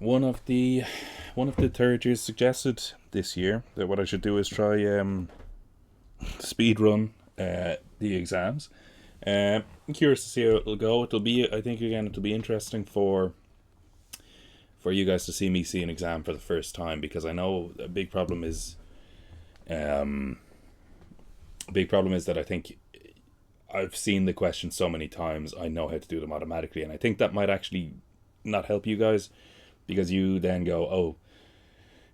one of the third years suggested this year that what I should do is try speedrun the exams. I'm curious to see how it'll go. It'll be, I think, again, it'll be interesting for you guys to see an exam for the first time, because I know a um, big problem is that I think I've seen the questions so many times, I know how to do them automatically, and I think that might actually not help you guys, because you then go, oh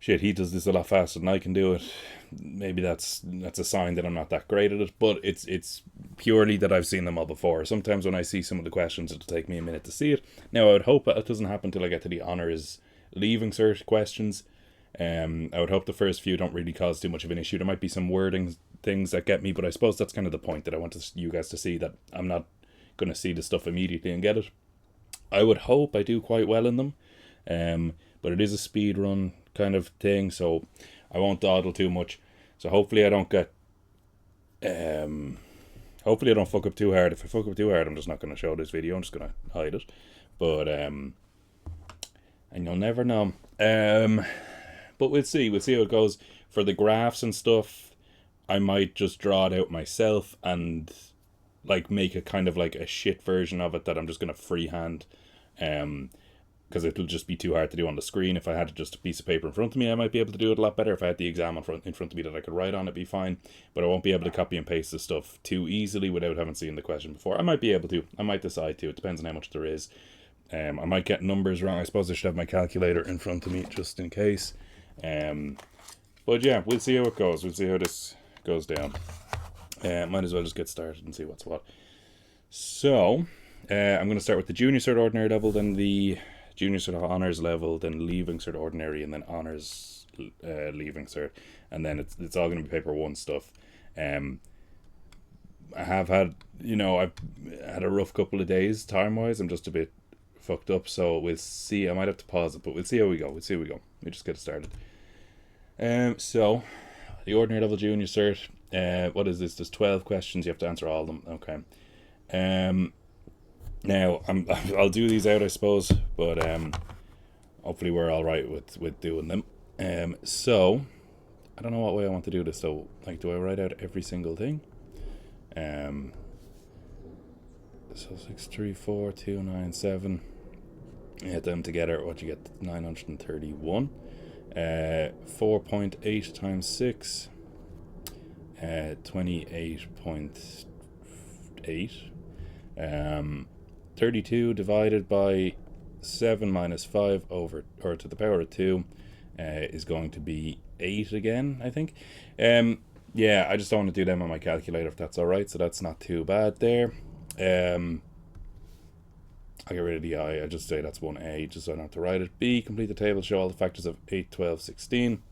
shit, he does this a lot faster than I can do it. Maybe that's a sign that I'm not that great at it. But it's purely that I've seen them all before. Sometimes when I see some of the questions, it'll take me a minute to see it. Now I would hope that it doesn't happen till I get to the honours leaving cert questions. I would hope the first few don't really cause too much of an issue. There might be some wording things that get me, but I suppose that's kind of the point, that I want you guys to see that I'm not going to see the stuff immediately and get it. I would hope I do quite well in them, but it is a speed run kind of thing, so I won't dawdle too much. So hopefully I don't get, hopefully I don't fuck up too hard. If I fuck up too hard, I'm just not going to show this video. I'm just going to hide it. But and you'll never know. But we'll see. We'll see how it goes. For the graphs and stuff, I might just draw it out myself and like make a kind of like a shit version of it that I'm just gonna freehand, because it'll just be too hard to do on the screen. If I had just a piece of paper in front of me, I might be able to do it a lot better. If I had the exam in front of me that I could write on, it'd be fine. But I won't be able to copy and paste the stuff too easily without having seen the question before. I might be able to. I might decide to. It depends on how much there is. I might get numbers wrong. I suppose I should have my calculator in front of me just in case. But yeah, we'll see how it goes. We'll see how this goes down. Might as well just get started and see what's what. So, I'm going to start with the junior cert ordinary level, then the junior cert honours level, then leaving cert ordinary, and then honours leaving cert, and then it's all going to be paper one stuff. I have had, I've had a rough couple of days time wise. I'm just a bit fucked up, so we'll see. I might have to pause it, but we'll see how we go. We just get started. So the ordinary level junior cert. What is this? There's 12 questions. You have to answer all of them. Okay. Now I'll do these out, I suppose, but hopefully we're all right with doing them. So I don't know what way I want to do this. So, like, do I write out every single thing? So 6, 3, 4, 2, 9, 7. Add them together. What you get? 931. 4.8 times 6. 28.8. 32 divided by 7 minus 5 over, or to the power of 2, is going to be 8 again, I think. Yeah, I just don't want to do them on my calculator, if that's alright, so that's not too bad there. I'll get rid of the I just say that's 1A, just so I don't have to write it. B, complete the table, show all the factors of 8, 12, 16.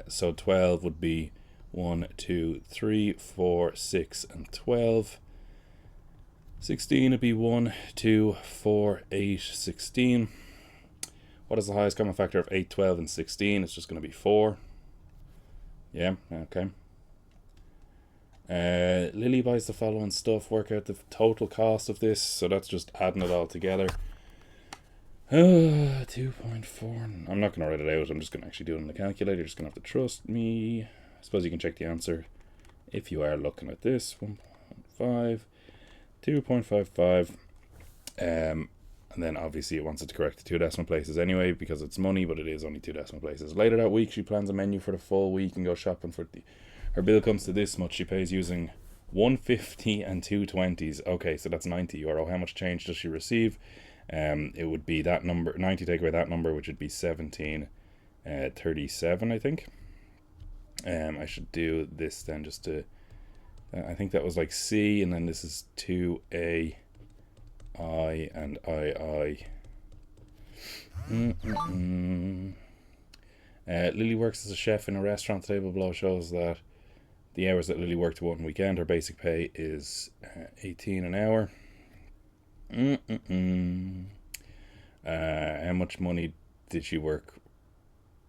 So 12 would be 1, 2, 3, 4, 6, and 12. 16 would be 1, 2, 4, 8, 16. What is the highest common factor of 8, 12, and 16? It's just going to be 4. Yeah, okay. Lily buys the following stuff. Work out the total cost of this. So that's just adding it all together. 2.4. I'm not going to write it out. I'm just going to actually do it on the calculator. You're just going to have to trust me. I suppose you can check the answer if you are looking at this. 1.5. 2.55. And then obviously it wants it to correct the 2 decimal places anyway, because it's money, but it is only 2 decimal places. Later that week, she plans a menu for the full week and goes shopping for her bill comes to this much. She pays using 150 and 220s. Okay, so that's €90. How much change does she receive? It would be that number, 90 take away that number, which would be 17.37, I think. I should do this then just to, I think that was like C, and then this is 2A, I, and I. Lily works as a chef in a restaurant. The table below shows that the hours that Lily worked one weekend, her basic pay is 18 an hour. How much money did she work,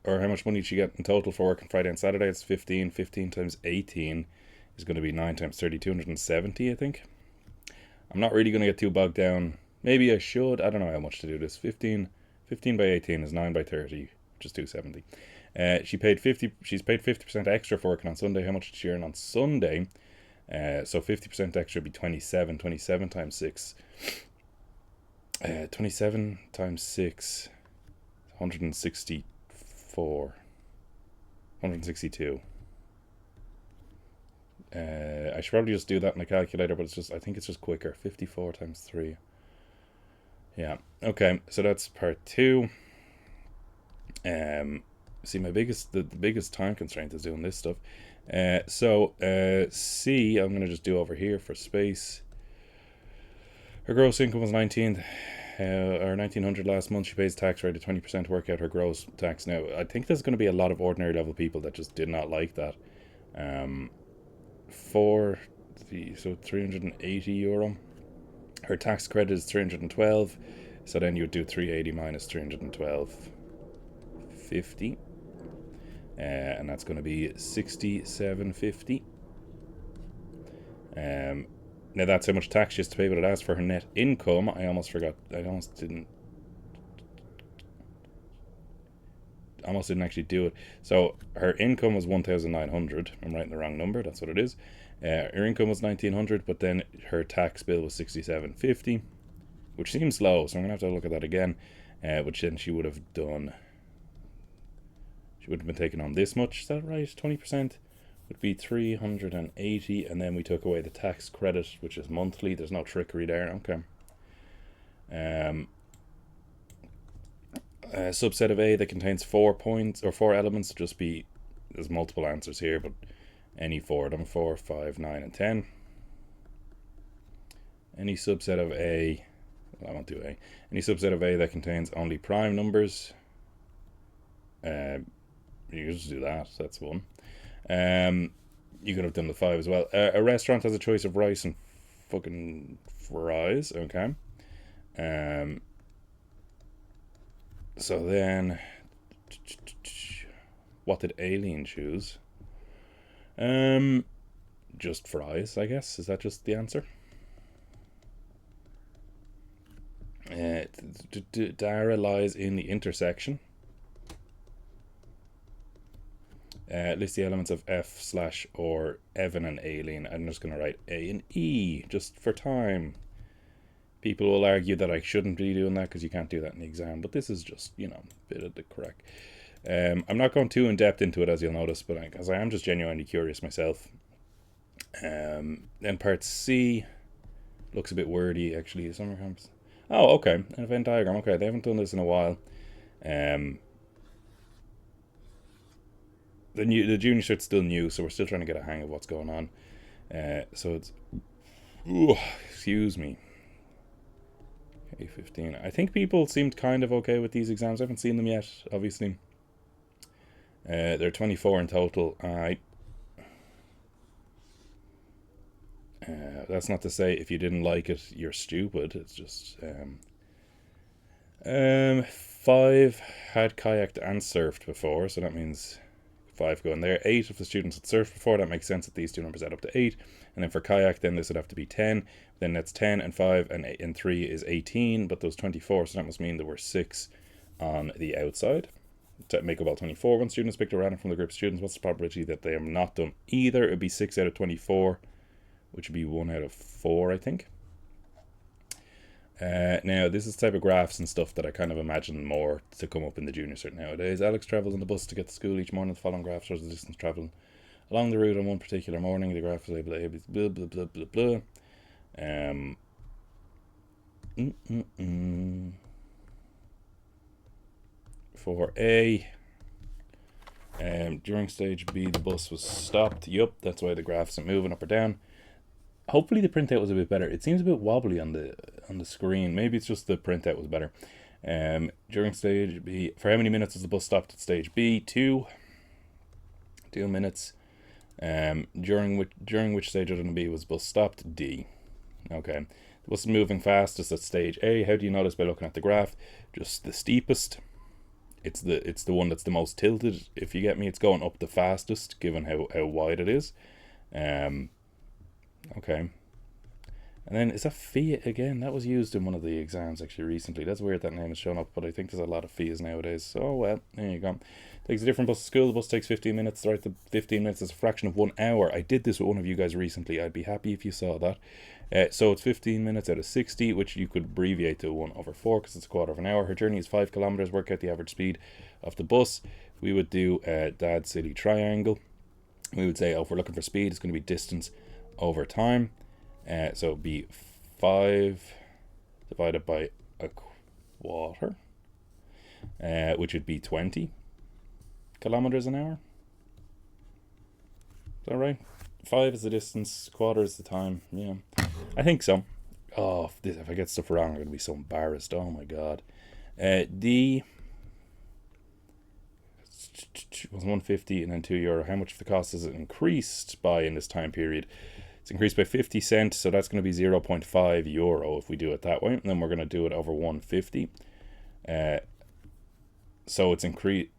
or how much money did she get in total for working Friday and Saturday? It's 15. 15 times 18 is going to be 9 times 30, 270, I think. I'm not really going to get too bogged down. Maybe I should. I don't know how much to do this. 15 15 by 18 is 9 by 30, which is 270. She's paid 50% extra for working on Sunday. How much did she earn on Sunday? So 50% extra would be 27. 27 times 6. 27 times 6. 164. 162. I should probably just do that in a calculator, but I think it's just quicker. 54 times 3. Yeah. Okay, so that's part 2. See, the biggest time constraint is doing this stuff. C, I'm going to just do over here for space. Her gross income was 1900 last month. She pays tax rate of 20%. Work out her gross tax. Now, I think there's going to be a lot of ordinary level people that just did not like that. So 380 euro. Her tax credit is 312. So then you would do 380 minus 312.50. And that's going to be 67.50. Now that's how much tax she has to pay, but it asks for her net income. I almost didn't actually do it. So her income was 1,900. I'm writing the wrong number. That's what it is. Her income was 1,900, but then her tax bill was 67.50, which seems low. So I'm gonna have to look at that again. Which then she would have been taking on this much. Is that right? 20% would be 380, and then we took away the tax credit, which is monthly. There's no trickery there. Okay. A subset of A that contains 4 points or 4 elements. Just be, there's multiple answers here, but any 4 of them: 4, 5, 9, and 10. Any subset of A, well, I won't do A. Any subset of A that contains only prime numbers. You can just do that. That's one. You could have done the 5 as well. A restaurant has a choice of rice and fucking fries. Okay. So then, what did Aileen choose? Just fries, I guess. Is that just the answer? Dara lies in the intersection. List the elements of F/or Evan and Aileen. I'm just going to write A and E just for time. People will argue that I shouldn't be doing that because you can't do that in the exam, but this is just, a bit of the crack. I'm not going too in depth into it, as you'll notice, but because I am just genuinely curious myself. Then part C looks a bit wordy, actually. Summer camps. Oh, okay, an event diagram. Okay, they haven't done this in a while. The junior shirt's still new, so we're still trying to get a hang of what's going on. So it's, excuse me. Okay, 15. I think people seemed kind of okay with these exams. I haven't seen them yet, obviously. There are 24 in total. Alright. That's not to say if you didn't like it, you're stupid. It's just 5 had kayaked and surfed before, so that means 5 go in there. 8 of the students had surfed before. That makes sense that these two numbers add up to 8. And then for kayak, then this would have to be 10. Then that's 10 and 5 and 3 is 18. But those 24, so that must mean there were 6 on the outside. To make about 24, when students picked a random from the group of students, what's the probability that they have not done either? It would be 6 out of 24, which would be 1 out of 4, I think. Now, this is the type of graphs and stuff that I kind of imagine more to come up in the junior cert nowadays. Alex travels on the bus to get to school each morning. The following graph shows the distance travelled along the route on one particular morning. The graph is able to blah, blah, blah, blah, blah. For A, during stage B, the bus was stopped. Yup, that's why the graph isn't moving up or down. Hopefully the printout was a bit better. It seems a bit wobbly on the screen. Maybe it's just the printout was better. During stage B, for how many minutes was the bus stopped at stage B? 2 minutes. During which stage other than B was bus stopped? D. Okay. The bus is moving fastest at stage A. How do you notice? By looking at the graph. Just the steepest. It's the one that's the most tilted. If you get me, it's going up the fastest, given how wide it is. Okay. And then, is that fee again? That was used in one of the exams actually recently. That's weird that name is showing up, but I think there's a lot of fees nowadays. So, well, there you go. Takes a different bus to school. The bus takes 15 minutes. Right, the 15 minutes is a fraction of 1 hour. I did this with one of you guys recently. I'd be happy if you saw that. So it's 15 minutes out of 60, which you could abbreviate to 1/4 because it's a quarter of an hour. Her journey is 5 kilometers. Work out the average speed of the bus. We would do Dad City Triangle. We would say, oh, if we're looking for speed, it's going to be distance over time. So it'd be 5 divided by a quarter, which would be 20 kilometers an hour. Is that right? 5 is the distance, quarter is the time. Yeah, I think so. Oh, if I get stuff wrong, I'm going to be so embarrassed. Oh my god. D was 150 and then €2. How much of the cost has it increased by in this time period? It's increased by 50 cents, so that's going to be €0.5 if we do it that way. And then we're going to do it over 150. So it's increased.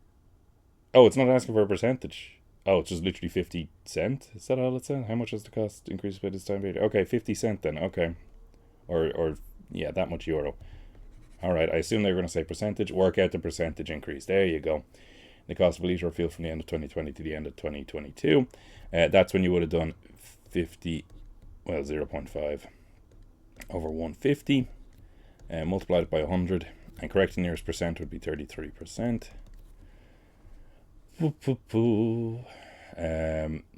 Oh, it's not asking for a percentage. Oh, it's just literally 50 cent. Is that all it said? How much has the cost increased by this time period? Okay, 50 cent then. Okay. Or yeah, that much euro. All right, I assume they were going to say percentage. Work out the percentage increase. There you go. The cost of a litre of fuel from the end of 2020 to the end of 2022. That's when you would have done 50, well, 0.5 over 150, multiplied by 100, and correct the nearest percent would be 33%.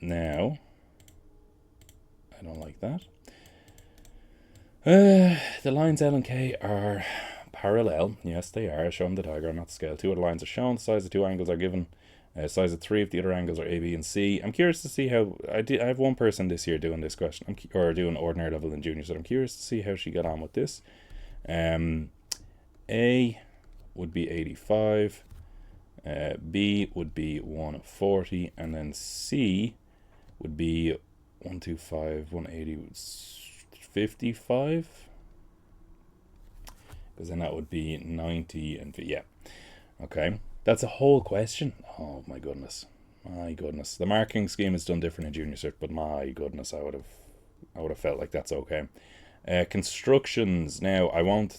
Now, I don't like that. The lines L and K are parallel. Yes, they are. Show them the diagram, not the scale. 2 of the lines are shown. The size of 2 angles are given. Size of 3 of the other angles are A, B, and C. I'm curious to see how... I have one person this year doing this question, or doing ordinary level in junior, so I'm curious to see how she got on with this. A would be 85. B would be 140. And then C would be 125, 180, 55. Because then that would be 90 and... yeah. Okay. That's a whole question. Oh my goodness. My goodness. The marking scheme is done different in junior cert, but my goodness, I would have felt like that's okay. Constructions. Now,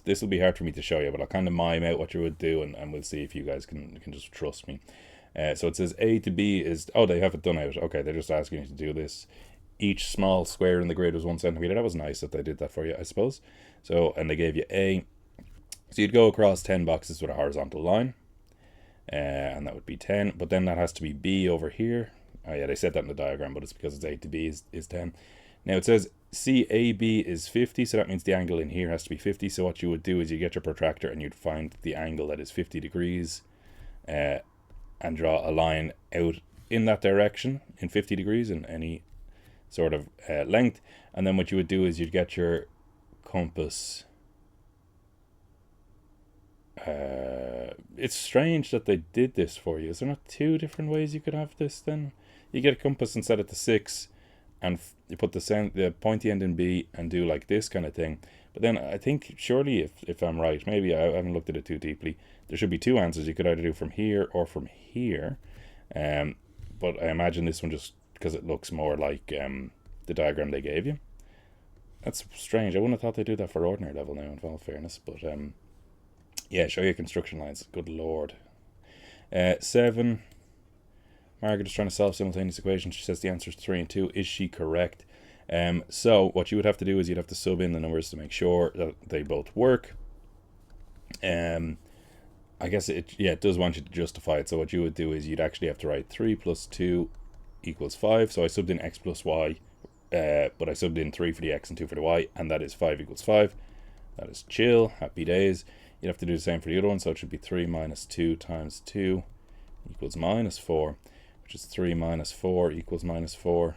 this will be hard for me to show you, but I'll kind of mime out what you would do, and we'll see if you guys can just trust me. So it says A to B is... oh, they have it done out. Okay, they're just asking you to do this. Each small square in the grid was 1 centimeter. That was nice that they did that for you, I suppose. So, and they gave you A. So you'd go across 10 boxes with a horizontal line. And that would be 10, but then that has to be B over here. Oh yeah, they said that in the diagram, but it's because it's A to B is 10. Now it says CAB is 50, so that means the angle in here has to be 50. So what you would do is you get your protractor and you'd find the angle that is 50 degrees and draw a line out in that direction in 50 degrees in any sort of length. And then what you would do is you'd get your compass. It's strange that they did this for you. Is there not 2 different ways you could have this then? You get a compass and set it to 6, and you put the pointy end in B and do like this kind of thing. But then I think, surely, if I'm right, maybe I haven't looked at it too deeply, there should be 2 answers. You could either do from here or from here. But I imagine this one just because it looks more like the diagram they gave you. That's strange. I wouldn't have thought they'd do that for ordinary level now, in all fairness. But yeah, show you construction lines. Good lord. 7. Margaret is trying to solve simultaneous equations. She says the answer is 3 and 2. Is she correct? So what you would have to do is you'd have to sub in the numbers to make sure that they both work. I guess it does want you to justify it. So what you would do is you'd actually have to write 3 plus 2 equals 5. So I subbed in x plus y, but I subbed in 3 for the x and 2 for the y, and that is 5 equals 5. That is chill. Happy days. You'd have to do the same for the other one, so it should be 3 minus 2 times 2 equals minus 4, which is 3 minus 4 equals minus 4,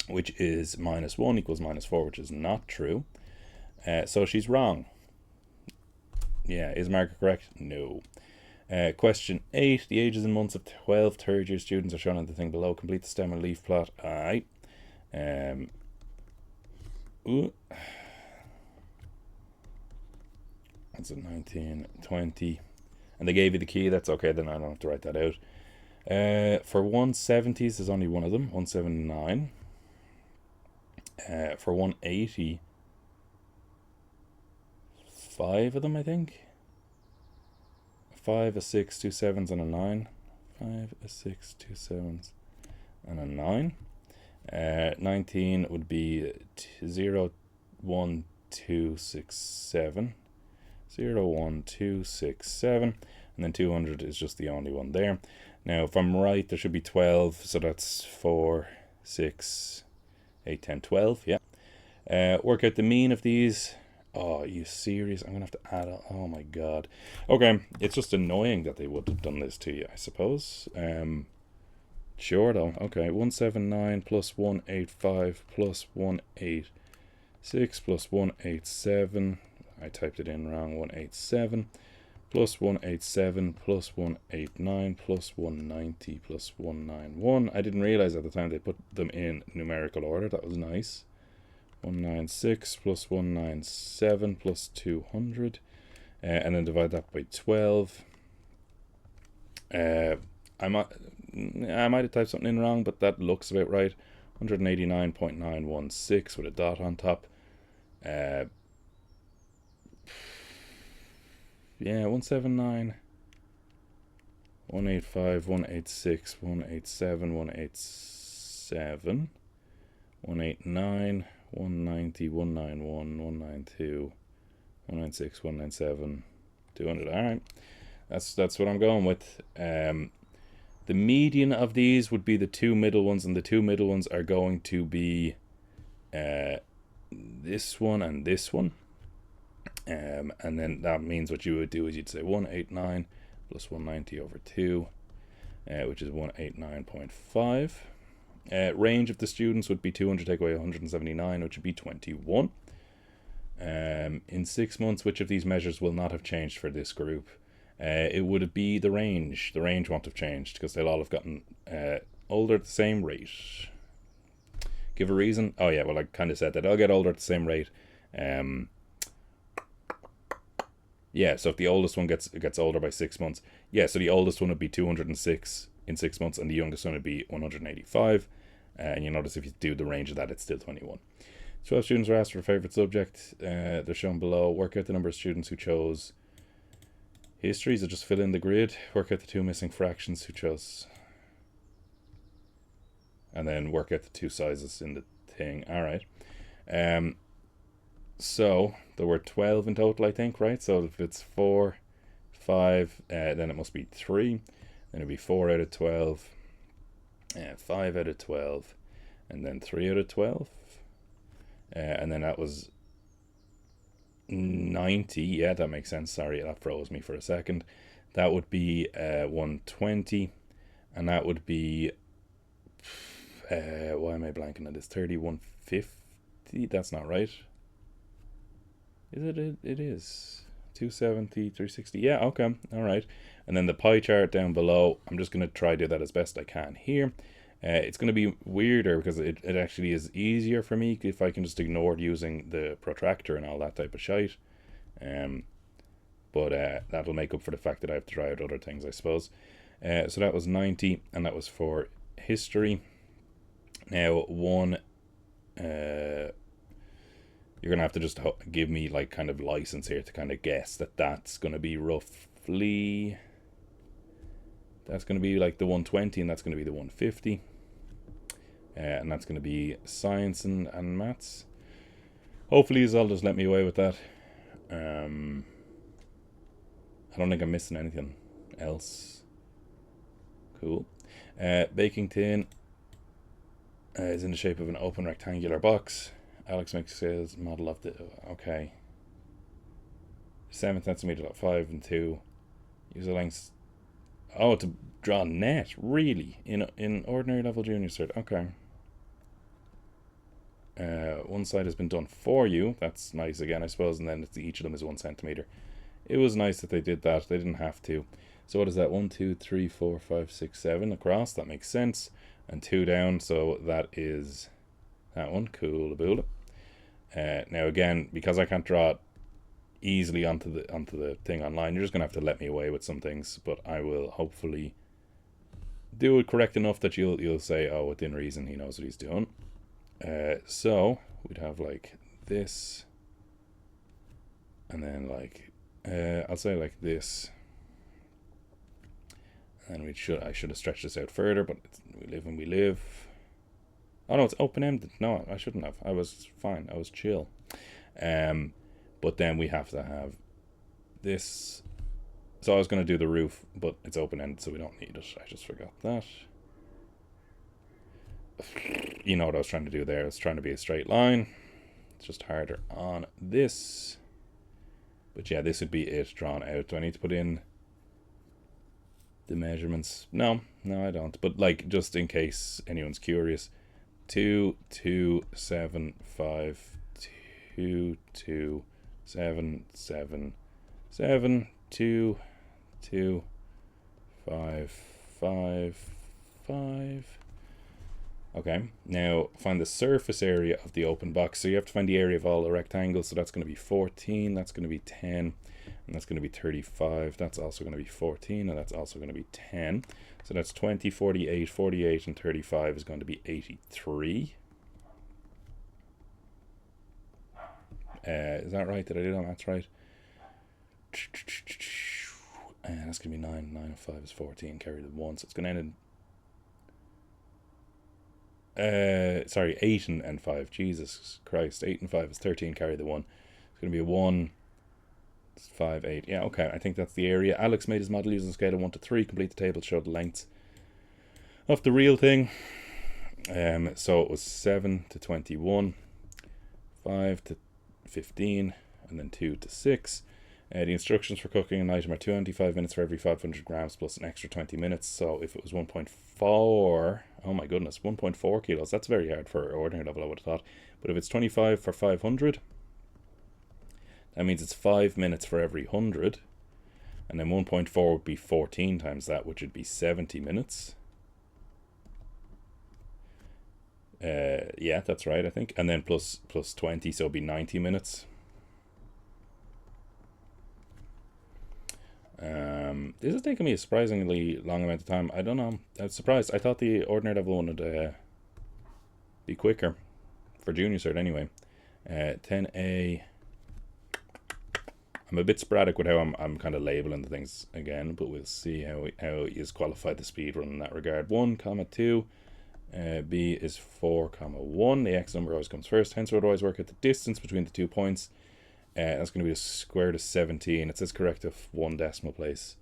which is minus 1 equals minus 4, which is not true. So she's wrong. Yeah, is Margaret correct? No. Question 8. The ages and months of 12 third-year students are shown on the thing below. Complete the stem and leaf plot. Alright. That's at 19, 20. And they gave you the key. That's okay, then I don't have to write that out. For 170s, there's only one of them. 179. For 180, 5 of them, I think. 5, a 6, 2 7s, and a 9. 5, a 6, 2 7s, and a 9. 19 would be 0, 1, 2, 6, 7. 0, 1, 2, 6, 7. And then 200 is just the only one there. Now, if I'm right, there should be 12. So that's 4, 6, 8, 10, 12. Yeah. Work out the mean of these. Oh, are you serious? I'm going to have to add. Oh, my God. Okay. It's just annoying that they would have done this to you, I suppose. Sure, though. Okay. 179 plus 185 plus 186 plus 187. I typed it in wrong. 187 plus 187 plus 189 plus 190 plus 191. I didn't realize at the time they put them in numerical order. That was nice. 196 plus 197 plus 200. And then divide that by 12. I might have typed something in wrong, but that looks about right. 189.916 with a dot on top. Yeah, 179, 185, 186, 187, 187, 189, 190, 191, 192, 196, 197, 200. All right, that's what I'm going with. The median of these would be the two middle ones, and the two middle ones are going to be this one and this one. And then that means what you would do is you'd say 189 plus 190 over 2, which is 189.5. Range of the students would be 200 take away 179, which would be 21. In 6 months, which of these measures will not have changed for this group? It would be the range. The range won't have changed because they'll all have gotten older at the same rate. Give a reason? Oh yeah, well I kind of said that. I'll get older at the same rate. Yeah, so if the oldest one gets older by 6 months, yeah, so the oldest one would be 206 in 6 months, and the youngest one would be 185. And you notice if you do the range of that, it's still 21. 12 students were asked for a favorite subject. They're shown below. Work out the number of students who chose history, so just fill in the grid. Work out the two missing fractions who chose. And then work out the two sizes in the thing. All right. So there were 12 in total, I think, right? So if it's 4, 5, then it must be 3. Then it'd be 4 out of 12, 5 out of 12, and then 3 out of 12. And then that was 90. Yeah, that makes sense. Sorry, that froze me for a second. That would be 120, and that would be why am I blanking on this? 3150. That's not right. Is it? It is 270, 360. Yeah, okay, all right. And then the pie chart down below, I'm just going to try to do that as best I can here. It's going to be weirder because it actually is easier for me if I can just ignore using the protractor and all that type of shite. But that'll make up for the fact that I have to try out other things, I suppose. So that was 90, and that was for history. Now, one... you're going to have to just give me like kind of license here to kind of guess that that's going to be roughly... That's going to be like the 120, and that's going to be the 150. And that's going to be science and maths. Hopefully they'll just let me away with that. I don't think I'm missing anything else. Cool. Baking tin is in the shape of an open rectangular box. Alex makes a model of the... Okay. 7 centimeter, 5 and 2. Use the length... Oh, to draw a net, really? In ordinary level junior cert. Okay. One side has been done for you. That's nice again, I suppose. And then each of them is 1 centimeter. It was nice that they did that. They didn't have to. So what is that? 1, 2, 3, 4, 5, 6, 7 across. That makes sense. And 2 down. So that is that one. Cool. Now again, because I can't draw it easily onto the thing online, you're just gonna have to let me away with some things, but I will hopefully do it correct enough that you'll say, oh, within reason, he knows what he's doing. So we'd have like this, and then like I'll say like this, and I should have stretched this out further, but we live and we live. Oh no, it's open-ended. No, I shouldn't have. I was fine. I was chill. But then we have to have this. So I was going to do the roof, but it's open-ended, so we don't need it. I just forgot that. You know what I was trying to do there. I was trying to be a straight line. It's just harder on this. But yeah, this would be it drawn out. Do I need to put in the measurements? No, I don't. But like, just in case anyone's curious, 2, 2, 7, 5, 2, 2, 7, 7, 7, 2, 2, 5, 5, 5. Okay, now find the surface area of the open box. So you have to find the area of all the rectangles. So that's going to be 14, that's going to be 10, and that's going to be 35. That's also going to be 14, and that's also going to be 10. So that's 20, 48, 48, and 35 is going to be 83. Is that right? Did I do that? That's right. That's going to be 9. 9 and 5 is 14. Carry the 1. So it's going to end in... sorry, 8 and 5. Jesus Christ. 8 and 5 is 13. Carry the 1. It's going to be a 1. 5, 8. Yeah, okay. I think that's the area. Alex made his model using a scale of 1 to 3. Complete the table to show the lengths of the real thing. So it was 7 to 21, 5 to 15, and then 2 to 6. The instructions for cooking an item are 25 minutes for every 500 grams plus an extra 20 minutes. So if it was 1.4, oh my goodness, 1.4 kilos, that's very hard for ordinary level, I would have thought. But if it's 25 for 500, that means it's 5 minutes for every 100. And then 1.4 would be 14 times that, which would be 70 minutes. Yeah, that's right, I think. And then plus 20, so it'd be 90 minutes. This is taking me a surprisingly long amount of time. I don't know. I was surprised. I thought the ordinary level one would be quicker. For junior cert anyway. 10A. I'm a bit sporadic with how I'm kind of labeling the things again, but we'll see how is qualified the speedrun in that regard. 1, 2. B is 4, 1. The x number always comes first. Hence, we would always work at the distance between the 2 points. That's going to be a square root of 17. It says correct of 1 decimal place.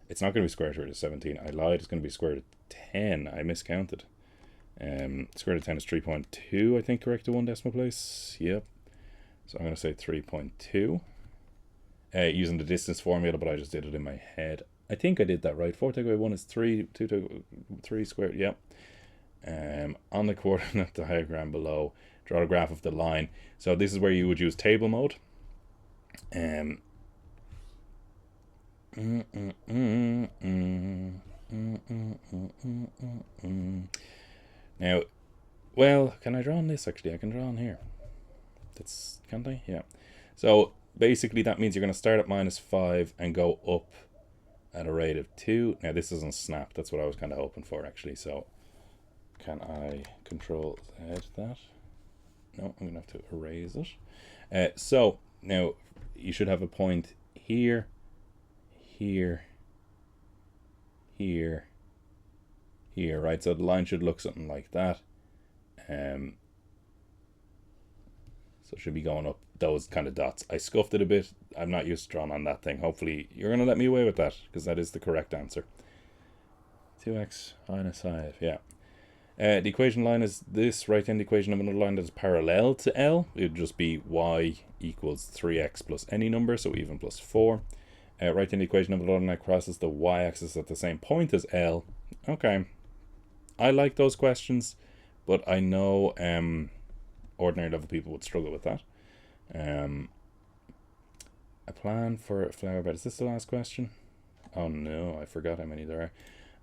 It's not going to be square root of 17. I lied. It's going to be square root of 10. I miscounted. Square root of 10 is 3.2, I think, correct to 1 decimal place. Yep. So I'm going to say 3.2. Using the distance formula, but I just did it in my head. I think I did that right. 4 taken away 1 is 3. 2 taken 3 squared. Yep. On the coordinate diagram below, draw a graph of the line. So this is where you would use table mode. Now, well, can I draw on this actually? I can draw on here. That's, can't I? Yeah. So basically that means you're going to start at -5 and go up at a rate of 2. Now this doesn't snap. That's what I was kind of hoping for actually. So can I Control Z that? No, I'm going to have to erase it. So now you should have a point here, here, here, here, right? So the line should look something like that. So it should be going up those kind of dots. I scuffed it a bit. I'm not used to drawing on that thing. Hopefully you're going to let me away with that, because that is the correct answer. 2x minus 5, yeah. The equation line is this right-hand equation of another line that is parallel to L. It would just be y equals 3x plus any number, so even plus 4. Right-hand equation of another line that crosses the y-axis at the same point as L. Okay. I like those questions, but I know ordinary level people would struggle with that. A plan for a flower bed. Is this the last question? Oh no, I forgot how many there are.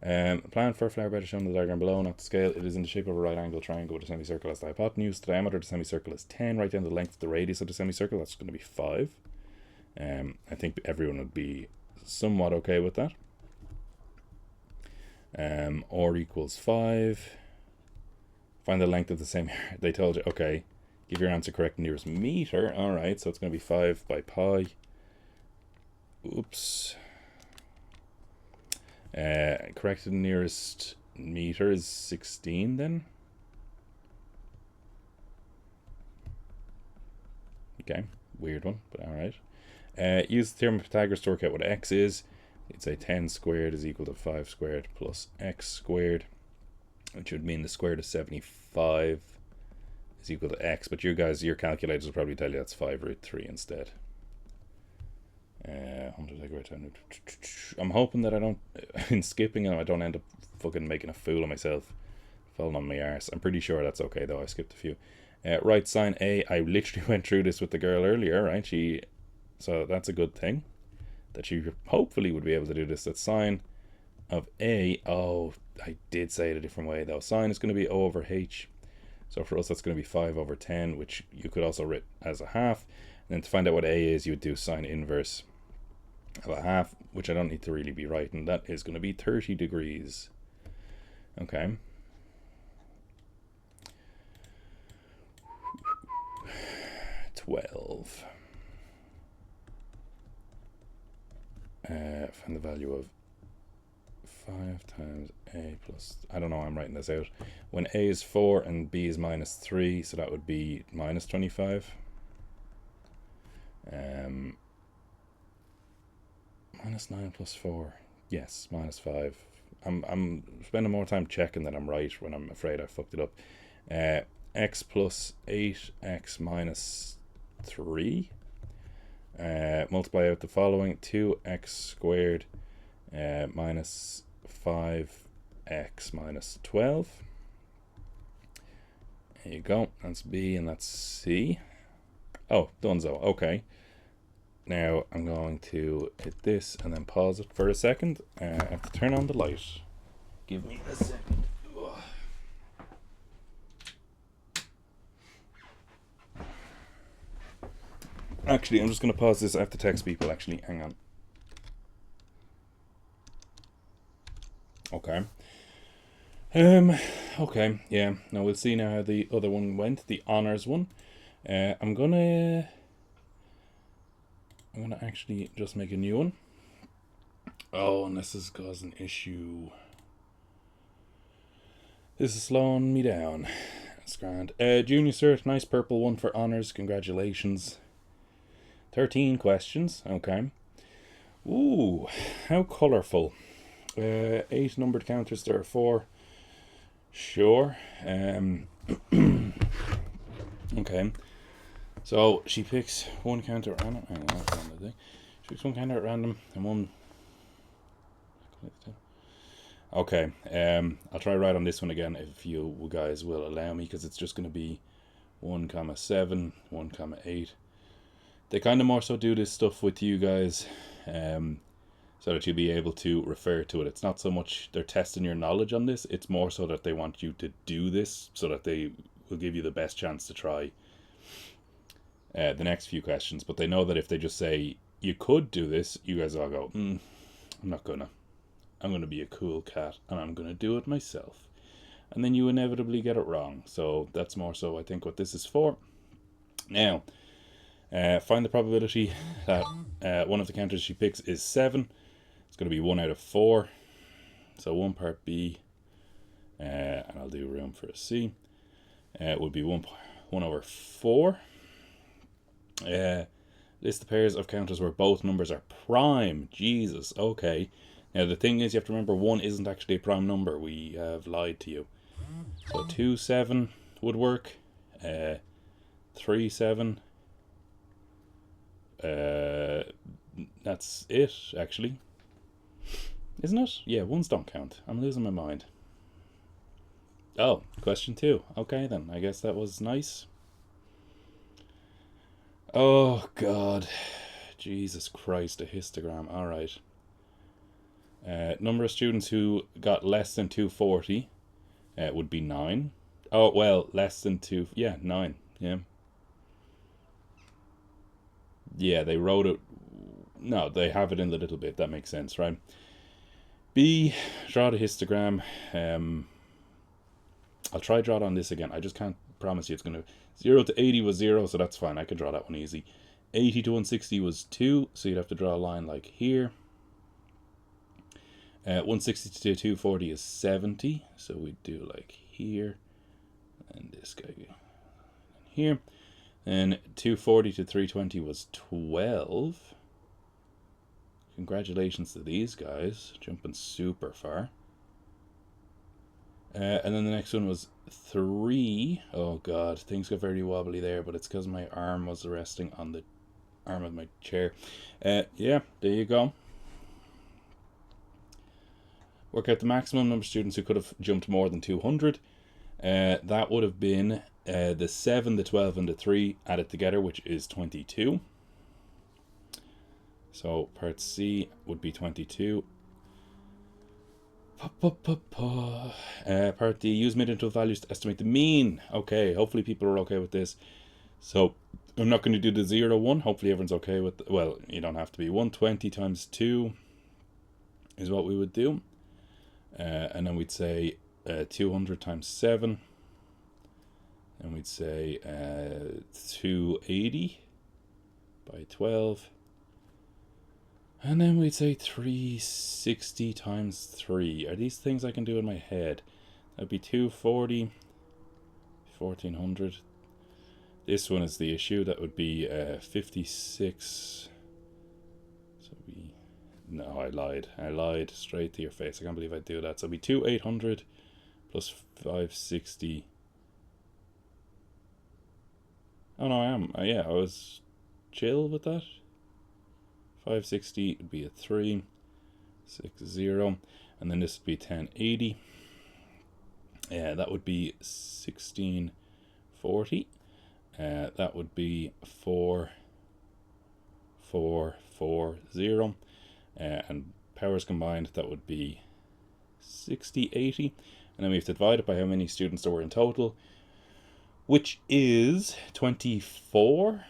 A plan for a flower bed is shown in the diagram below, not the scale. It is in the shape of a right angle triangle with a semicircle as the hypotenuse. The diameter of the semicircle is 10. Write down the length of the radius of the semicircle. That's going to be 5. I think everyone would be somewhat okay with that. R equals 5. Find the length of the same. They told you, okay, Give your answer correct nearest meter. Alright, so it's going to be 5 by pi. Oops. Corrected nearest meter is 16 then. Okay, weird one, but alright. Use the theorem of Pythagoras to work out what x is. You'd say 10 squared is equal to 5 squared plus x squared, which would mean the square root of 75 is equal to x, but you guys, your calculators will probably tell you that's 5 root 3 instead. I'm hoping that I don't, in skipping them, I don't end up fucking making a fool of myself, falling on my arse. I'm pretty sure that's okay though, I skipped a few. Right, sine A, I literally went through this with the girl earlier, right? So that's a good thing, that you hopefully would be able to do this. That sine of A, oh, I did say it a different way though. Sine is going to be O over H. So for us, that's going to be 5 over 10, which you could also write as a half. And then to find out what A is, you would do sine inverse of a half, which I don't need to really be right. And that is going to be 30 degrees. Okay. Find the value of 5 times A plus, I don't know, I'm writing this out. When A is 4 and B is minus 3, so that would be minus 25. Minus 9 plus 4, yes, minus 5. I'm spending more time checking that I'm right when I'm afraid I fucked it up. X plus 8x minus 3. Multiply out the following: 2x squared minus 5x minus 12. There you go. That's B and that's C. Oh, donezo. Okay. Now I'm going to hit this and then pause it for a second. I have to turn on the light. Give me a second. Ugh. Actually, I'm just going to pause this. I have to text people, actually. Hang on. Okay. Okay, yeah. Now we'll see now how the other one went, the honors one. I'm gonna actually just make a new one. Oh, and this is causing an issue. This is slowing me down. That's grand. Junior cert, nice purple one for honors. Congratulations. 13 questions. Okay. Ooh, how colourful. 8 numbered counters. There are 4. Sure. Okay. So she picks one counter at random. Hang on, she picks one counter at random and one. Okay. I'll try right on this one again if you guys will allow me, because it's just going to be 1,7, 1,8. They kind of more so do this stuff with you guys, so that you'll be able to refer to it. It's not so much they're testing your knowledge on this, it's more so that they want you to do this so that they will give you the best chance to try the next few questions. But they know that if they just say, you could do this, you guys all go, I'm not gonna. I'm gonna be a cool cat and I'm gonna do it myself. And then you inevitably get it wrong. So that's more so, I think, what this is for. Now, find the probability that one of the counters she picks is 7. It's going to be 1 out of 4. So 1 part B, and I'll do room for a C. It would be 1 over 4. List the pairs of counters where both numbers are prime. Jesus, okay. Now the thing is, you have to remember 1 isn't actually a prime number. We have lied to you. So 2, 7 would work. 3, 7. That's it, actually. Isn't it? Yeah, ones don't count. I'm losing my mind. Oh, question 2. Okay, then. I guess that was nice. Oh, God. Jesus Christ, a histogram. Alright. Number of students who got less than 240 would be 9. Oh, well, less than 2... Yeah, 9. Yeah. Yeah, they wrote it... No, they have it in the little bit. That makes sense, right? B, draw the histogram. I'll try draw it on this again. I just can't promise you it's going to... 0 to 80 was 0, so that's fine. I can draw that one easy. 80 to 160 was 2, so you'd have to draw a line like here. 160 to 240 is 70, so we'd do like here. And this guy here. And 240 to 320 was 12. Congratulations to these guys, jumping super far. And then the next one was 3. Oh god, things got very wobbly there, but it's because my arm was resting on the arm of my chair. Yeah, there you go. Work out the maximum number of students who could have jumped more than 200. That would have been the 7, the 12, and the 3 added together, which is 22. So part C would be 22. Part D, use mid-interval values to estimate the mean. Okay, hopefully people are okay with this. So I'm not going to do the 0, 1. Hopefully everyone's okay with... well, you don't have to be. 120 times 2 is what we would do. And then we'd say 200 times 7. And we'd say 280 by 12. And then we'd say 360 times 3. Are these things I can do in my head? That'd be 240, 1400. This one is the issue. That would be 56. So we... no, I lied. I lied straight to your face. I can't believe I'd do that. So it'd be 2800 plus 560. Oh no, I am. Yeah, I was chill with that. 560 would be a 3, 60, and then this would be 1080. That would be 1640. That would be 4440. And powers combined, that would be 6080. And then we have to divide it by how many students there were in total, which is 24.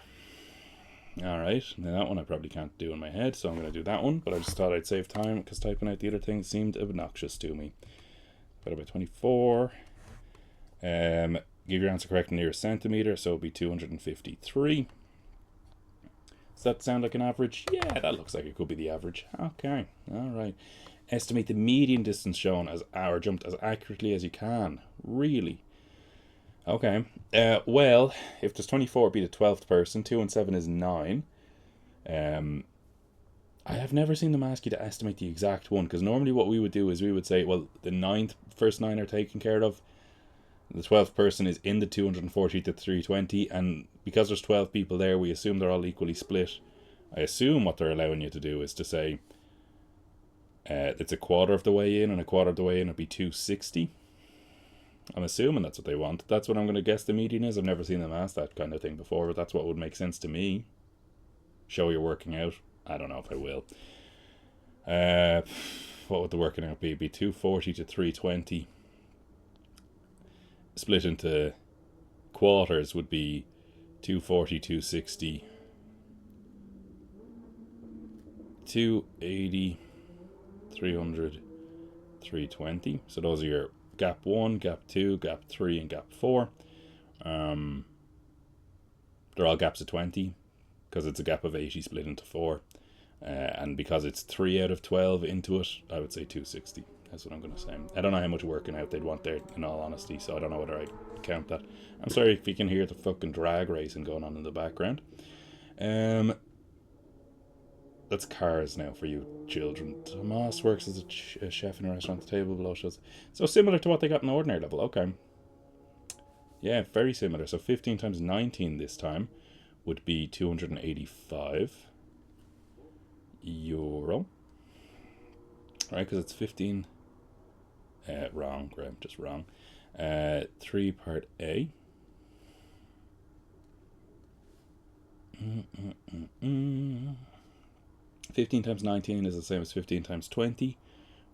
Alright, now that one I probably can't do in my head, so I'm going to do that one, but I just thought I'd save time because typing out the other thing seemed obnoxious to me. Divided by 24. Give your answer correct in nearest centimetre, so it'll be 253. Does that sound like an average? Yeah, that looks like it could be the average. Okay, alright. Estimate the median distance shown as or jumped as accurately as you can. Really? Okay, well, if there's 24, it'd be the 12th person. 2 and 7 is 9. I have never seen them ask you to estimate the exact one, because normally what we would do is we would say, well, the first 9 are taken care of. The 12th person is in the 240 to 320, and because there's 12 people there, we assume they're all equally split. I assume what they're allowing you to do is to say it's a quarter of the way in, and a quarter of the way in would be 260. I'm assuming that's what they want. That's what I'm going to guess the median is. I've never seen them ask that kind of thing before, but that's what would make sense to me. Show you're working out. I don't know if I will. What would the working out be? It'd be 240 to 320. Split into quarters would be 240, 260, 280, 300, 320. So those are your gap 1, gap 2, gap 3, and gap 4. They're all gaps of 20 because it's a gap of 80 split into 4. And because it's 3 out of 12 into it, I would say 260. That's what I'm going to say. I don't know how much working out they'd want there, in all honesty, so I don't know whether I'd count that. I'm sorry if you can hear the fucking drag racing going on in the background. That's cars now for you children. Tomas works as a chef in a restaurant. The table below shows. So similar to what they got in ordinary level. Okay. Yeah, very similar. So 15 times 19 this time would be 285 euro. Right, because it's 15. Wrong, Graham, just wrong. 3 part A. 15 times 19 is the same as 15 times 20,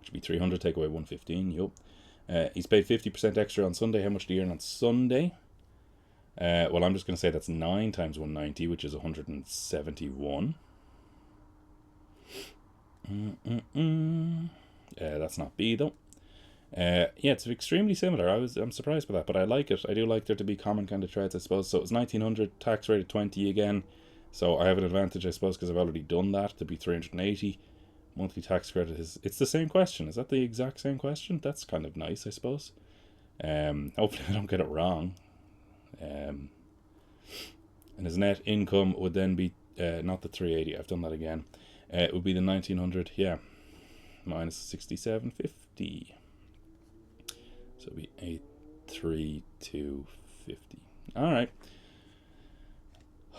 which would be 300, take away 115, yup. He's paid 50% extra on Sunday. How much do you earn on Sunday? Well, I'm just going to say that's 9 times 190, which is 171. That's not B, though. Yeah, it's extremely similar. I'm surprised by that, but I like it. I do like there to be common kind of threads, I suppose. So it's 1900, tax rate of 20 again. So I have an advantage, I suppose, because I've already done that. To be 380. Monthly tax credit is, it's the same question. Is that the exact same question? That's kind of nice, I suppose. Hopefully I don't get it wrong. And his net income would then be not the 380. I've done that again. It would be the 1900. Yeah, minus 6750. So it'd be 83250. All right.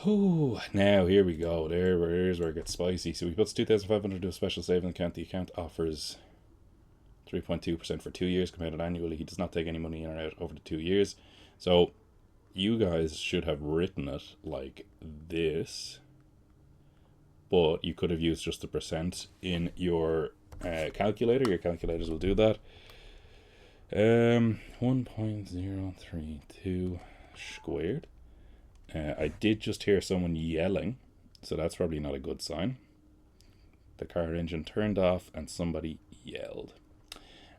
Oh, now here we go. Here's where it gets spicy. So we put 2,500 to a special saving account. The account offers 3.2% for 2 years compounded annually. He does not take any money in or out over the 2 years. So you guys should have written it like this, but you could have used just the percent in your calculator. Your calculators will do that. 1.032 squared. I did just hear someone yelling, so that's probably not a good sign. The car engine turned off and somebody yelled.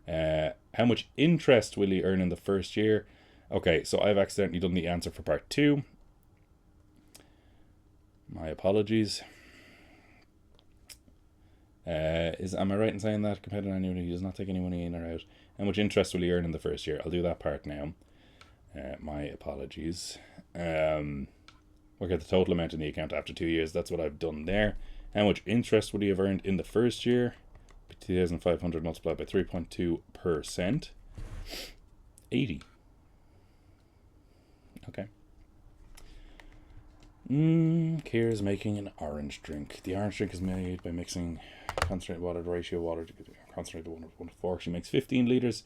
How much interest will he earn in the first year? Okay, so I've accidentally done the answer for part 2. My apologies. Am I right in saying that compared to annually he does not take any money in or out? How much interest will he earn in the first year? I'll do that part now. My apologies. Work out the total amount in the account after 2 years. That's what I've done there. How much interest would he have earned in the first year? 2,500 multiplied by 3.2%. 80. Okay. Kira's making an orange drink. The orange drink is made by mixing concentrated water, the ratio of water to concentrated 1:4. She makes 15 litres.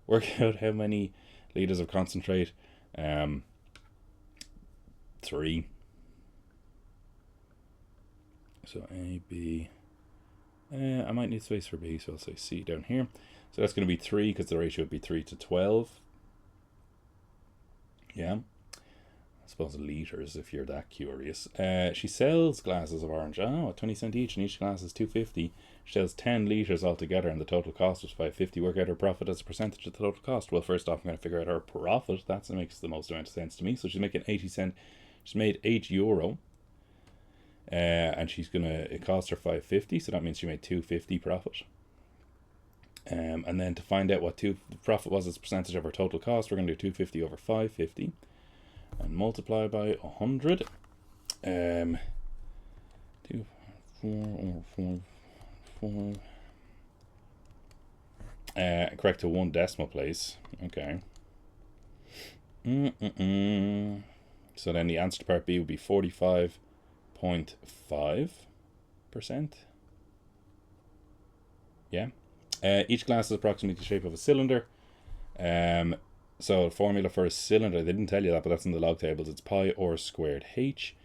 Work out how many litres of concentrate. 3. So A, B. I might need space for B, so I'll say C down here. So that's going to be 3 because the ratio would be 3 to 12. Yeah. I suppose litres if you're that curious. She sells glasses of orange. Oh, 20 cents each, and each glass is 250. She sells 10 litres altogether, and the total cost was 550. Work out her profit as a percentage of the total cost. Well, first off, I'm going to figure out her profit. That makes the most amount of sense to me. So she's making 80 cents. She's made €8. And she's gonna, it cost her 550, so that means she made 250 profit. And then to find out what the profit was as a percentage of her total cost, we're gonna do 250 over 550 and multiply by 100. 2, 4 over 4. Correct to one decimal place. Okay. So then the answer to part B would be 45.5%. Yeah. Each glass is approximately the shape of a cylinder. So the formula for a cylinder, they didn't tell you that, but that's in the log tables. It's pi r squared h.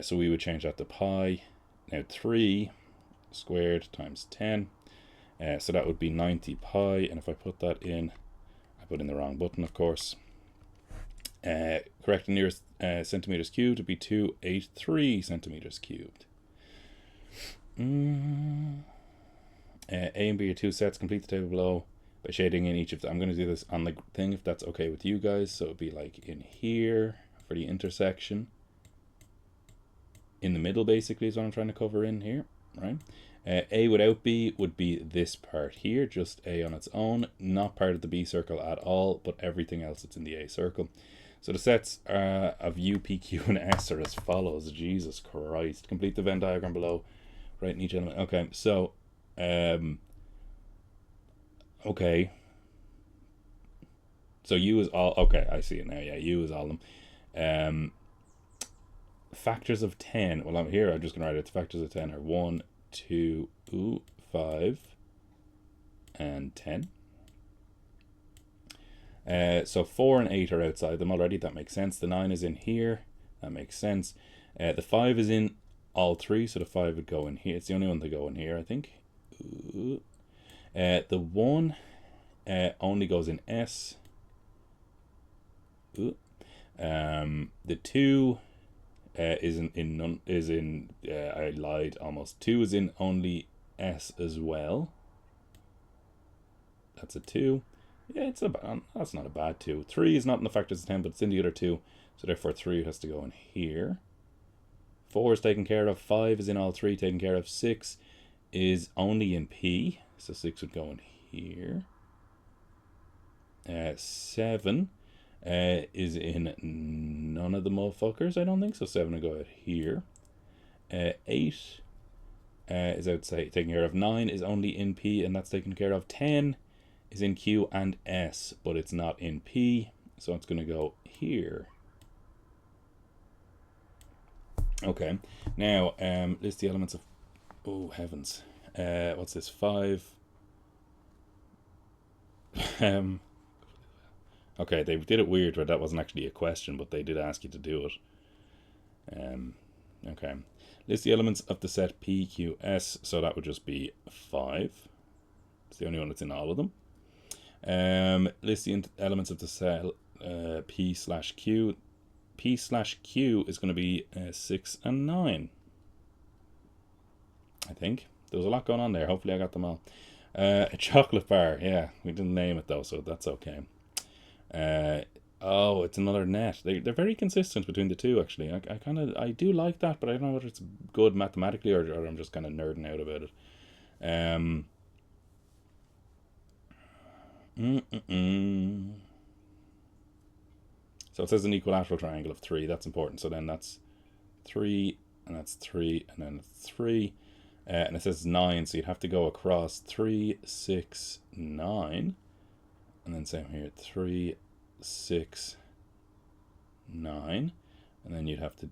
So we would change that to pi. Now 3 squared times 10. So that would be 90 pi. And if I put that in, I put in the wrong button, of course. Correct the nearest centimeters cubed would be 283 centimeters cubed. A and B are 2 sets. Complete the table below by shading in each of them. I'm going to do this on the thing if that's okay with you guys. So it would be like in here for the intersection. In the middle basically is what I'm trying to cover in here, right? A without B would be this part here, just A on its own, not part of the B circle at all, but everything else that's in the A circle. So the sets of U, P, Q, and S are as follows. Jesus Christ. Complete the Venn diagram below. Right in each element. Okay, so, okay. So U is all, okay, I see it now. Yeah, U is all of them. Factors of 10. Well, I'm here. I'm just going to write it. The factors of 10 are 1, 2, 5, and 10. So 4 and 8 are outside them already. That makes sense. The 9 is in here. That makes sense. The 5 is in all 3, so the 5 would go in here. It's the only one to go in here, I think. The 1 only goes in S. The 2 is in I lied almost. 2 is in only S as well. That's a 2. Yeah, that's not a bad 2. 3 is not in the factors of 10, but it's in the other 2. So therefore 3 has to go in here. 4 is taken care of. 5 is in all 3 taken care of. 6 is only in P. So 6 would go in here. 7 is in none of the motherfuckers, I don't think. So 7 will go out here. 8 is outside taken care of. 9 is only in P, and that's taken care of. 10 is in Q and S, but it's not in P, so it's going to go here. Okay, now list the elements of, oh heavens, what's this, 5, okay, they did it weird where that wasn't actually a question, but they did ask you to do it. Okay, list the elements of the set P, Q, S, so that would just be 5. It's the only one that's in all of them. List the elements of the cell P slash Q. P slash Q is going to be 6 and 9. I think. There was a lot going on there. Hopefully I got them all. A chocolate bar. Yeah, we didn't name it though, so that's okay. Oh, it's another net. They're very consistent between the two, actually. I do like that, but I don't know whether it's good mathematically or I'm just kind of nerding out about it. So it says an equilateral triangle of 3. That's important. So then that's 3, and that's 3, and then 3. And it says 9, so you'd have to go across 3, 6, 9. And then same here, 3, 6, 9. And then you'd have to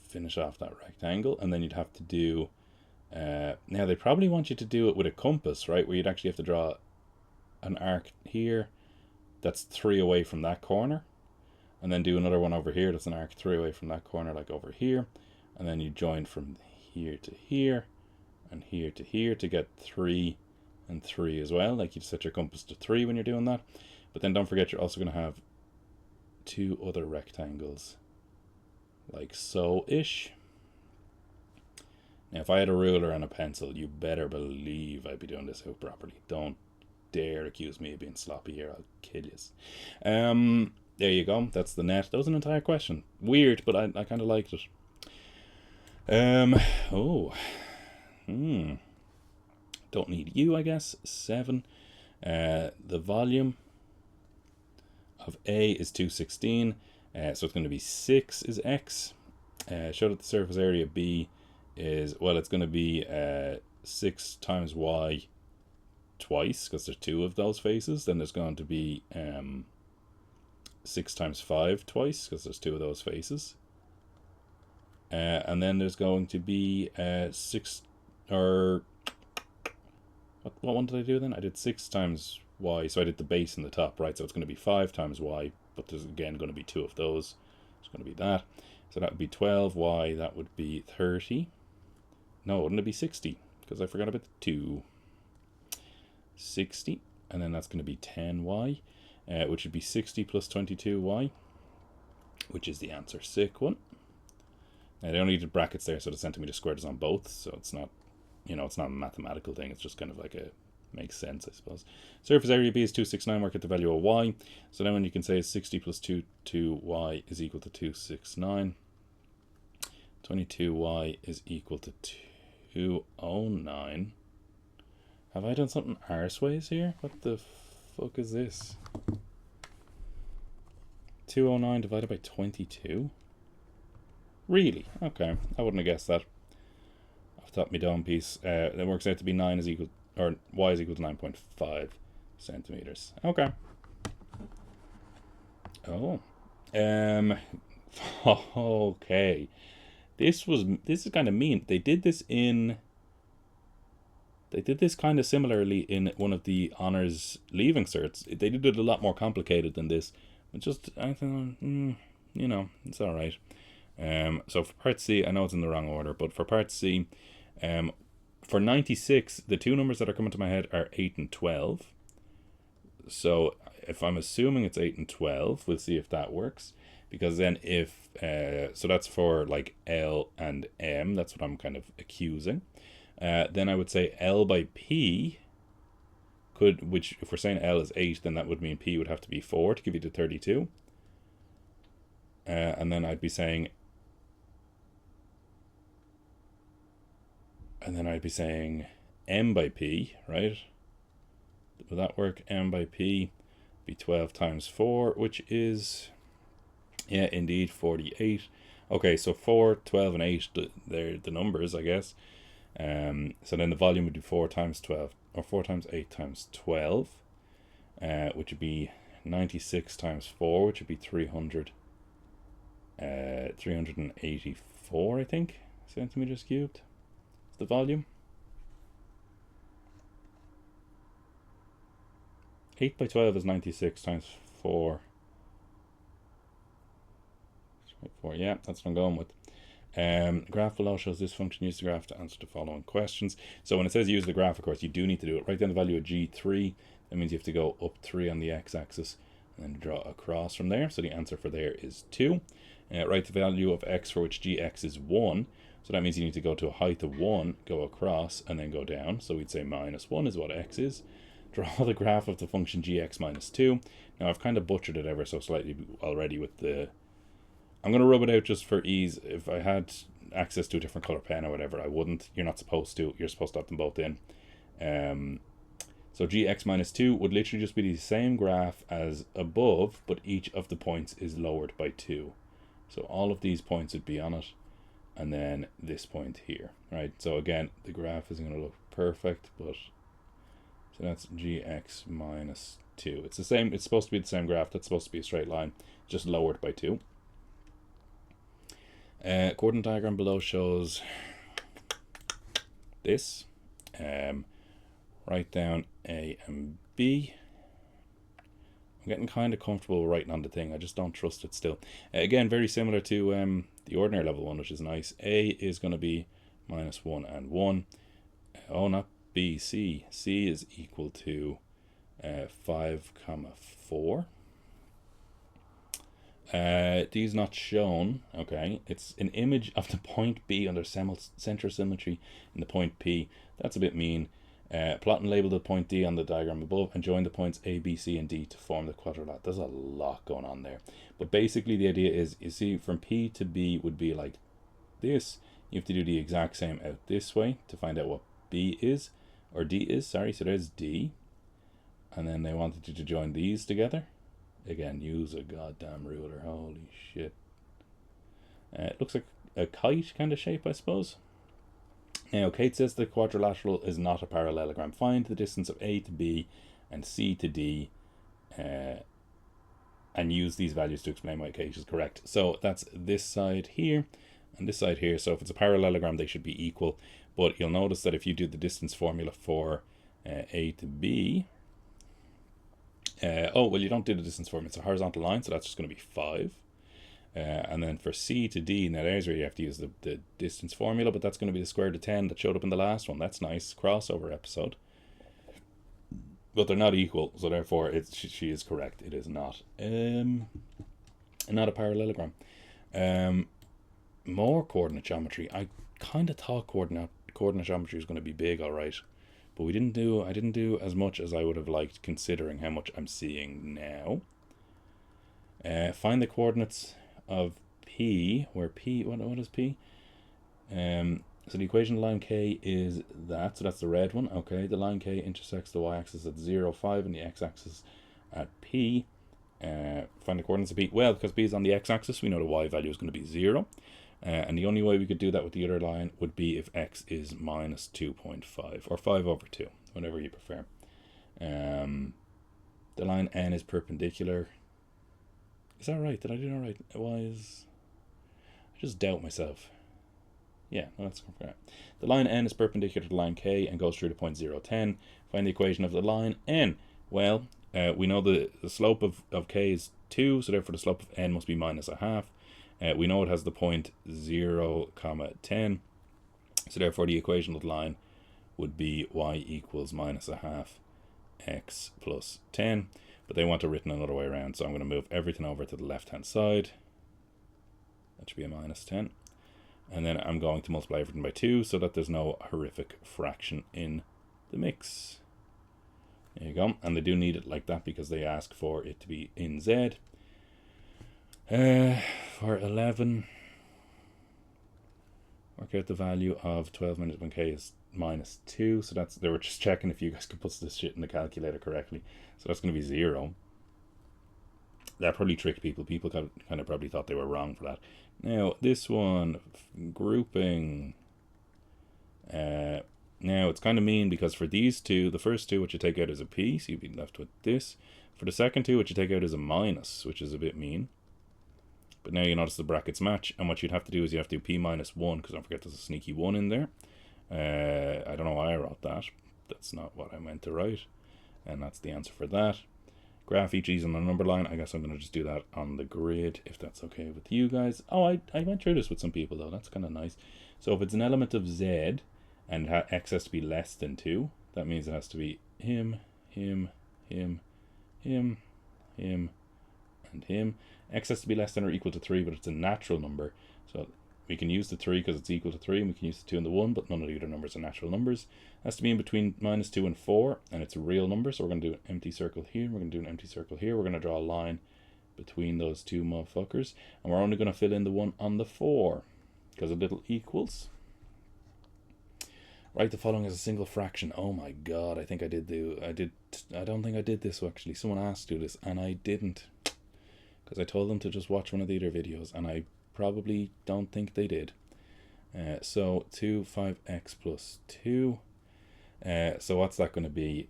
finish off that rectangle. And then you'd have to do... now, they probably want you to do it with a compass, right? Where you'd actually have to draw an arc here that's 3 away from that corner. And then do another one over here that's an arc 3 away from that corner, like over here. And then you join from here to here and here to here to get 3 and 3 as well. Like, you set your compass to 3 when you're doing that. But then don't forget, you're also going to have 2 other rectangles, like so-ish. Now, if I had a ruler and a pencil, you better believe I'd be doing this out properly. Don't dare accuse me of being sloppy here. I'll kill you. There you go. That's the net. That was an entire question. Weird, but I kind of liked it. Don't need you, I guess. 7. The volume of A is 216. So it's going to be 6 is X. Show that the surface area B is, well, it's going to be 6 times Y twice, because there's 2 of those faces. Then there's going to be 6 times 5 twice, because there's 2 of those faces. And then there's going to be 6, or what one did I do then? I did 6 times Y, so I did the base and the top, right? So it's going to be 5 times Y, but there's again going to be 2 of those. It's going to be that. So that would be 12Y, that would be 30. No, wouldn't it be 60? Because I forgot about the 2. 60, and then that's going to be 10Y. Which would be 60 plus 22y, which is the answer. Sick one. Now, they only did brackets there, so the centimeter squared is on both, so it's not, it's not a mathematical thing, it's just kind of like a, makes sense, I suppose. Surface area B is 269, work at the value of y, so then when you can say 60 plus 22y is equal to 269, 22y is equal to 209. Have I done something arseways here? What the fuck is this? 209 divided by 22? Really? Okay, I wouldn't have guessed that off the top of my dome piece. That works out to be 9 is equal, or y is equal to 9.5 centimeters. Okay. Oh. Okay. This is kind of mean. They did this kind of similarly in one of the honors leaving certs. They did it a lot more complicated than this. But just, I thought, it's all right. So for part C, I know it's in the wrong order, but for part C, for 96, the 2 numbers that are coming to my head are 8 and 12. So if I'm assuming it's 8 and 12, we'll see if that works. Because then if, so that's for like L and M, that's what I'm kind of accusing. Then I would say L by P could, which if we're saying L is 8, then that would mean P would have to be 4 to give you the 32. And then I'd be saying, M by P, right? Would that work? M by P be 12 times 4, which is, yeah, indeed, 48. Okay, so 4, 12, and 8, they're the numbers, I guess. So then the volume would be 4 times 12, or 4 times 8 times 12, which would be 96 times 4, which would be 384, I think, centimeters cubed. Is the volume. 8 by 12 is 96 times 4. 4, yeah, that's what I'm going with. Graph below shows this function. Use the graph to answer the following questions. So when it says use the graph, of course, you do need to do it. Write down the value of G3. That means you have to go up 3 on the x-axis and then draw across from there. So the answer for there is 2. Write the value of x for which gx is 1. So that means you need to go to a height of 1, go across, and then go down. So we'd say minus 1 is what x is. Draw the graph of the function gx minus 2. Now I've kind of butchered it ever so slightly already with the... I'm going to rub it out just for ease. If I had access to a different color pen or whatever, I wouldn't. You're not supposed to. You're supposed to have them both in. So gx minus 2 would literally just be the same graph as above, but each of the points is lowered by 2. So all of these points would be on it, and then this point here, right? So again, the graph isn't going to look perfect, but... So that's gx minus 2. It's the same. It's supposed to be the same graph. That's supposed to be a straight line, just lowered by 2. Coordinate diagram below shows this. Write down A and B. I'm getting kind of comfortable writing on the thing. I just don't trust it still. Again, very similar to the ordinary level one, which is nice. A is going to be minus 1 and 1. Oh, not B, C. C is equal to 5, 4. These not shown. Okay, it's an image of the point B under center symmetry in the point P. That's a bit mean. Plot and label the point D on the diagram above and join the points A, B, C, and D to form the quadrilateral. There's a lot going on there. But basically the idea is, you see, from P to B would be like this. You have to do the exact same out this way to find out what B is, or D is, sorry. So there's D. And then they wanted you to join these together. Again, use a goddamn ruler. Holy shit. It looks like a kite kind of shape, I suppose. Now, Kate says the quadrilateral is not a parallelogram. Find the distance of A to B and C to D and use these values to explain why Kate is correct. So that's this side here and this side here. So if it's a parallelogram, they should be equal. But you'll notice that if you do the distance formula for A to B... oh, well, you don't do the distance formula. It's a horizontal line, so that's just going to be 5. And then for C to D, now there's where you have to use the distance formula, but that's going to be the square root of 10 that showed up in the last one. That's nice. Crossover episode. But they're not equal, so therefore she is correct. It is not. Not a parallelogram. More coordinate geometry. I kind of thought coordinate geometry was going to be big, all right. But I didn't do as much as I would have liked, considering how much I'm seeing now. Find the coordinates of P, where P, what is P? So the equation of the line K is that, so that's the red one. Okay, the line K intersects the y-axis at 0, 5 and the x-axis at P. Find the coordinates of P. Well, because P is on the x-axis, we know the y value is going to be 0. And the only way we could do that with the other line would be if x is minus 2.5 or 5 over 2, whatever you prefer. The line N is perpendicular. Is that right? Did I do that right? I just doubt myself. Yeah, no, that's correct. The line N is perpendicular to the line K and goes through the point 0, 10. Find the equation of the line N. Well, we know the slope of K is 2, so therefore the slope of N must be minus a half. We know it has the point 0, 10. So therefore the equation of the line would be y equals minus a half x plus 10. But they want it written another way around, so I'm going to move everything over to the left-hand side. That should be a minus 10. And then I'm going to multiply everything by 2 so that there's no horrific fraction in the mix. There you go. And they do need it like that because they ask for it to be in Z. For 11, work out the value of 12 minutes when K is -2. So that's, they were just checking if you guys could put this shit in the calculator correctly. So that's going to be 0. That probably tricked people. People kind of probably thought they were wrong for that. Now, this one, grouping. Now, it's kind of mean because for these two, the first two, what you take out is a P, so you'd be left with this. For the second two, what you take out is a minus, which is a bit mean. But now you notice the brackets match, and what you'd have to do is you have to do P minus 1, because don't forget there's a sneaky 1 in there. I don't know why I wrote that. That's not what I meant to write. And that's the answer for that. Graph each ease on the number line. I guess I'm going to just do that on the grid, if that's okay with you guys. Oh, I went through this with some people, though. That's kind of nice. So if it's an element of Z, and X has to be less than 2, that means it has to be him, and him. X has to be less than or equal to 3, but it's a natural number. So we can use the 3 because it's equal to 3, and we can use the 2 and the 1, but none of the other numbers are natural numbers. It has to be in between -2 and 4, and it's a real number. So we're going to do an empty circle here. We're going to do an empty circle here. We're going to draw a line between those two motherfuckers. And we're only going to fill in the 1 on the 4 because a little equals. Write the following as a single fraction. Oh my god, I think I don't think I did this actually. Someone asked to do this and I didn't. Because I told them to just watch one of the other videos and I probably don't think they did. So 2, 5x plus 2. So what's that going to be?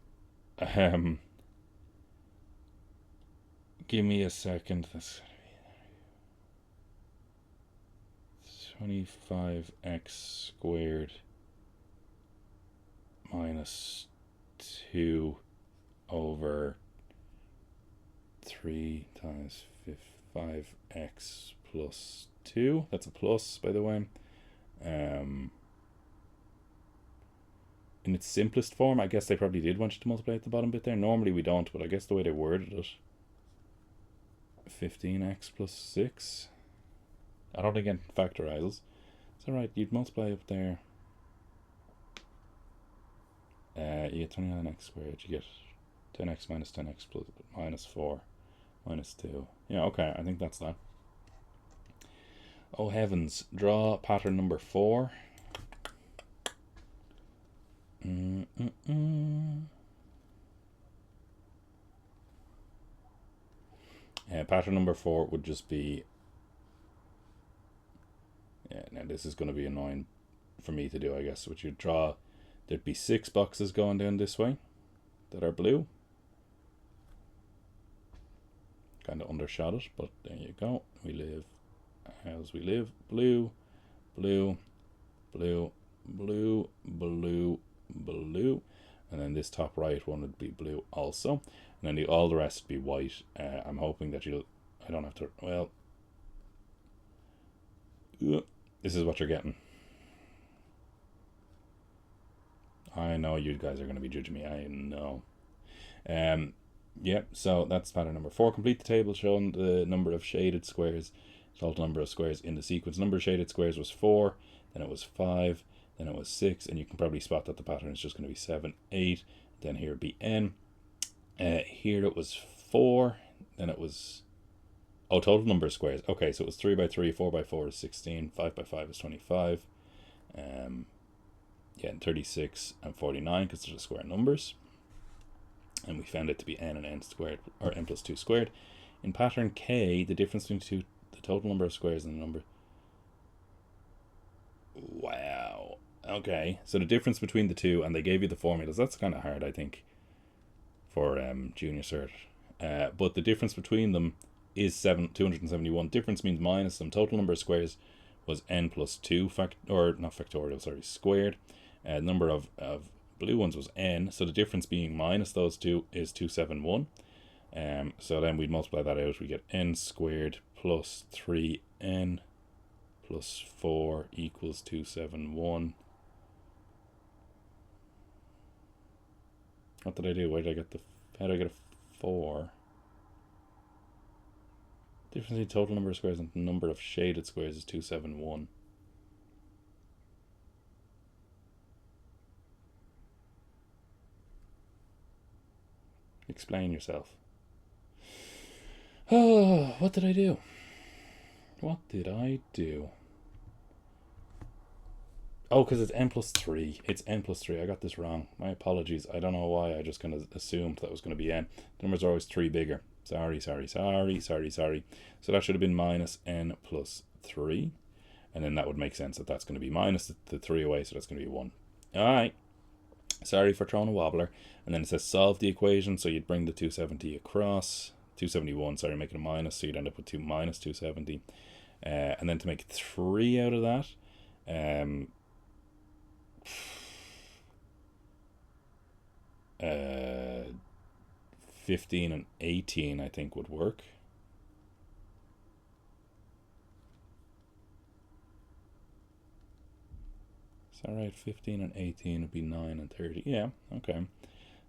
Give me a second. That's 25x squared minus 2 over 3 times 5x plus 2. That's a plus, by the way. In its simplest form, I guess they probably did want you to multiply at the bottom bit there. Normally we don't, but I guess the way they worded it. 15x plus 6. I don't think it factorizes. It's alright, you'd multiply up there. You get 29x squared, you get 10x minus 10x plus minus 4 minus 2. Yeah, okay, I think that's that. Oh heavens, draw pattern number 4. Pattern number 4 would just be... Yeah, now this is going to be annoying for me to do, I guess. Would you draw... There'd be 6 boxes going down this way that are blue. Kind of undershot it, but there you go. We live as we live. Blue, blue, blue, blue, blue, blue. And then this top right one would be blue also. And then all the rest would be white. I'm hoping that you'll... I don't have to... Well... This is what you're getting. I know you guys are going to be judging me. I know. Yep, so that's pattern number 4. Complete the table showing the number of shaded squares. Total number of squares in the sequence. Number of shaded squares was 4. Then it was 5. Then it was 6. And you can probably spot that the pattern is just going to be 7, 8. Then here would be n. Here it was 4. Then it was... Oh, total number of squares. Okay, so it was 3 by 3, 4 by 4 is 16, 5 by 5 is 25. Yeah, 36 and 49 because they're the square numbers. And we found it to be n and n squared, or n plus 2 squared. In pattern K, the difference between the total number of squares and the number... Wow. Okay, so the difference between the two, and they gave you the formulas. That's kind of hard, I think, for junior cert. But the difference between them is 271. Difference means minus them. Total number of squares was n plus 2, squared. Number of blue ones was n, so the difference being minus those two is 271. So then we'd multiply that out, we get n squared plus 3n plus 4 equals 271. What did I do? Where did I get the... How did I get a 4? Difference between total number of squares and number of shaded squares is 271. Explain yourself. Oh, what did I do? What did I do? Oh, because it's n plus 3. It's n plus 3. I got this wrong. My apologies. I don't know why. I just kind of assumed that was going to be n. The numbers are always 3 bigger. Sorry. So that should have been minus n plus 3. And then that would make sense that that's going to be minus the 3 away, so that's going to be 1. Alright. Sorry for throwing a wobbler. And then it says solve the equation, so you'd bring the 270 across. 271, sorry, make it a minus, so you'd end up with minus 270. And then to make 3 out of that, 15 and 18 I think would work. Is that right? 15 and 18 would be 9 and 30. Yeah, okay.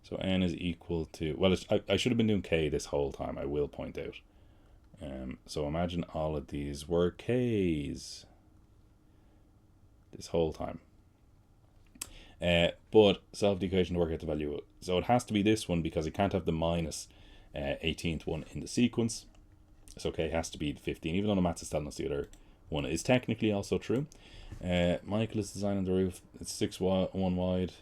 So n is equal to, well, I should have been doing k this whole time, I will point out. So imagine all of these were k's this whole time. But solve the equation to work out the value. So it has to be this one because it can't have the minus 18th one in the sequence. So k has to be 15, even though the maths is telling us the other one is technically also true. Michael is designing the roof. It's 1 wide.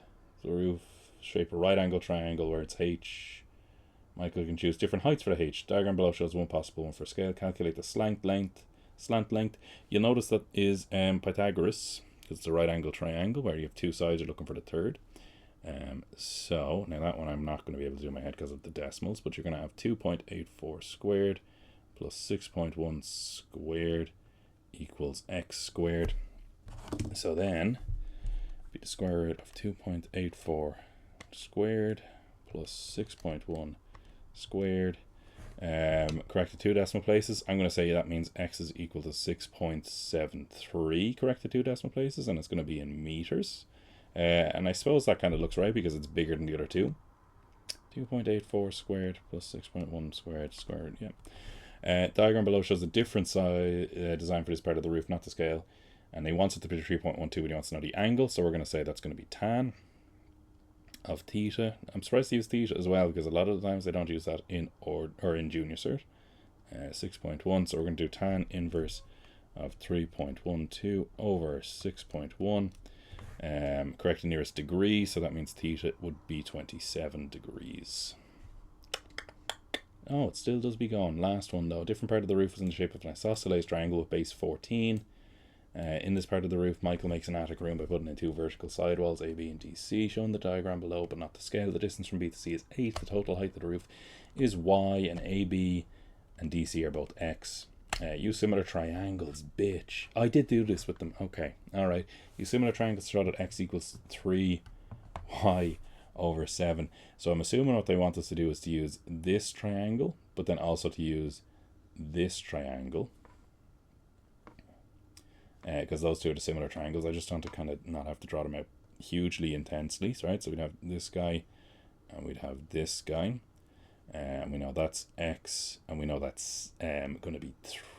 The roof shape a right angle triangle where it's h. Michael can choose different heights for the h. Diagram below shows one possible one for scale. Calculate the slant length. You'll notice that is Pythagoras, because it's a right angle triangle where you have 2 sides, you're looking for the third. So now that one I'm not going to be able to do in my head because of the decimals, but you're going to have 2.84 squared plus 6.1 squared equals x squared. So then be the square root of 2.84 squared plus 6.1 squared. Correct the 2 decimal places. I'm going to say that means x is equal to 6.73. Correct the 2 decimal places, and it's going to be in meters. And I suppose that kind of looks right because it's bigger than the other two. 2.84 squared plus 6.1 squared, yeah. Diagram below shows a different design for this part of the roof, not the scale. And he wants it to be 3.12, but he wants to know the angle, so we're going to say that's going to be tan of theta. I'm surprised to use theta as well, because a lot of the times they don't use that in or in junior cert. 6.1, so we're going to do tan inverse of 3.12 over 6.1. Correct the nearest degree, so that means theta would be 27 degrees. Oh, it still does be going. Last one though. Different part of the roof is in the shape of an isosceles triangle with base 14. In this part of the roof, Michael makes an attic room by putting in 2 vertical sidewalls, A, B, and D, C, shown the diagram below, but not the scale. The distance from B to C is 8. The total height of the roof is Y, and A, B, and D, C are both X. Use similar triangles, bitch. I did do this with them. Okay, alright. Use similar triangles to show that X equals 3Y over 7. So I'm assuming what they want us to do is to use this triangle, but then also to use this triangle. Because those two are the similar triangles. I just want to kind of not have to draw them out hugely intensely, right? So we'd have this guy, and we'd have this guy, and we know that's X, and we know that's going to be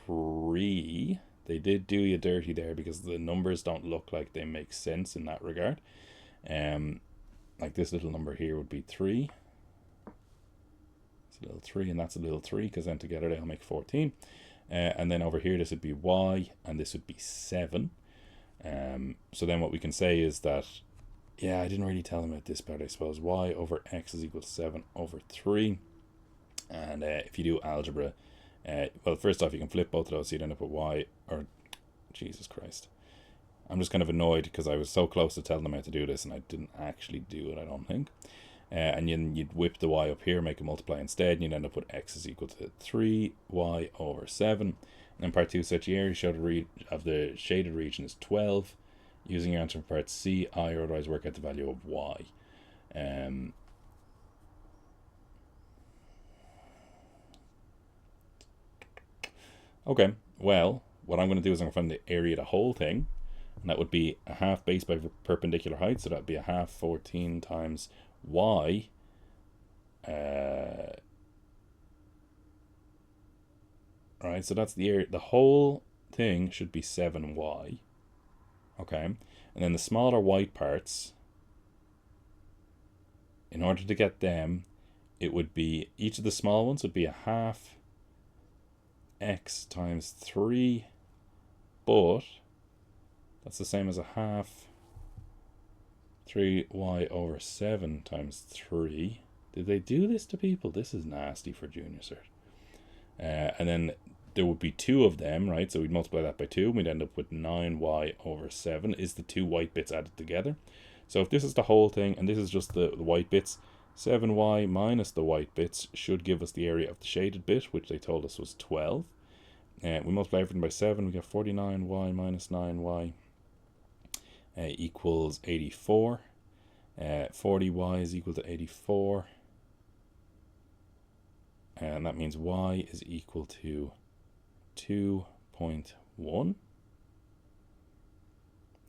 3. They did do you dirty there because the numbers don't look like they make sense in that regard. Like this little number here would be 3. It's a little 3, and that's a little 3, because then together they'll make 14. And then over here this would be Y, and this would be 7. So then what we can say is that, yeah, I didn't really tell them about this part, I suppose. Y over X is equal to 7 over 3. And if you do algebra, well, first off, you can flip both of those, so you'd end up with Y, or Jesus Christ. I'm just kind of annoyed because I was so close to telling them how to do this and I didn't actually do it, I don't think. And then you'd whip the Y up here, make a multiply instead, and you'd end up with X is equal to 3Y over 7. And then part 2 said the area of the shaded region is 12. Using your answer for part C, I, or otherwise work out the value of Y. Okay, well, what I'm going to do is I'm going to find the area of the whole thing, and that would be a half base by perpendicular height, so that would be a half 14 times Y. Right, so that's the area. The whole thing should be 7Y. Okay, and then the smaller white parts, in order to get them, it would be, each of the small ones would be a half x times 3, but that's the same as a half 3y over 7 times 3. Did they do this to people? This is nasty for junior cert. And then there would be 2 of them, right? So we'd multiply that by 2, and we'd end up with 9y over 7 is the 2 white bits added together. So if this is the whole thing, and this is just the white bits, 7y minus the white bits should give us the area of the shaded bit, which they told us was 12. We multiply everything by 7, we get 49y minus 9y equals 84. 40y is equal to 84. And that means y is equal to 2.1.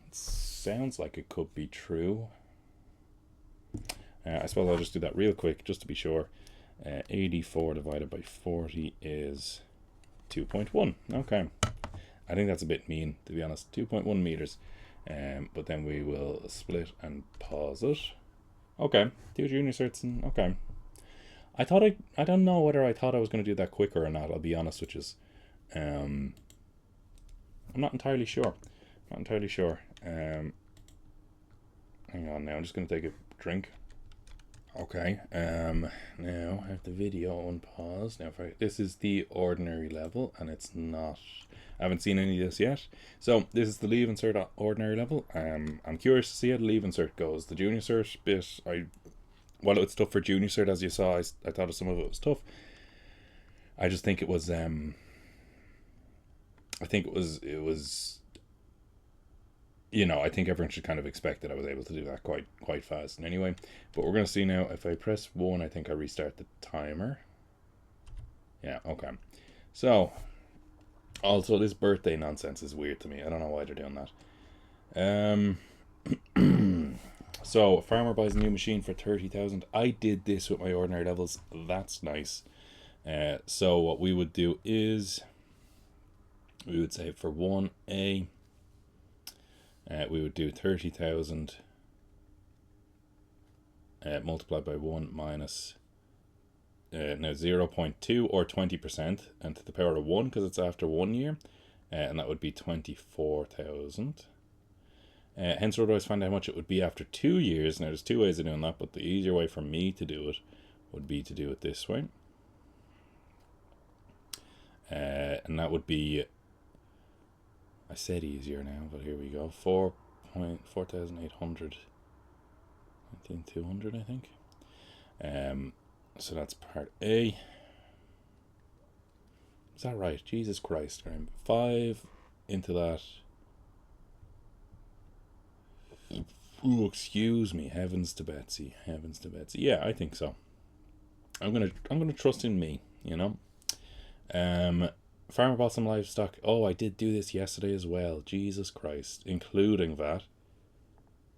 It sounds like it could be true. I suppose I'll just do that real quick just to be sure. 84 divided by 40 is 2.1. Okay. I think that's a bit mean, to be honest. 2.1 meters. But then we will split and pause it. Okay. 2 junior certs. Okay. I don't know whether I thought I was going to do that quicker or not, I'll be honest with you. I'm not entirely sure. Hang on now, I'm just going to take a drink. Okay, now I have the video on pause. Now, this is the ordinary level, and it's not, I haven't seen any of this yet. So, this is the leave insert ordinary level. I'm curious to see how the leave insert goes. The junior cert bit, while it's tough for junior cert, as you saw, I thought some of it was tough. I just think it was, it was, you know, I think everyone should kind of expect that I was able to do that quite fast. And anyway, but we're going to see now, if I press 1, I think I restart the timer. Yeah, okay. So, also this birthday nonsense is weird to me. I don't know why they're doing that. So, a farmer buys a new machine for 30,000. I did this with my ordinary levels. That's nice. So what we would do is, we would say for 1A, we would do 30,000 multiplied by 1 minus 0.2 or 20%, and to the power of 1 because it's after 1 year, and that would be 24,000. Hence, we'd always find out how much it would be after 2 years. Now, there's 2 ways of doing that, but the easier way for me to do it would be to do it this way. And that would be, I said easier now, but here we go. 4,800, 19,200, I think. So that's part A. Is that right? Jesus Christ, Graham. 5 into that. Ooh, excuse me. Heavens to Betsy. Heavens to Betsy. Yeah, I think so. I'm gonna trust in me, you know. Farmer bought some livestock. Oh, I did do this yesterday as well. Jesus Christ. Including VAT.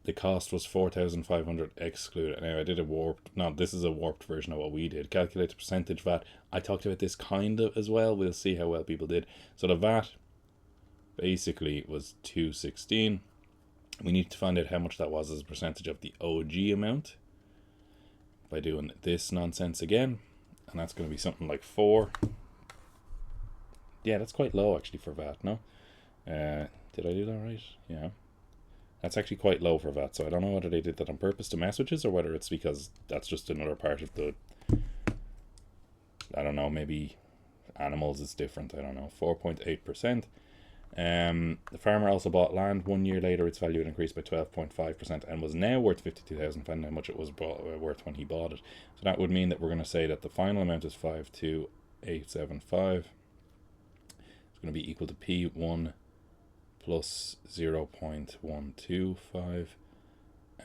The cost was 4,500 excluded. Now, I did a warped... No, this is a warped version of what we did. Calculate the percentage VAT. I talked about this kind of as well. We'll see how well people did. So the VAT basically was 216. We need to find out how much that was as a percentage of the OG amount by doing this nonsense again. And that's going to be something like 4. Yeah, that's quite low actually for VAT, no? Did I do that right? Yeah. That's actually quite low for VAT, so I don't know whether they did that on purpose to mess with us or whether it's because that's just another part of the... I don't know, maybe animals is different, I don't know. 4.8%. The farmer also bought land. 1 year later, its value had increased by 12.5% and was now worth 52,000. Find how much it was worth when he bought it. So that would mean that we're going to say that the final amount is 52875. It's going to be equal to P1 plus 0.125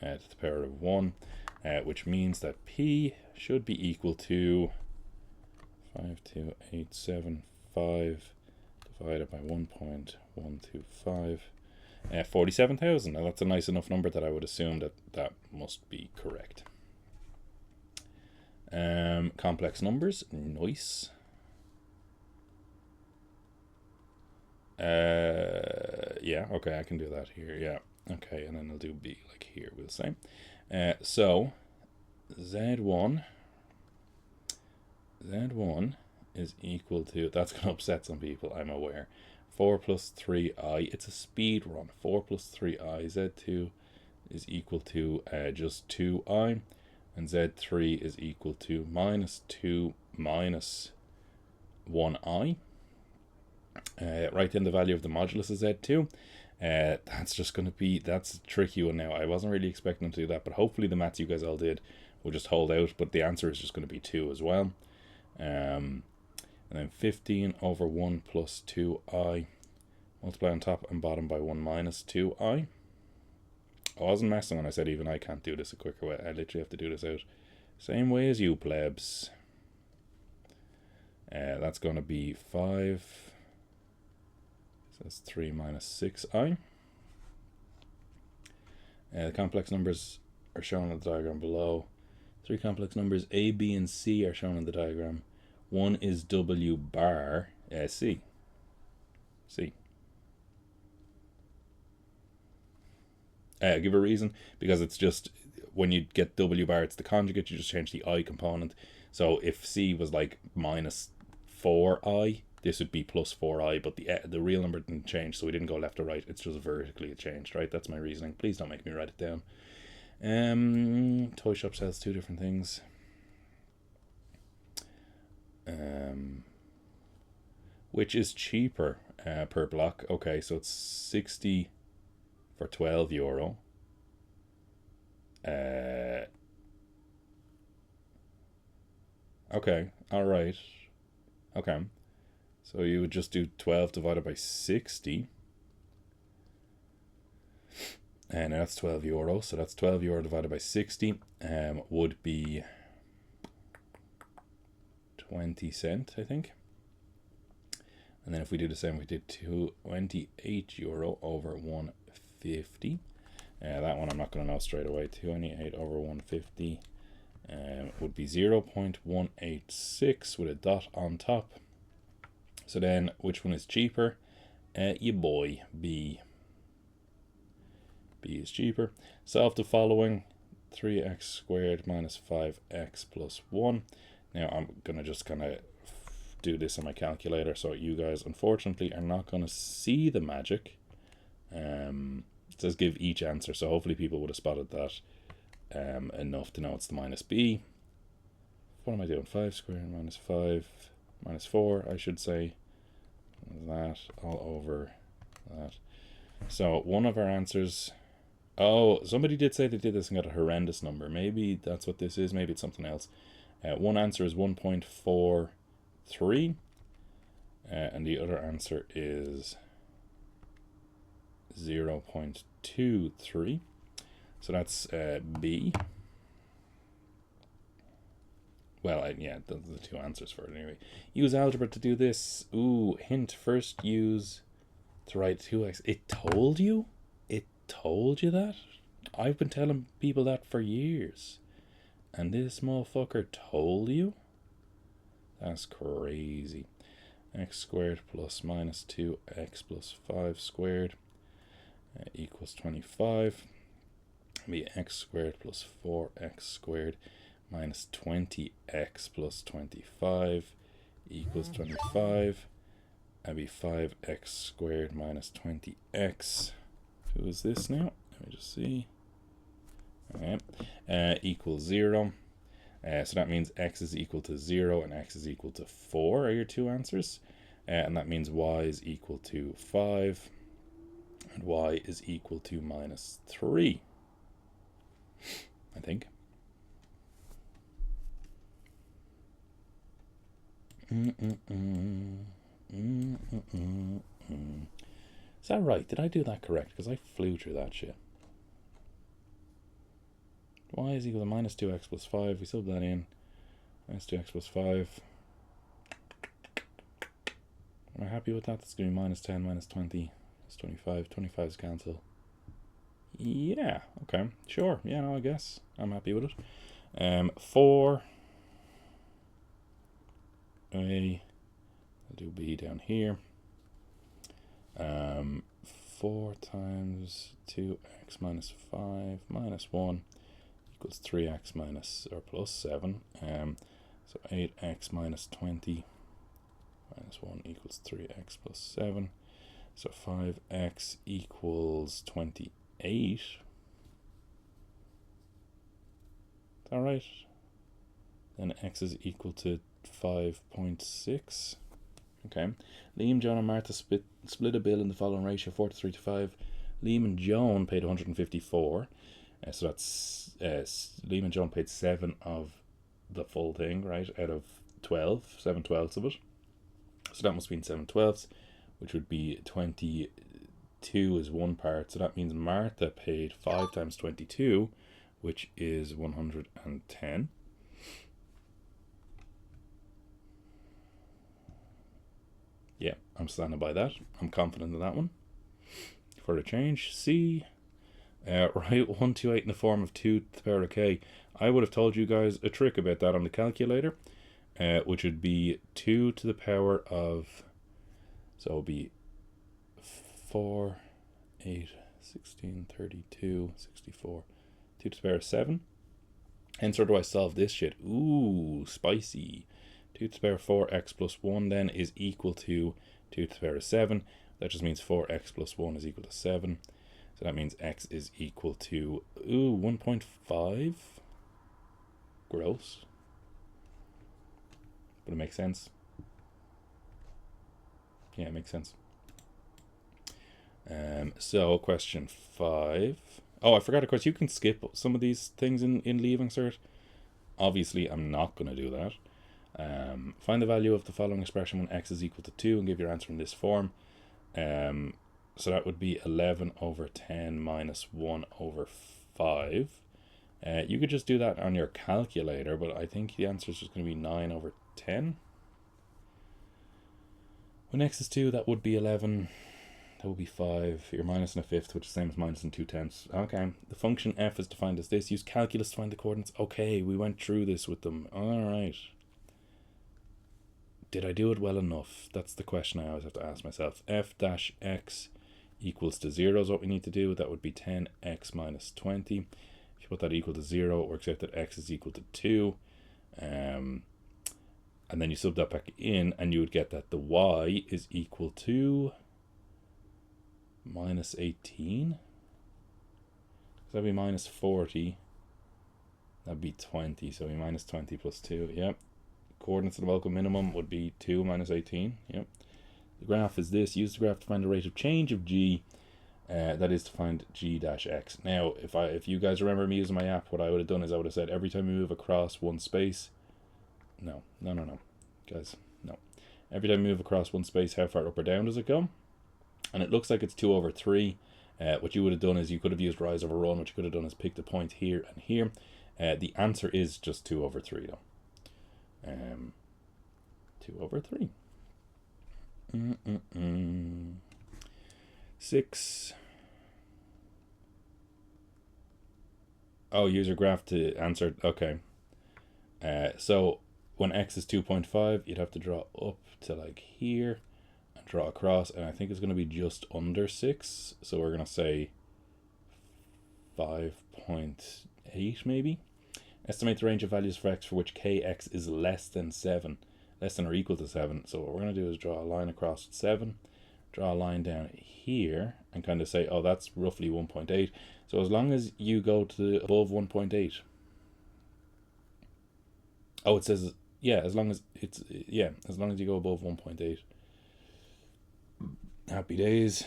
to the power of 1, which means that P should be equal to 52875 divided by 1.125, 47,000. Now that's a nice enough number that I would assume that that must be correct. Complex numbers, nice. Yeah, okay, I can do that here, yeah. Okay, and then I'll do B like here, we'll say. So, Z1 Z1 is equal to, that's going to upset some people, I'm aware. 4 plus 3i, it's a speed run. 4 plus 3i, Z2 is equal to just 2i, and Z3 is equal to minus 2 minus 1i. Write in the value of the modulus of Z2. That's just going to be, that's a tricky one now. I wasn't really expecting to do that, but hopefully the maths you guys all did will just hold out, but the answer is just going to be 2 as well. And then 15 over 1 plus 2i, multiply on top and bottom by 1 minus 2i. I wasn't messing when I said even I can't do this a quicker way. I literally have to do this out same way as you plebs. That's going to be 5, so that's 3 minus 6i. The complex numbers are shown in the diagram below. 3 complex numbers a, b, and c are shown in the diagram. One is w bar c. C. Give a reason, because it's just, when you get w bar, it's the conjugate, you just change the I component. So if c was like minus 4i, this would be plus 4i, but the real number didn't change, so we didn't go left or right, it's just vertically it changed, right? That's my reasoning. Please don't make me write it down. Toy shop sells 2 different things. Which is cheaper per block? Okay, so it's 60 for €12. Okay, all right. Okay, so you would just do 12 divided by 60. And that's €12, so that's €12 divided by 60 would be 20 cents, I think. And then if we do the same, we did €28 over 150. That one I'm not going to know straight away. 28 over 150 would be 0.186 with a dot on top. So then, which one is cheaper? Your boy, B. B is cheaper. Solve the following. 3x squared minus 5x plus 1. Now I'm going to just kind of do this on my calculator, so you guys unfortunately are not going to see the magic. It says give each answer, so hopefully people would have spotted that enough to know it's the minus b. What am I doing? 5 squared minus 5 minus 4, I should say. That all over that. So one of our answers, oh, somebody did say they did this and got a horrendous number. Maybe that's what this is, maybe it's something else. One answer is 1.43 and the other answer is 0.23. So that's B. Well, yeah, those are the 2 answers for it anyway. Use algebra to do this. Ooh, hint, first use to write 2x. It told you? It told you that? I've been telling people that for years. And this motherfucker told you? That's crazy. X squared plus minus 2x plus 5 squared equals 25. Be x squared plus 4x squared minus 20x plus 25 equals 25. That'd be 5x squared minus 20x. Who is this now? Let me just see. Alright. Equals 0. So that means x is equal to 0 and x is equal to 4 are your 2 answers. And that means y is equal to 5 and y is equal to minus 3. I think. Is that right? Did I do that correct? Because I flew through that shit. Y is equal to minus 2x plus 5. We sub that in. Minus 2x plus 5. Am I happy with that? That's going to be minus 10, minus 20, plus 25. 25 is cancel. Yeah, okay. Sure. Yeah, no, I guess. I'm happy with it. 4. A. I'll do B down here. 4 times 2x minus 5 minus 1 equals 3x minus or plus 7. So 8x minus 20 minus 1 equals 3x plus 7. So 5x equals 28. Is that right? Then x is equal to 5.6. Okay. Liam, John, and Martha split a bill in the following ratio: 4:3 to 5. Liam and Joan paid 154. So that's Liam and John paid 7 of the full thing, right? Out of 12, 7/12 of it. So that must be in 7/12, which would be 22 is one part. So that means Martha paid 5 times 22, which is 110. Yeah, I'm standing by that. I'm confident in that one. For a change, C. Write 128 in the form of 2 to the power of k. I would have told you guys a trick about that on the calculator, which would be 2 to the power of, so it would be 4, 8, 16, 32, 64, 2 to the power of 7. Hence, where do I solve this shit? Ooh, spicy. 2 to the power of 4x plus 1 then is equal to 2 to the power of 7. That just means 4x plus 1 is equal to 7. So that means x is equal to, 1.5. Gross. But it makes sense. Yeah, it makes sense. So question 5. Oh, I forgot, of course, you can skip some of these things in Leaving Cert. Obviously, I'm not going to do that. Find the value of the following expression when x is equal to 2 and give your answer in this form. So that would be 11 over 10 minus 1 over 5. You could just do that on your calculator, but I think the answer is just going to be 9 over 10. When x is 2, that would be 11. That would be 5. You're minus in a fifth, which is the same as minus in 2/10. Okay. The function f is defined as this. Use calculus to find the coordinates. Okay, we went through this with them. Alright. Did I do it well enough? That's the question I always have to ask myself. F dash x equals to 0 is what we need to do. That would be 10x minus 20. If you put that equal to 0, it works out that x is equal to 2. And then you sub that back in, and you would get that the y is equal to minus 18. That'd be minus 40. That'd be 20. So it'd be minus 20 plus 2. Yep. Coordinates of the local minimum would be 2 minus 18. Yep. The graph is this. Use the graph to find the rate of change of g. That is to find g dash x. Now, if you guys remember me using my app, what I would have done is I would have said every time you move across one space. No. Guys, no. Every time you move across one space, how far up or down does it go? And it looks like it's 2 over 3. What you would have done is you could have used rise over run. What you could have done is pick the point here and here. The answer is just 2 over 3 though. 2 over 3. 6. Oh, use your graph to answer. Okay. So when x is 2.5, you'd have to draw up to like here and draw across, and I think it's going to be just under 6. So we're going to say 5.8 maybe. Estimate the range of values for x for which kx is less than 7, less than or equal to 7. So what we're going to do is draw a line across 7, draw a line down here, and kind of say, oh, that's roughly 1.8. So as long as you go to above 1.8. Oh, it says, yeah, as long as it's, yeah, as long as you go above 1.8. Happy days.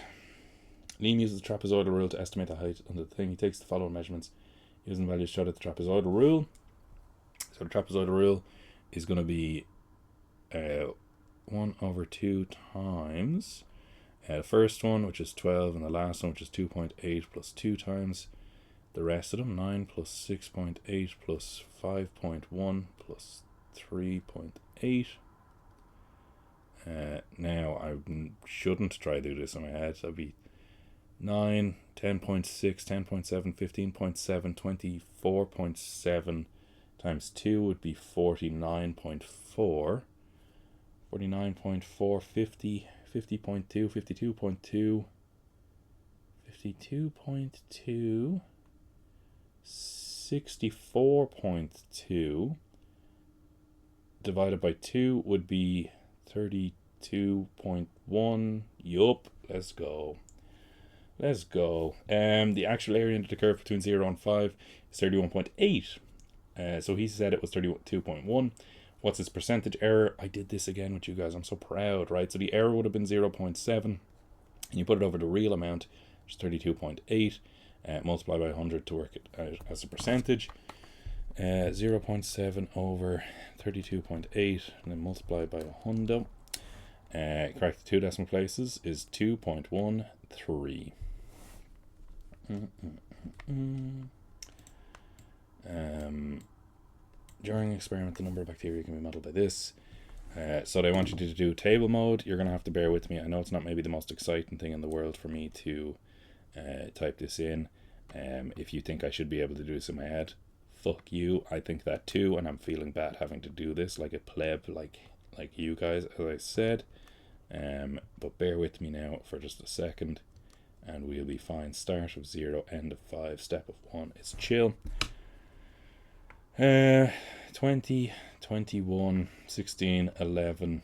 Liam uses the trapezoidal rule to estimate the height on the thing. He takes the following measurements using values showed at the trapezoidal rule. So the trapezoidal rule is going to be 1 over 2 times the first one, which is 12, and the last one, which is 2.8 plus 2 times the rest of them, 9 plus 6.8 plus 5.1 plus 3.8. Now, I shouldn't try to do this in my head. That'd be 9, 10.6, 10.7, 15.7, 24.7 times 2 would be 49.4. 49.4, 50, 50.2, 52.2, 52.2, 64.2, divided by 2 would be 32.1. Yup, let's go. Let's go. The actual area under the curve between 0 and 5 is 31.8. So he said it was 32.1. What's his percentage error? I did this again with you guys. I'm so proud, right? So the error would have been 0.7. And you put it over the real amount, which is 32.8. Multiply by 100 to work it out as a percentage. 0.7 over 32.8. And then multiply by 100. Correct the 2 decimal places is 2.13. During experiment, the number of bacteria can be modeled by this. So they want you to do table mode. You're going to have to bear with me. I know it's not maybe the most exciting thing in the world for me to type this in. If you think I should be able to do this in my head, fuck you. I think that too, and I'm feeling bad having to do this like a pleb, like you guys, as I said. But bear with me now for just a second, and we'll be fine. Start of 0, end of 5, step of 1 is chill. 20, 21, 16, 11,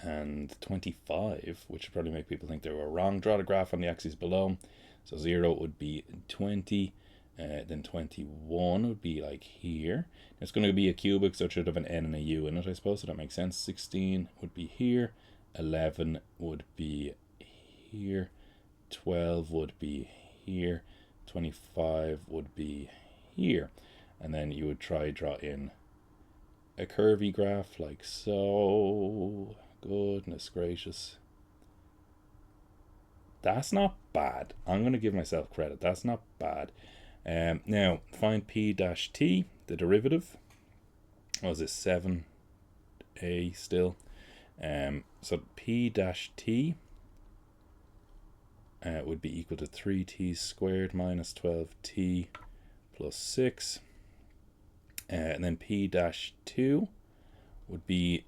and 25, which would probably make people think they were wrong. Draw the graph on the axis below. So 0 would be 20, then 21 would be like here. It's going to be a cubic, so it should have an n and a u in it, I suppose, so that makes sense. 16 would be here, 11 would be here, 12 would be here, 25 would be here. And then you would try draw in a curvy graph like so. Goodness gracious. That's not bad. I'm going to give myself credit. That's not bad. Now, find p-t, the derivative. What was this, 7a still? So p-t would be equal to 3t squared minus 12t plus 6. And then p-2 would be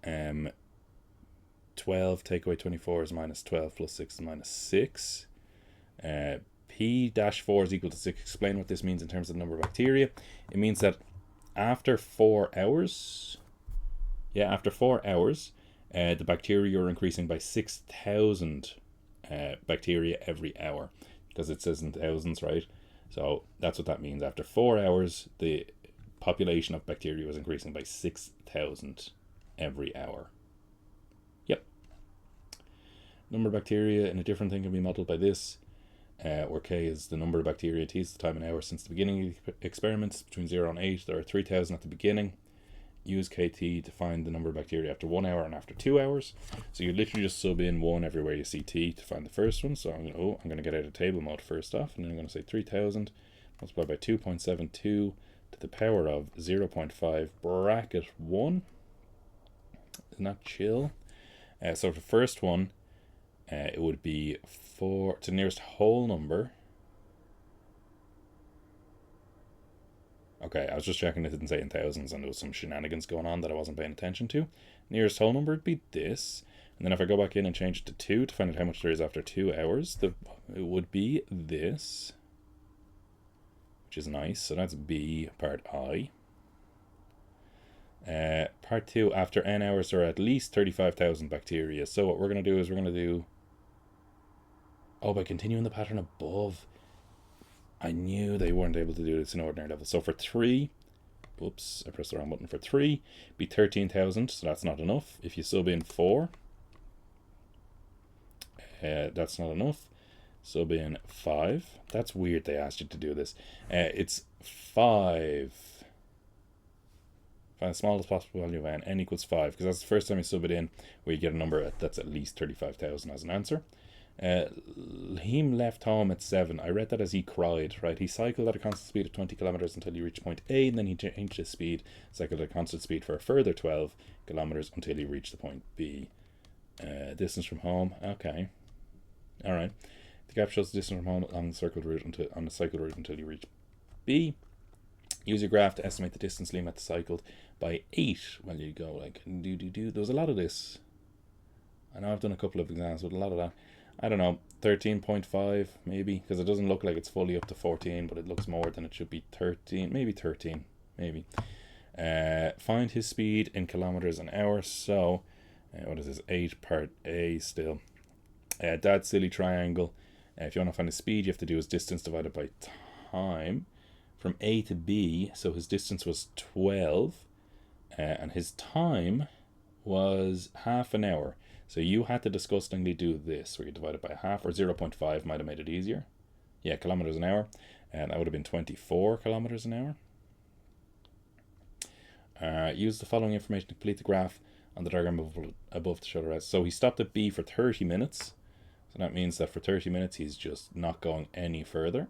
12 take away 24 is minus 12 plus 6 is minus 6. P-4 is equal to 6. Explain what this means in terms of the number of bacteria. It means that after 4 hours, the bacteria are increasing by 6,000 bacteria every hour, because it says in thousands, right? So that's what that means. After 4 hours, the population of bacteria was increasing by 6,000 every hour. Yep. Number of bacteria in a different thing can be modeled by this, where k is the number of bacteria, t is the time in hours since the beginning of the experiments. Between 0 and 8, there are 3,000 at the beginning. Use kt to find the number of bacteria after 1 hour and after 2 hours. So you literally just sub in 1 everywhere you see t to find the first one. So I'm going to get out of table mode first off, and then I'm going to say 3,000 multiplied by 2.72 to the power of 0.5 bracket 1. Isn't that chill? So for the first one, it would be 4 to the nearest whole number. Okay, I was just checking it didn't say in thousands, and there was some shenanigans going on that I wasn't paying attention to. Nearest whole number would be this. And then if I go back in and change it to 2 to find out how much there is after 2 hours, it would be this, which is nice. So that's B, part I. Part 2, after n hours, there are at least 35,000 bacteria. So what we're going to do is we're going to do... Oh, by continuing the pattern above. I knew they weren't able to do this in ordinary level. So for 3, oops, I pressed the wrong button. For 3, be 13,000, so that's not enough. If you sub in 4, that's not enough. Sub in 5. That's weird they asked you to do this. It's 5. Find the smallest possible value of n equals 5, because that's the first time you sub it in where you get a number that's at least 35,000 as an answer. Him left home at 7. I read that as he cried, right? He cycled at a constant speed of 20 kilometers until he reached point A, and then he changed his speed, cycled at a constant speed for a further 12 kilometers until he reached the point B. Distance from home, okay. Alright. The graph shows the distance from home on the cycle route until you reach B. Use your graph to estimate the distance Liam had cycled by 8. Well, you go like, There was a lot of this. I know I've done a couple of exams with a lot of that. I don't know, 13.5 maybe, because it doesn't look like it's fully up to 14, but it looks more than it should be. 13, maybe 13, maybe. Find his speed in kilometers an hour. So, what is this? 8 part A still. Dad's silly triangle. If you want to find his speed, you have to do his distance divided by time. From A to B, so his distance was 12. And his time was half an hour. So you had to disgustingly do this, where you divide it by half, or 0.5 might have made it easier. Yeah, kilometers an hour. And that would have been 24 kilometers an hour. Use the following information to complete the graph on the diagram above to show the rest. So he stopped at B for 30 minutes. So that means that for 30 minutes he's just not going any further.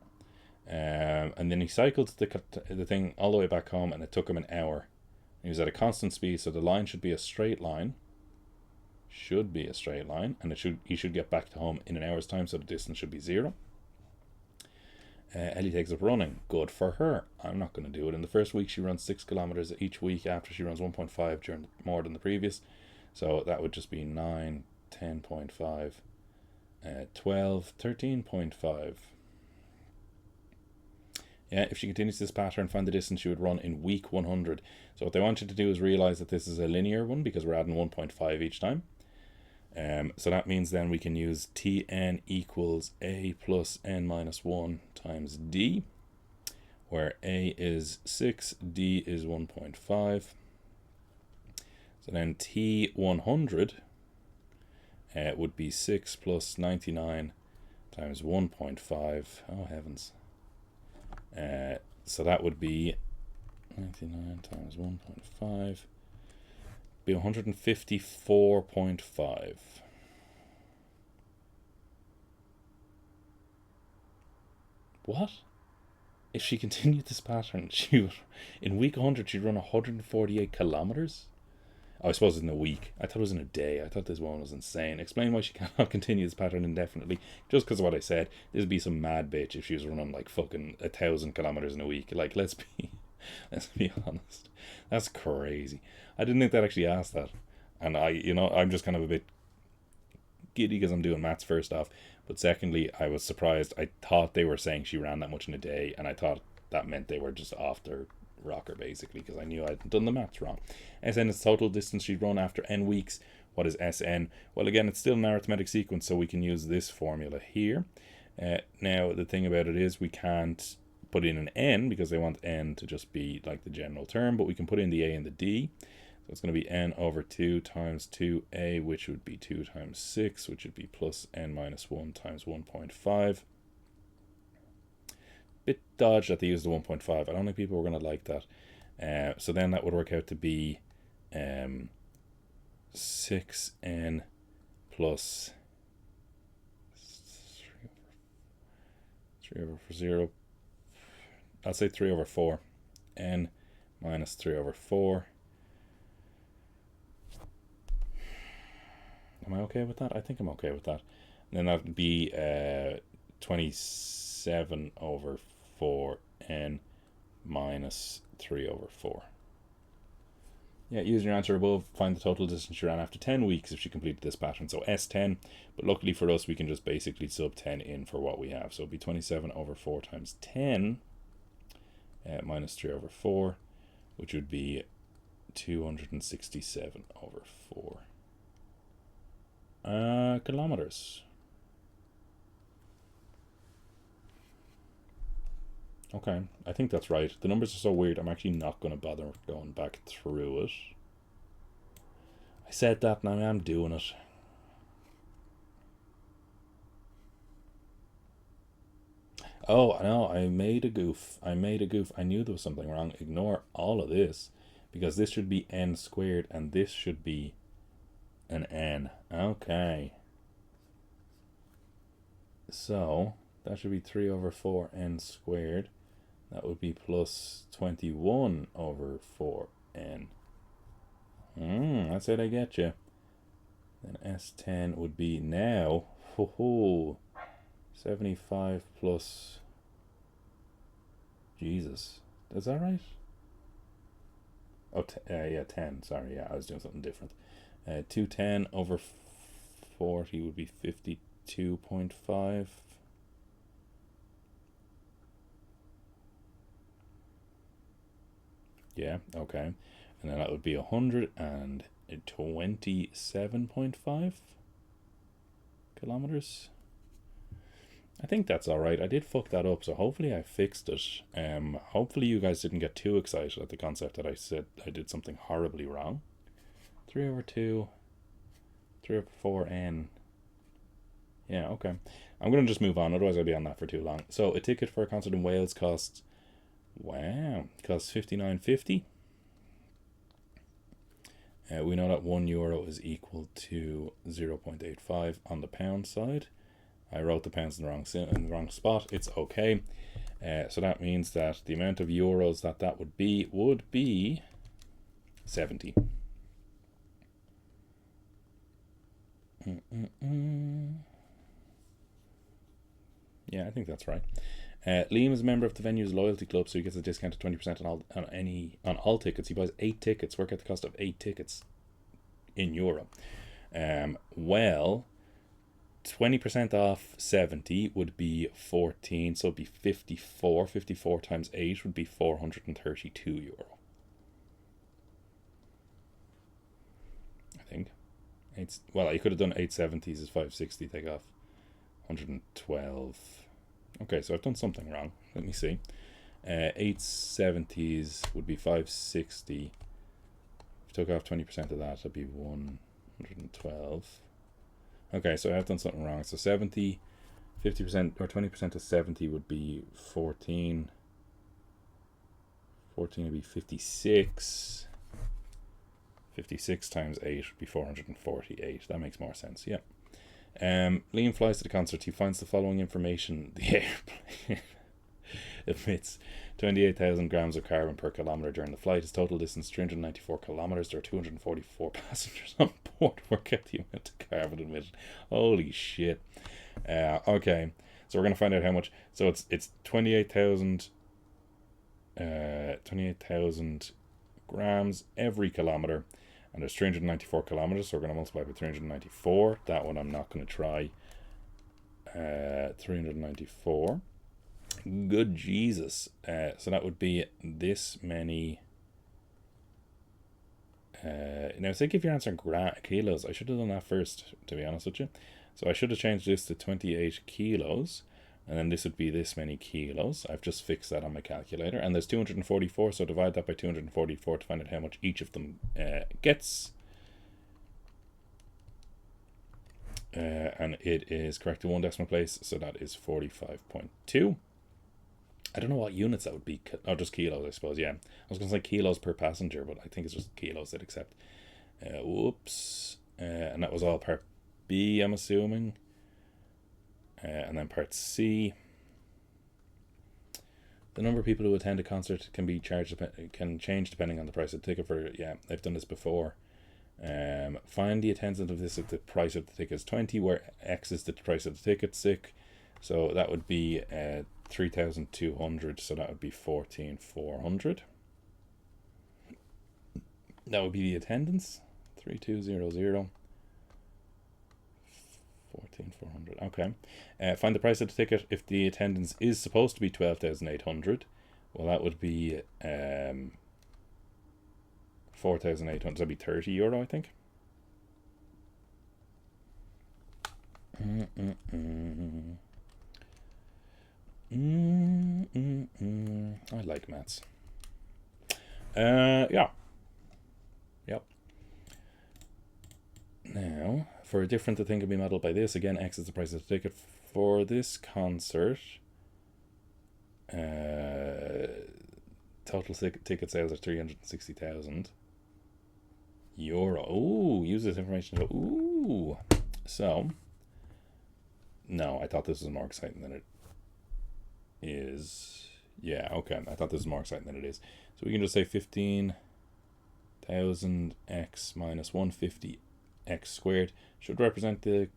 And then he cycled the thing all the way back home, and it took him an hour. He was at a constant speed, so the line should be a straight line. And he should get back to home in an hour's time, so the distance should be 0. Ellie takes up running. Good for her. I'm not going to do it. In the first week, she runs 6 kilometers each week. After, she runs 1.5 during more than the previous. So that would just be 9, 10.5, 12, 13.5. Yeah, if she continues this pattern, find the distance she would run in week 100. So what they want you to do is realize that this is a linear one, because we're adding 1.5 each time. So that means then we can use Tn equals A plus n minus 1 times D, where A is 6, D is 1.5. So then T100 would be 6 plus 99 times 1.5. Oh, heavens. So that would be 99 times 1.5. Be 154.5. What? If she continued this pattern, she would, in week 100, she'd run 148 kilometers? Oh, I suppose in a week. I thought it was in a day. I thought this one was insane. Explain why she cannot continue this pattern indefinitely. Just because of what I said. This would be some mad bitch if she was running like fucking 1,000 kilometers in a week. Like, let's be honest. That's crazy. I didn't think that actually asked that. And I'm just kind of a bit giddy because I'm doing maths first off. But secondly, I was surprised. I thought they were saying she ran that much in a day, and I thought that meant they were just off their rocker, basically, because I knew I'd done the maths wrong. Sn is total distance she'd run after n weeks. What is Sn? Well, again, it's still an arithmetic sequence, so we can use this formula here. Now, the thing about it is we can't put in an n, because they want n to just be like the general term, but we can put in the a and the d. So it's going to be n over 2 times 2a, which would be 2 times 6, which would be plus n minus 1 times 1.5. Bit dodged that they used the 1.5. I don't think people were going to like that. So then that would work out to be 6n plus 3 over 0. I'll say 3 over 4. N minus 3 over 4. Am I okay with that? I think I'm okay with that. And then that would be 27 over 4n minus 3 over 4. Yeah, use your answer above. Find the total distance she ran after 10 weeks if she completed this pattern. So S10, but luckily for us, we can just basically sub 10 in for what we have. So it'd be 27 over 4 times 10 minus 3 over 4, which would be 267 over 4 kilometers. Okay, I think that's right. The numbers are so weird, I'm actually not going to bother going back through it. I said that, now I am doing it. Oh, I know, I made a goof. I knew there was something wrong. Ignore all of this, because this should be n squared, and this should be an n. Okay. So, that should be 3 over 4n squared. That would be plus 21 over 4n. That's how they get you. Then S10 would be now 75 plus... Jesus. Is that right? Oh, yeah, 10. Sorry, yeah, I was doing something different. 210 over 40 would be 52.5. Yeah, okay. And then that would be 127.5 kilometers. I think that's all right. I did fuck that up, so hopefully I fixed it. Hopefully you guys didn't get too excited at the concept that I said I did something horribly wrong. 3/2, 3/4n. Yeah, okay. I'm gonna just move on, otherwise I'll be on that for too long. So a ticket for a concert in Wales costs, wow, costs €59.50. We know that €1 is equal to 0.85 on the pound side. I wrote the pounds in the wrong spot. It's okay. So that means that the amount of euros that would be 70. Yeah, I think that's right. Liam is a member of the venue's loyalty club, so he gets a discount of 20% on all tickets. He buys 8 tickets. Work out the cost of 8 tickets in euro. Well, 20% off 70 would be 14, so it'd be 54. 54 times 8 would be €432. I think. Well, you could have done 870s as 560, take off 112. Okay, so I've done something wrong. Let me see. 870s would be 560. If I took off 20% of that, it'd be 112. Okay, so I've done something wrong. So 70, 50% or 20% of 70 would be 14. 14 would be 56. 56 times 8 would be 448. That makes more sense, yeah. Liam flies to the concert. He finds the following information. The airplane emits 28,000 grams of carbon per kilometre during the flight. His total distance 394 kilometres. There are 244 passengers on board. Work out the amount of carbon emitted. Holy shit. Okay, so we're going to find out how much. So it's 28,000 grams every kilometre. And there's 394 kilometres, so we're going to multiply by 394. That one I'm not going to try. 394. Good Jesus. So that would be this many. Now, say if you're answering kilos, I should have done that first, to be honest with you. So I should have changed this to 28 kilos. And then this would be this many kilos. I've just fixed that on my calculator. And there's 244, so divide that by 244 to find out how much each of them gets. And it is correct to 1 decimal place, so that is 45.2. I don't know what units that would be. Oh, just kilos, I suppose, yeah. I was going to say kilos per passenger, but I think it's just kilos they'd accept. Whoops. And that was all part B, I'm assuming. And then part C. The number of people who attend a concert can change depending on the price of the ticket. Yeah, I've done this before. Find the attendance of this if the price of the ticket is 20, where X is the price of the ticket. Sick. So that would be 3,200. So that would be 14,400. That would be the attendance. 3,200. 14,400. Okay. Find the price of the ticket if the attendance is supposed to be 12,800. Well, that would be 4,800. That'd be €30, I think. I like maths. Yeah. Yep. Now, for a different the thing can be modeled by this. Again, X is the price of the ticket for this concert. Total ticket sales are 360,000 euro. Ooh, use this information. Ooh. So, no, I thought this was more exciting than it is. Yeah, okay. I thought this was more exciting than it is. So we can just say 15,000 x minus 150 x squared should represent the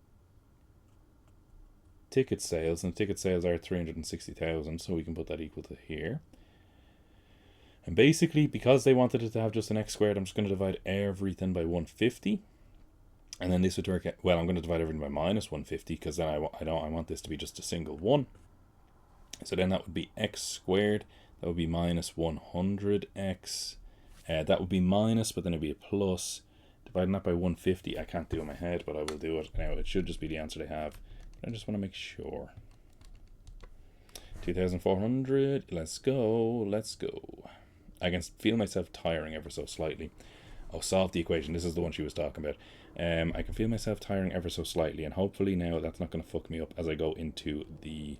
ticket sales, and the ticket sales are 360,000, so we can put that equal to here. And basically, because they wanted it to have just an x squared, I'm just going to divide everything by 150, and then this would work out. Well, I'm going to divide everything by minus 150 because then I want this to be just a single one. So then that would be x squared. That would be minus 100x That would be minus, but then it'd be a plus. Dividing that by 150, I can't do it in my head, but I will do it. Now, it should just be the answer they have. But I just want to make sure. 2,400. Let's go. Let's go. I can feel myself tiring ever so slightly. Oh, solve the equation. This is the one she was talking about. I can feel myself tiring ever so slightly, and hopefully now that's not going to fuck me up as I go into the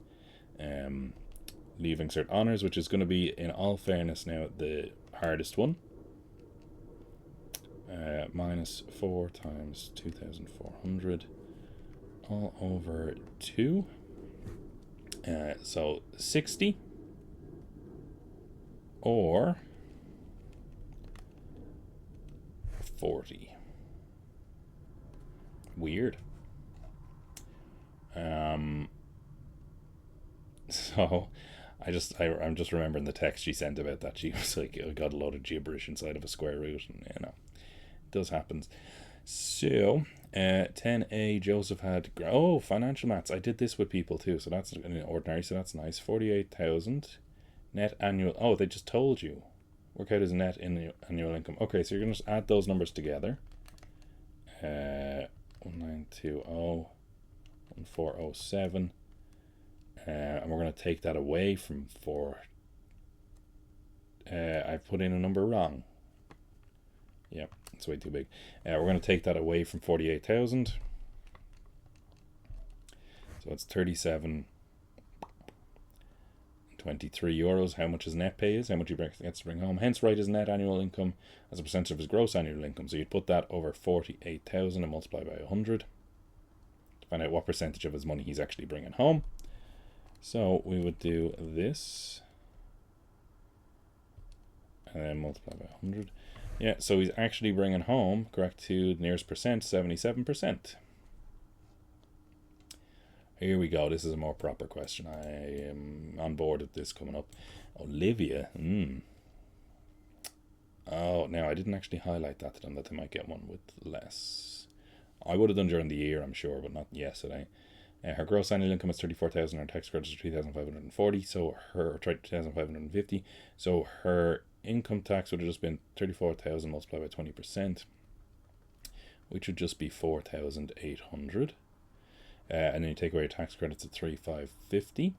Leaving Cert Honours, which is going to be, in all fairness now, the hardest one. Minus 4 times 2,400 all over 2. So 60 or 40. Weird. So I'm just remembering the text she sent about that. She was like, got a load of gibberish inside of a square root, and you know, it does happen. So 10A, Joseph had financial maths. I did this with people too, so that's ordinary, so that's nice. 48,000 net annual. Oh, they just told you. Work out as net annual income. Okay, so you're gonna just add those numbers together. 1920, 1407. And we're going to take that away from 4. I put in a number wrong. Yep, it's way too big. We're going to take that away from 48,000. So it's 37.23 euros. How much his net pay is, how much he gets to bring home. Hence, write his net annual income as a percentage of his gross annual income. So you'd put that over 48,000 and multiply by 100 to find out what percentage of his money he's actually bringing home. So we would do this and then multiply by 100. Yeah, so he's actually bringing home, correct to the nearest percent, 77%. Here we go. This is a more proper question. I am on board with this coming up. Olivia. Oh, now I didn't actually highlight that to them, that they might get one with less. I would have done during the year, I'm sure, but not yesterday. Her gross annual income is 34,000. Her tax credits are 3,540. So her 3,550. So her income tax would have just been 34,000 multiplied by 20%, which would just be 4,800. And then you take away your tax credits at 3,550.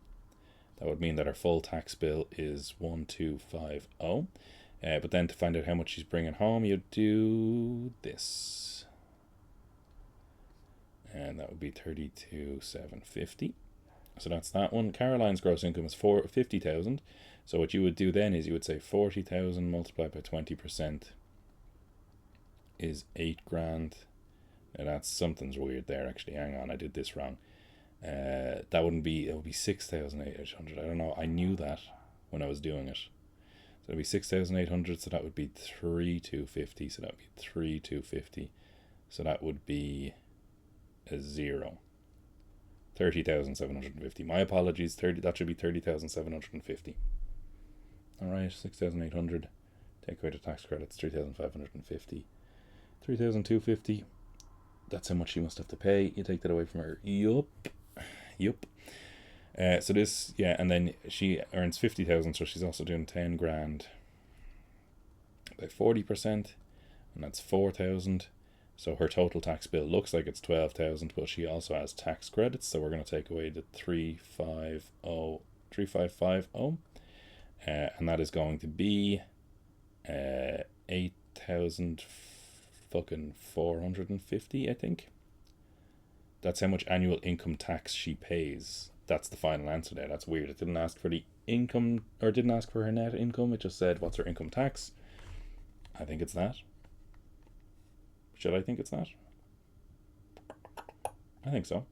That would mean that her full tax bill is 1,250. But then to find out how much she's bringing home, you'd do this. And that would be 32,750. So that's that one. Caroline's gross income is 50,000. So what you would do then is you would say 40,000 multiplied by 20% is 8 grand. Now that's, something's weird there actually. Hang on, I did this wrong. That wouldn't be, it would be 6,800. I don't know. I knew that when I was doing it. So it'd be 6,800. So that would be 3,250. So that would be 3,250. So that would be a 0. 30,750. My apologies. That should be 30,750. All right, 6,800. Take away the tax credits, 3,550. 3,250. That's how much she must have to pay. You take that away from her. Yup. So this, yeah, and then she earns 50,000, so she's also doing 10 grand by 40%, and that's 4,000. So her total tax bill looks like it's 12,000, but she also has tax credits. So we're going to take away the 3,550, and that is going to be 8,450, I think. That's how much annual income tax she pays. That's the final answer there. That's weird. It didn't ask for the income, or didn't ask for her net income. It just said what's her income tax. I think it's that. Should I think it's that? I think so.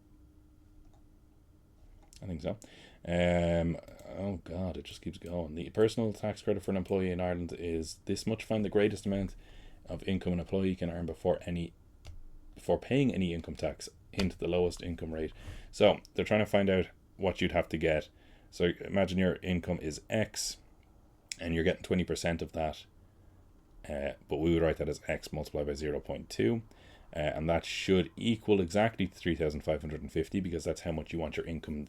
Oh God, it just keeps going. The personal tax credit for an employee in Ireland is this much. Find the greatest amount of income an employee can earn before paying any income tax. Hint, the lowest income rate. So they're trying to find out what you'd have to get. So imagine your income is X and you're getting 20% of that. But we would write that as X multiplied by 0.2. And that should equal exactly 3,550, because that's how much you want your income.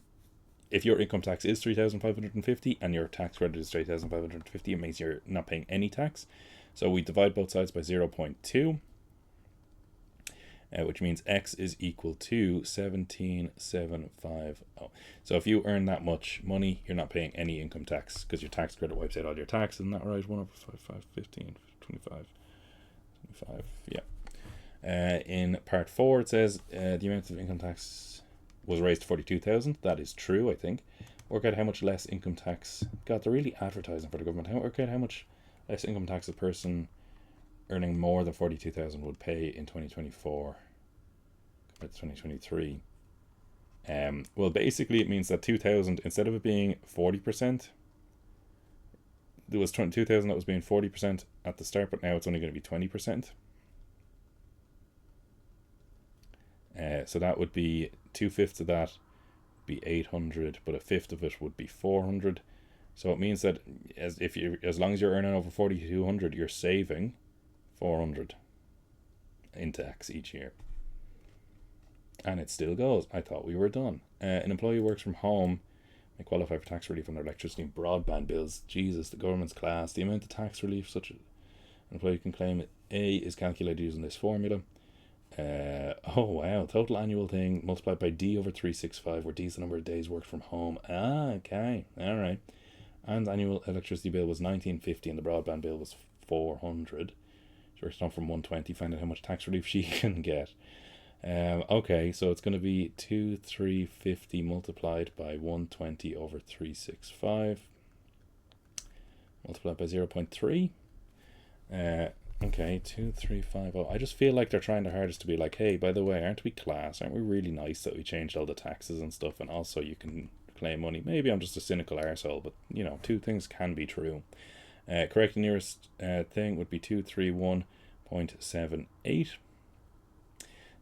If your income tax is 3,550 and your tax credit is 3,550, it means you're not paying any tax. So we divide both sides by 0.2, which means x is equal to 17,750. So if you earn that much money, you're not paying any income tax because your tax credit wipes out all your tax. Isn't that right? 1 over 5, 5, 15, 25, 25, yeah. In part 4, it says the amount of income tax was raised to 42,000. That is true, I think. Work out how much less income tax. God, they're really advertising for the government. Work out how much less income tax a person earning more than 42,000 would pay in 2024 compared to 2023. Well, basically, it means that 2,000, instead of it being 40%, there was 2,000 that was being 40% at the start, but now it's only going to be 20%. So that would be 2/5 of that be 800, but 1/5 of it would be 400. So it means that as long as you're earning over 4,200, you're saving 400 in tax each year. And it still goes. I thought we were done. An employee who works from home may qualify for tax relief on their electricity and broadband bills. Jesus, the government's class. The amount of tax relief such an employee can claim A is calculated using this formula. Oh wow, total annual thing multiplied by D over 365, where D is the number of days worked from home. Okay, all right. And annual electricity bill was 1950 and the broadband bill was 400. She works on from 120, find out how much tax relief she can get. Okay, so it's going to be 2,350 multiplied by 120 over 365 multiplied by 0.3. Okay, 2,350. I just feel like they're trying their hardest to be like, hey, by the way, aren't we class? Aren't we really nice that we changed all the taxes and stuff, and also you can claim money? Maybe I'm just a cynical arsehole, but you know, two things can be true. Correct, the nearest thing would be 231.78.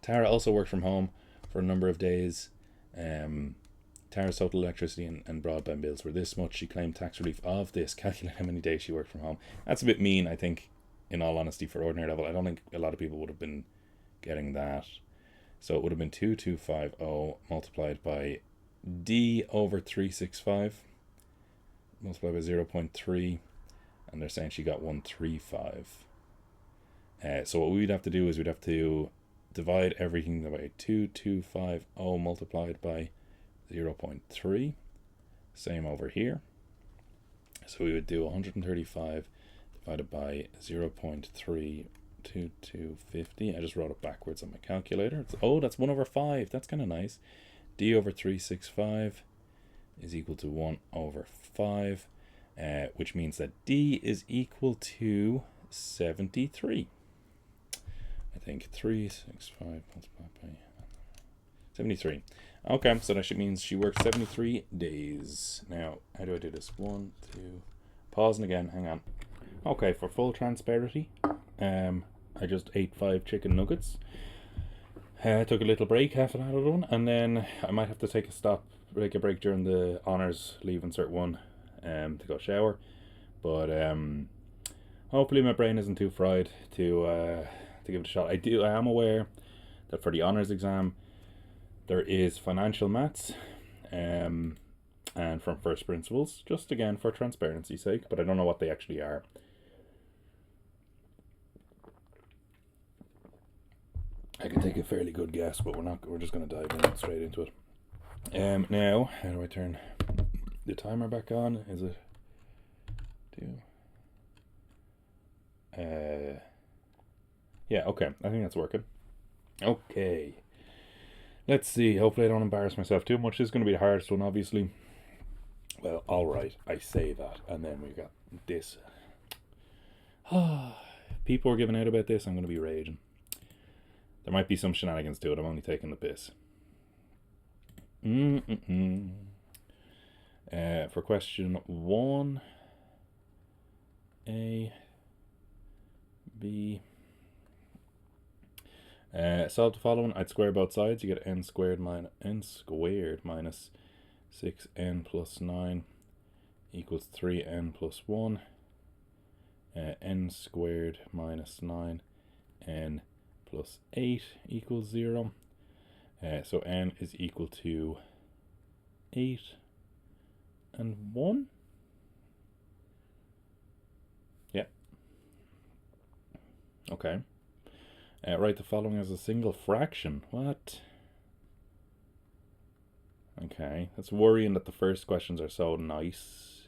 Tara also worked from home for a number of days. Tara's total electricity and broadband bills were this much. She claimed tax relief of this. Calculate how many days she worked from home. That's a bit mean, I think, in all honesty, for ordinary level. I don't think a lot of people would have been getting that. So it would have been 2,250 multiplied by D over 365 multiplied by 0.3, and they're saying she got 135. So what we'd have to do is we'd have to divide everything by 2,250 multiplied by 0.3. Same over here. So we would do 135 divided by 0.32250. I just wrote it backwards on my calculator. That's 1 over 5. That's kind of nice. D over 365 is equal to 1 over 5, which means that D is equal to 73. I think 365 multiplied by 73. Okay, so that means she worked 73 days. Now, how do I do this? 1, 2, pausing again, hang on. Okay, for full transparency, I just ate 5 chicken nuggets. I took a little break, half an hour run, and then I might have to take a break during the honours, leave insert 1, to go shower. But hopefully my brain isn't too fried to give it a shot. I am aware that for the honours exam there is financial maths and from first principles, just again for transparency's sake, but I don't know what they actually are. I can take a fairly good guess, but we're just going to dive in straight into it. Now, how do I turn the timer back on? Is it 2? Yeah, okay, I think that's working. Okay, let's see. Hopefully I don't embarrass myself too much. This is going to be the hardest one, obviously. Well, alright, I say that, and then we got this. People are giving out about this, I'm going to be raging. There might be some shenanigans to it, I'm only taking the piss. For question 1, A, B. Solve the following. I'd square both sides. You get n squared minus 6n plus 9 equals 3n plus 1. N squared minus 9 n plus 8 equals 0. So n is equal to 8 and 1. Yeah. Okay. Write the following as a single fraction. What? Okay, that's worrying that the first questions are so nice.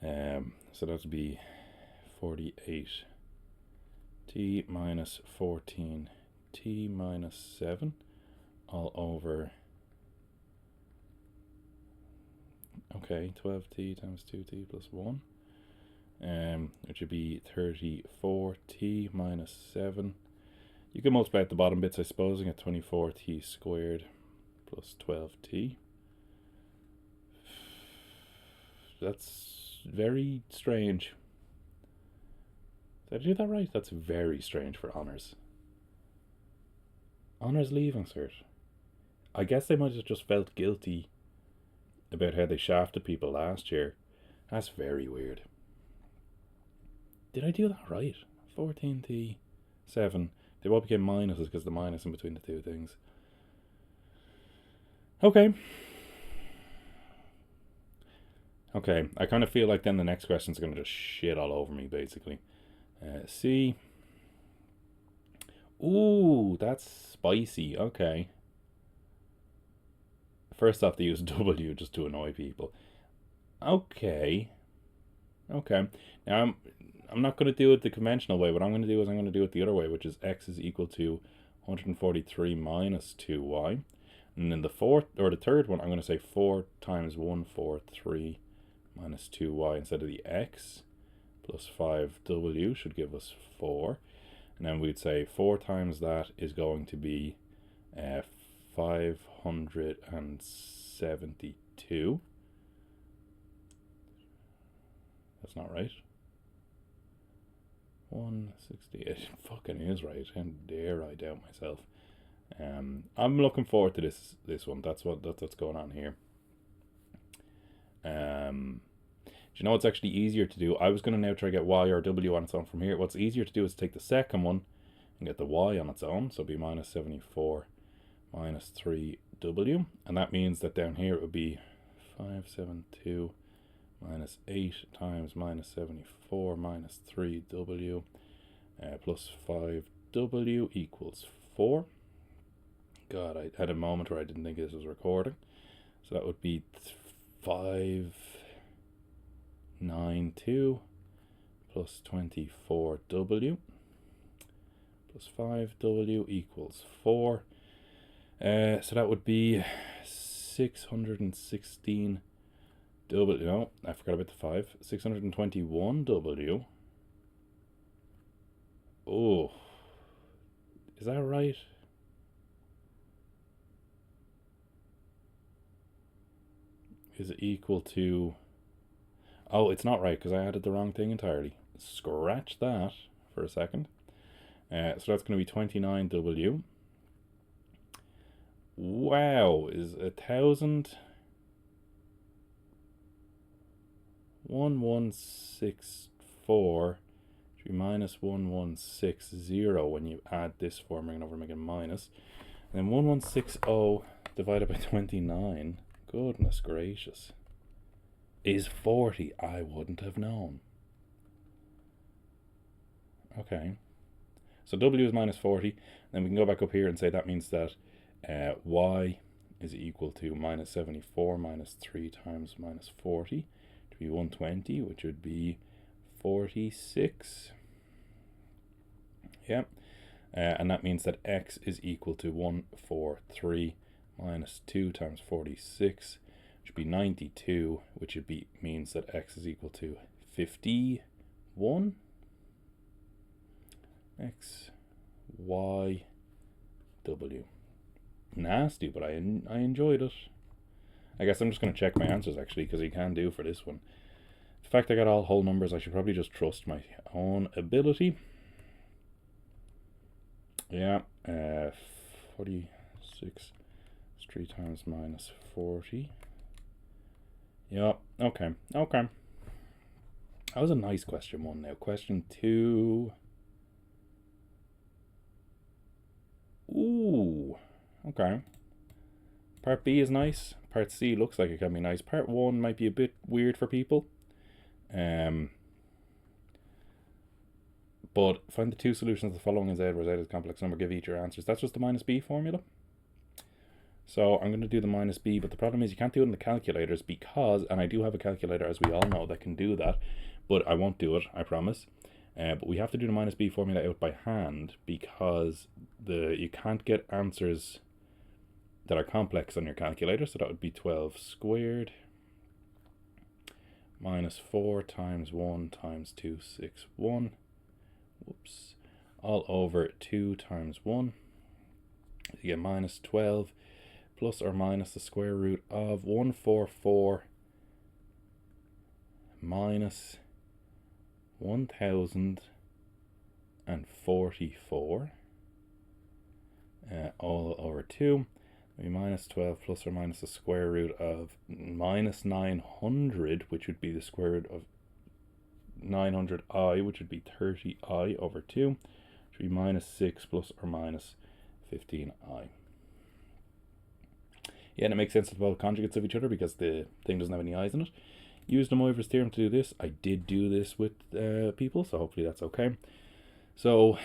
So that would be 48 t minus 14 t minus 7 all over, okay, 12t times 2t plus 1, which would be 34t minus 7. You can multiply at the bottom bits, I suppose, and get 24t squared plus 12t. That's very strange. Did I do that right? That's very strange for honours. Honours leaving cert. I guess they might have just felt guilty about how they shafted people last year. That's very weird. Did I do that right? 14t 7. They all became minuses because the minus in between the two things. Okay. Okay, I kind of feel like then the next question's going to just shit all over me, basically. C. Ooh, that's spicy. Okay. First off, they use W just to annoy people. Okay. Okay. Now, I'm not going to do it the conventional way. What I'm going to do is I'm going to do it the other way, which is x is equal to 143 minus 2y. And then the third one, I'm going to say 4 times 143 minus 2y instead of the x plus 5w should give us 4. And then we'd say 4 times that is going to be 572. That's not right. 168. It fucking is right. How dare I doubt myself? I'm looking forward to this one. That's what's going on here. Do you know what's actually easier to do? I was going to now try to get y or w on its own from here. What's easier to do is take the second one and get the y on its own. So it'd be minus 74 minus 3w. And that means that down here it would be 572 minus 8 times minus 74 minus 3w plus 5w equals 4. God, I had a moment where I didn't think this was recording. So that would be 592 plus 24w plus 5w equals 4. So that would be 616 w. No, I forgot about the 5. 621w. Oh, is that right? Is it equal to... Oh, it's not right because I added the wrong thing entirely. Scratch that for a second. So that's going to be 29w. Wow, is 1,000... 1164 should be minus 1160 when you add this forming over, making minus. And then 1160 divided by 29, goodness gracious, is 40. I wouldn't have known. Okay, so w is minus 40. Then we can go back up here and say that means that y is equal to minus 74 minus 3 times minus 40 to be 120, which would be 46. Yeah. And that means that x is equal to 143 minus 2 times 46, which would be 92, which would be means that x is equal to 51. X, Y, W. Nasty, but I enjoyed it. I guess I'm just going to check my answers, actually, because you can do for this one. The fact I got all whole numbers, I should probably just trust my own ability. Yeah, 46 is 3 times minus 40. Yeah, okay. That was a nice question one now. Question 2. Ooh, okay. Part B is nice. Part C looks like it can be nice. Part 1 might be a bit weird for people. But find the two solutions of the following in Z where Z is a complex number, give each your answers. That's just the minus b formula. So I'm going to do the minus b, but the problem is you can't do it in the calculators because, and I do have a calculator, as we all know, that can do that, but I won't do it, I promise. But we have to do the minus b formula out by hand because you can't get answers that are complex on your calculator. So that would be 12 squared minus 4 times 1 times 261, whoops, all over 2 times 1. You get minus 12 plus or minus the square root of 144 minus 1044, all over 2. Minus 12 plus or minus the square root of minus 900, which would be the square root of 900i, which would be 30i over 2, which would be minus 6 plus or minus 15i. Yeah, and it makes sense to both conjugates of each other because the thing doesn't have any i's in it. Use de Moivre's theorem to do this. I did do this with people, so hopefully that's okay. So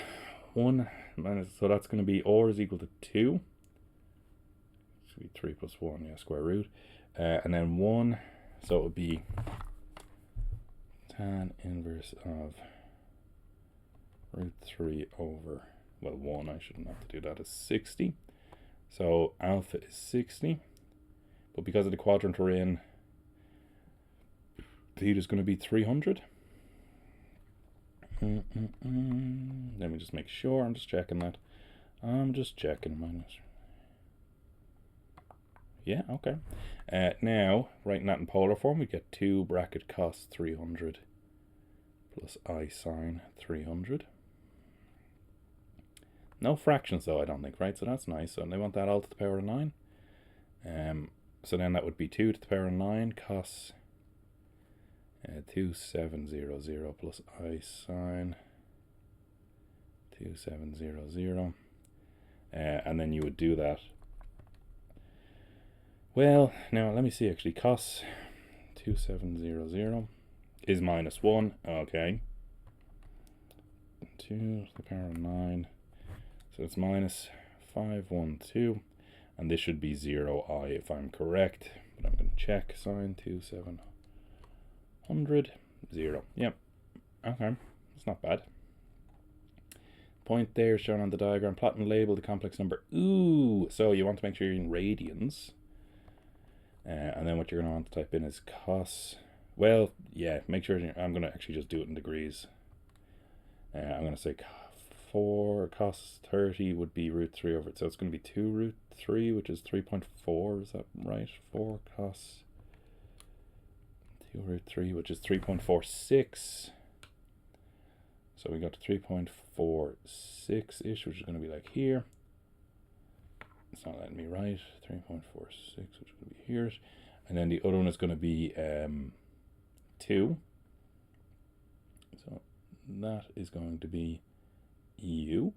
1 minus, so that's going to be or is equal to 2. Should be 3 plus 1, yeah, square root. And then 1, so it would be tan inverse of root 3 over, well, 1, I shouldn't have to do that, is 60. So alpha is 60. But because of the quadrant we're in, theta is going to be 300. Let me just make sure. I'm just checking that. I'm just checking minus. Yeah, okay. Now, writing that in polar form, we get 2 bracket cos 300 plus I sine 300. No fractions though, I don't think, right? So that's nice. So they want that all to the power of 9. So then that would be 2 to the power of 9 cos 2700 plus I sine 2700. And then you would do that. Well, now let me see actually. Cos 2700 is minus 1. Okay. 2 to the power of 9. So it's minus 512. And this should be 0i if I'm correct. But I'm going to check. Sine 2700. 0. Yep. Okay. It's not bad. Point there shown on the diagram. Plot and label the complex number. Ooh. So you want to make sure you're in radians. And then what you're going to want to type in is cos. Well, yeah, make sure I'm going to actually just do it in degrees. I'm going to say 4 cos 30 would be root 3 over it. So it's going to be 2 root 3, which is 3.4. Is that right? 4 cos 2 root 3, which is 3.46. So we got to 3.46-ish, which is going to be like here. It's not letting me write. 3.46, which is going to be here. And then the other one is going to be 2. So that is going to be EU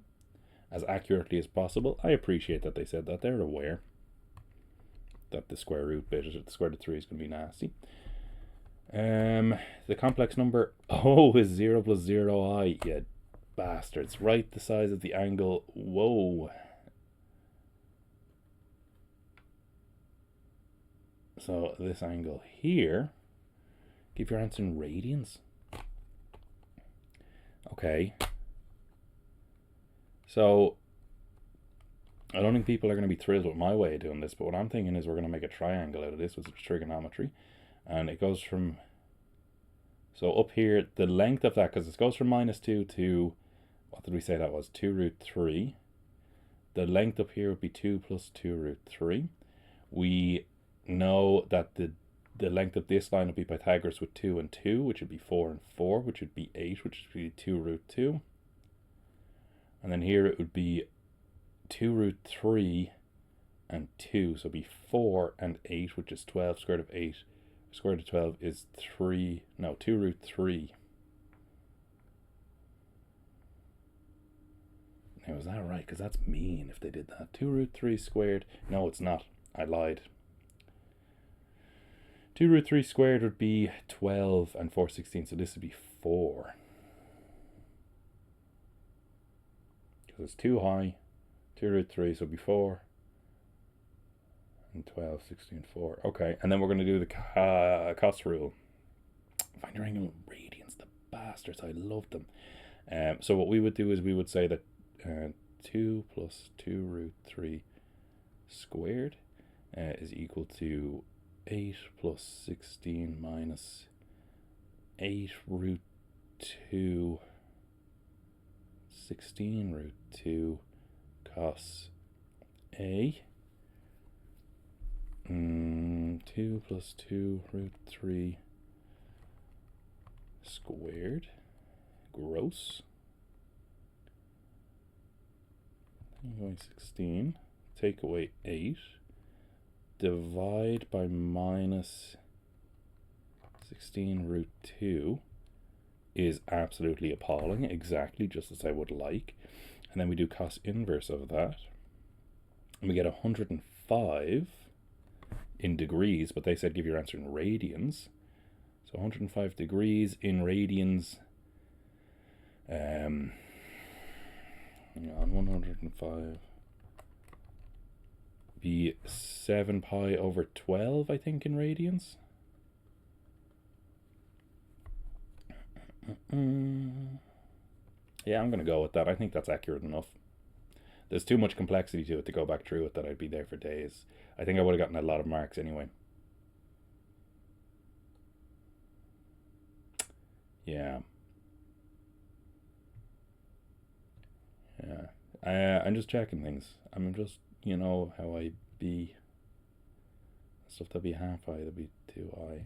as accurately as possible. I appreciate that they said that. They're aware that the square root bit, the square root of 3 is going to be nasty. The complex number is 0 plus 0i, you bastards. Right the size of the angle. Whoa. So this angle here, give your answer in radians. Okay. So I don't think people are going to be thrilled with my way of doing this, but what I'm thinking is we're going to make a triangle out of this with trigonometry. And it goes from, so up here, the length of that, because it goes from minus 2 to, what did we say that was? 2 root 3. The length up here would be 2 plus 2 root 3. We know that the length of this line would be Pythagoras with 2 and 2, which would be 4 and 4, which would be 8, which would be 2 root 2. And then here it would be 2 root 3 and 2, so it'd be 4 and 8, which is 12. Square root of 8, square root of 12 is 2 root 3. Now, is that right? Because that's mean if they did that. 2 root 3 squared. No, it's not. I lied. 2 root 3 squared would be 12 and 4/16, so this would be 4. because it's too high. 2 root 3, so it'll be 4. And 12, 16, 4. Okay, and then we're going to do the cost rule. Find your angle in radians, the bastards, I love them. So what we would do is we would say that 2 plus 2 root 3 squared is equal to 8 plus 16 minus 8 root 2 16 root 2 cos A. 2 plus 2 root 3 squared gross. 16. Take away 8. Divide by minus 16 root 2 is absolutely appalling. Exactly just as I would like. And then we do cos inverse of that. And we get 105 in degrees, but they said give your answer in radians. So 105 degrees in radians. Hang on, 105 be 7 pi over 12, I think, in radians. Yeah, I'm going to go with that. I think that's accurate enough. There's too much complexity to it to go back through it that I'd be there for days. I think I would have gotten a lot of marks anyway. Yeah. I'm just checking things. I'm just, you know, how I be. Stuff that'd be half I, that'd be 2I.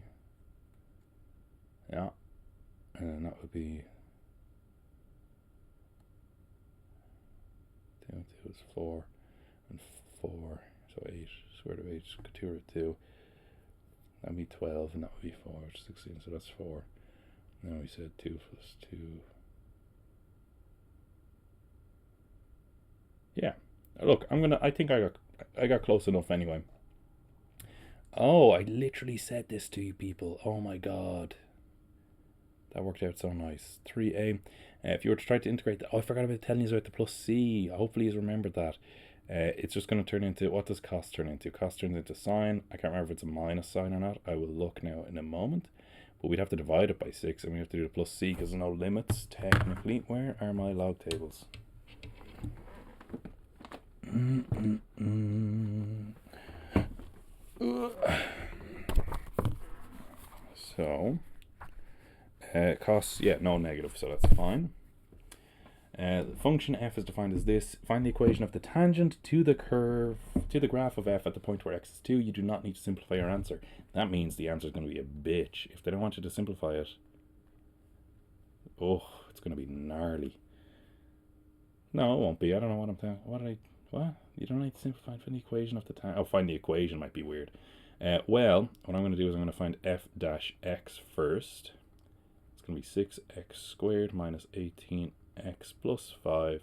Yeah. And then that would be 2 and 2 is 4. And 4. So 8. Square root of 8 is 2 root 2. That'd be 12, and that would be 4, which is 16, so that's 4. Now we said 2 plus 2. Yeah. Look, I think I got close enough anyway. Oh, I literally said this to you people. Oh my god. That worked out so nice. 3a. If you were to try to integrate that, I forgot about telling you about the plus c. Hopefully you remembered that. It's just going to turn into, what does cos turn into? Cos turns into sine. I can't remember if it's a minus sign or not. I will look now in a moment. But we'd have to divide it by 6, and we have to do the plus c because there's no limits, technically. Where are my log tables? So, cos, yeah, no negative, so that's fine. The function f is defined as this. Find the equation of the tangent to the curve, to the graph of f at the point where x is 2. You do not need to simplify your answer. That means the answer is going to be a bitch. If they don't want you to simplify it, oh, it's going to be gnarly. No, it won't be. I don't know what I'm saying. What? You don't need to simplify it. Find the equation of the tangent. Oh, find the equation might be weird. Well, what I'm going to do is I'm going to find f dash x first. It's going to be 6x squared minus 18x plus 5.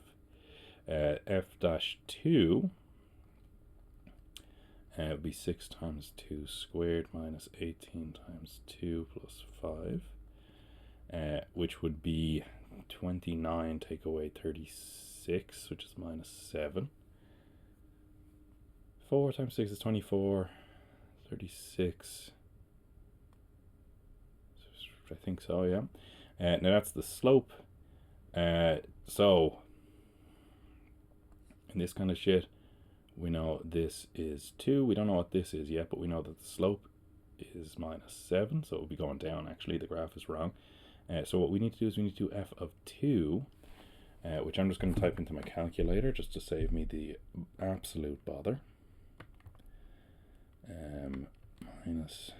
F dash 2 would be 6 times 2 squared minus 18 times 2 plus 5, which would be 29 take away 36, which is minus 7. 4 times 6 is 24. 36. I think so, yeah. Now that's the slope. So, in this kind of shit, we know this is 2. We don't know what this is yet, but we know that the slope is minus 7. So it will be going down, actually. The graph is wrong. So what we need to do is we need to do f of 2, which I'm just going to type into my calculator just to save me the absolute bother. Minus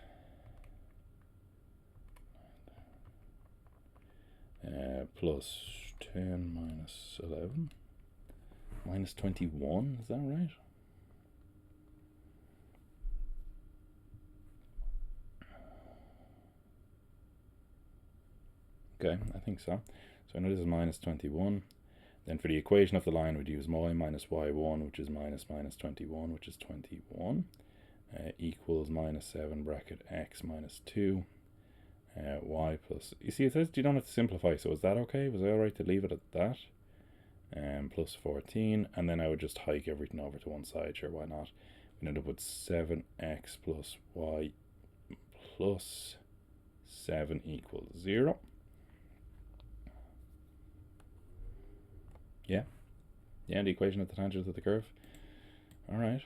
plus 10 minus 11 minus 21, is that right? Okay, I think so. So I know this is minus 21. Then for the equation of the line, we'd use y minus y1, which is minus 21, which is 21. Equals minus 7 bracket x minus 2 y plus, you see it says you don't have to simplify, so is that okay? Was I alright to leave it at that? plus 14, and then I would just hike everything over to one side. Sure, why not? We end up with 7x plus y plus 7 equals 0. Yeah, the equation of the tangent of the curve. All right.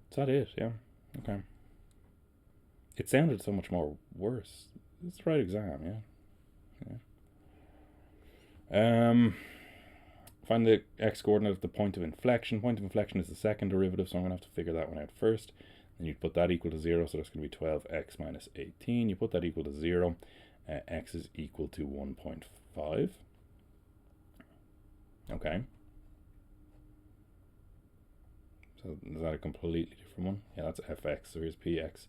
Is that it? Yeah. Okay. It sounded so much more worse. It's the right exam, yeah. Find the x-coordinate of the point of inflection. Point of inflection is the second derivative, so I'm going to have to figure that one out first. Then you put that equal to 0, so that's going to be 12x minus 18. You put that equal to 0. X is equal to 1.5. Okay. So is that a completely different one? Yeah, that's fx, so here's px.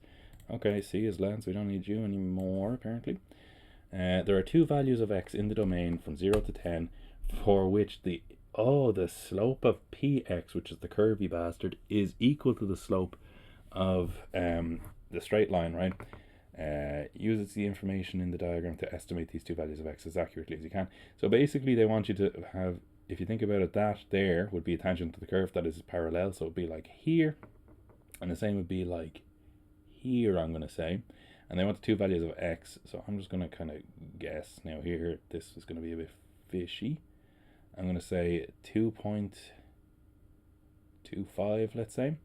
Okay, C is length, so we don't need you anymore, apparently. There are two values of x in the domain from 0 to 10 for which the slope of px, which is the curvy bastard, is equal to the slope of the straight line, right? Uses the information in the diagram to estimate these two values of x as accurately as you can. So basically they want you to have, if you think about it, that there would be a tangent to the curve that is parallel, so it would be like here, and the same would be like here, I'm going to say. And they want the two values of x, so I'm just going to kind of guess. Now here, this is going to be a bit fishy. I'm going to say 2.25, let's say.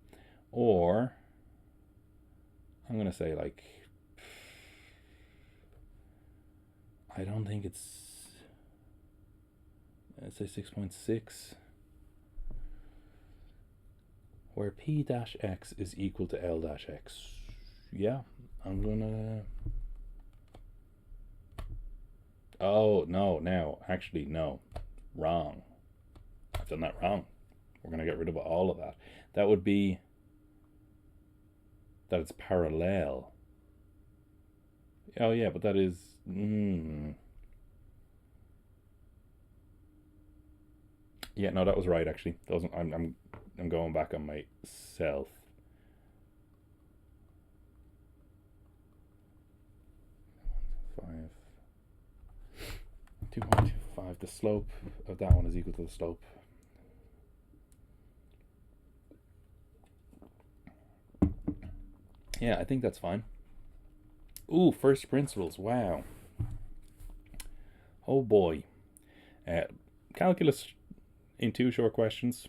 Or I'm going to say like, I don't think it's, let's say 6.6. Where p dash x is equal to L dash x. Yeah, I'm gonna... Oh, no, actually, no. Wrong. I've done that wrong. We're gonna get rid of all of that. That would be that it's parallel. Oh yeah, but that is... Yeah, no, that was right, actually. I'm going back on myself. 2.25. The slope of that one is equal to the slope. Yeah, I think that's fine. Ooh, first principles. Wow. Oh boy. Calculus in 2 short questions.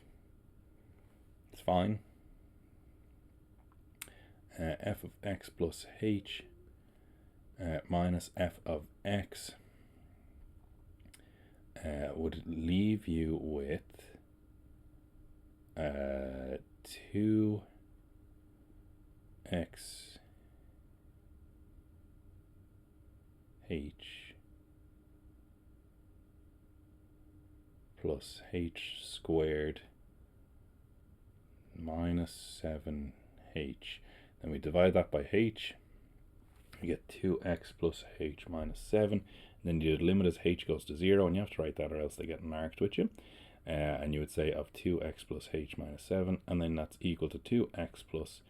It's fine. F of x plus h minus f of x would leave you with 2x h plus h squared minus 7h. Then we divide that by h. We get 2x plus h minus 7. Then you limit as h goes to 0, and you have to write that or else they get marked with you. And you would say of 2x plus h minus 7, and then that's equal to 2x plus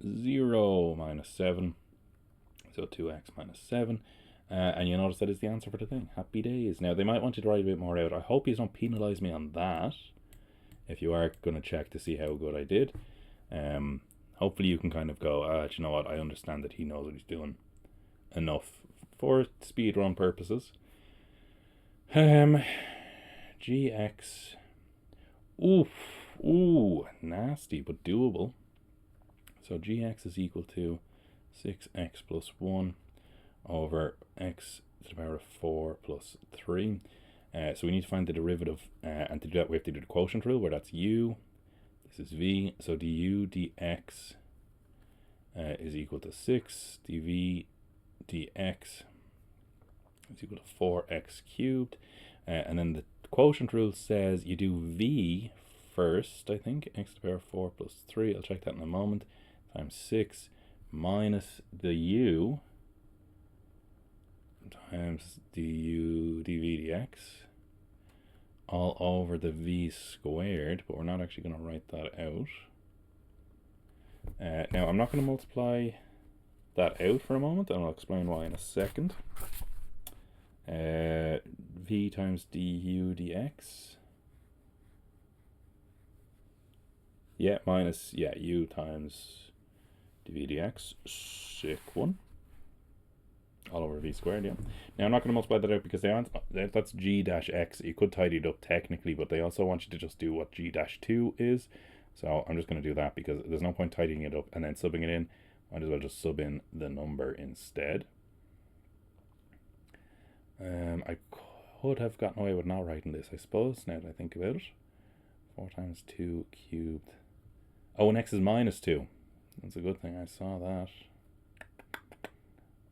0 minus 7. So 2x minus 7. And you notice that is the answer for the thing. Happy days. Now, they might want you to write a bit more out. I hope you don't penalise me on that, if you are going to check to see how good I did. Hopefully you can kind of go, do you know what, I understand that he knows what he's doing enough for speedrun purposes. Gx. Ooh, nasty, but doable. So gx is equal to 6x plus 1 over x to the power of 4 plus 3. So we need to find the derivative, and to do that we have to do the quotient rule, where that's u, this is v, so du dx is equal to 6, dv dx is equal to 4x cubed, and then the quotient rule says you do v first, I think, x to the power of 4 plus 3, I'll check that in a moment, times 6 minus the u times du dv dx all over the v squared, but we're not actually going to write that out. Now I'm not going to multiply that out for a moment, and I'll explain why in a second. p times du dx. Yeah, minus, yeah, u times dv dx. Sick one. All over v squared, yeah. Now I'm not going to multiply that out because they aren't, that's g dash x. You could tidy it up technically, but they also want you to just do what g dash 2 is. So I'm just going to do that because there's no point tidying it up and then subbing it in. Might as well just sub in the number instead. I could have gotten away with not writing this, I suppose, now that I think about it. 4 times 2 cubed. Oh, and x is minus 2. That's a good thing, I saw that.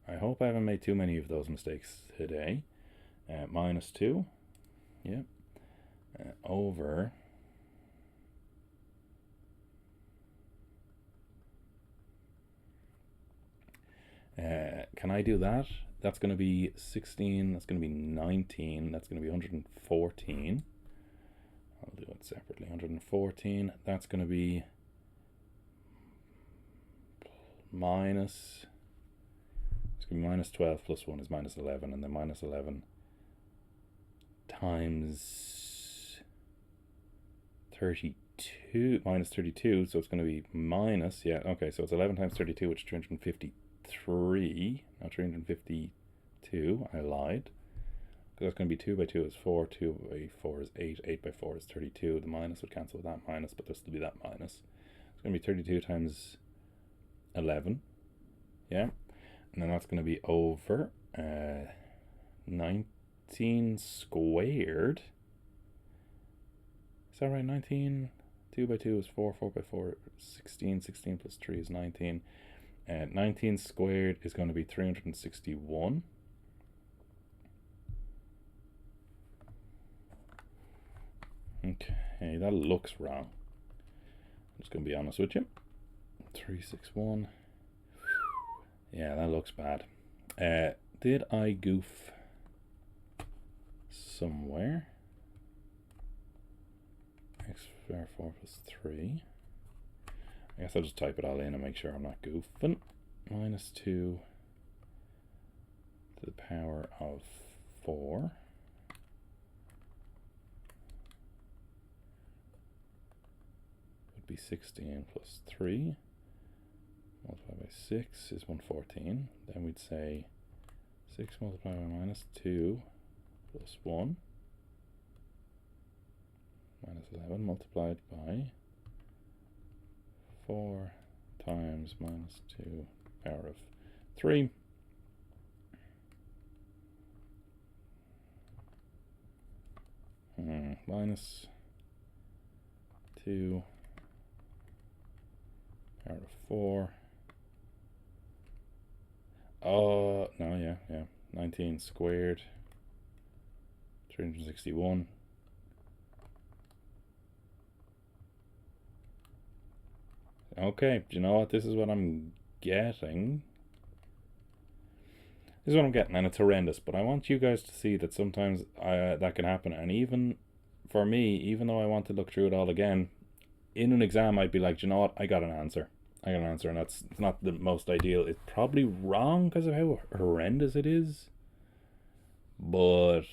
I hope I haven't made too many of those mistakes today. Minus 2. Yep. Over. Can I do that? That's going to be 16. That's going to be 19. That's going to be 114. I'll do it separately. 114. That's going to be minus. It's going to be minus 12 plus 1 is minus 11. And then minus 11 times 32. Minus 32. So it's going to be minus. Yeah, okay. So it's 11 times 32, which is 353. Not 352. I lied. That's going to be 2 by 2 is 4, 2 by 4 is 8, 8 by 4 is 32. The minus would cancel with that minus, but there'll still be that minus. It's going to be 32 times 11. Yeah. And then that's going to be over 19 squared. Is that right? 19. 2 by 2 is 4, 4 by 4 is 16. 16 plus 3 is 19. 19 squared is going to be 361. Okay, that looks wrong. I'm just going to be honest with you. 361. Yeah, that looks bad. Did I goof somewhere? X squared 4 plus 3. I guess I'll just type it all in and make sure I'm not goofing. Minus 2 to the power of 4. Would be 16 plus 3. Multiplied by 6 is 114. Then we'd say 6 multiplied by minus 2 plus 1. Minus 11 multiplied by 4 times minus 2 power of 3. Minus 2 power of 4. Oh, no, yeah. 19 squared. 361. Okay, do you know what? This is what I'm getting. This is what I'm getting, and it's horrendous. But I want you guys to see that sometimes that can happen. And even for me, even though I want to look through it all again, in an exam I'd be like, do you know what? I got an answer. And it's not the most ideal. It's probably wrong because of how horrendous it is. But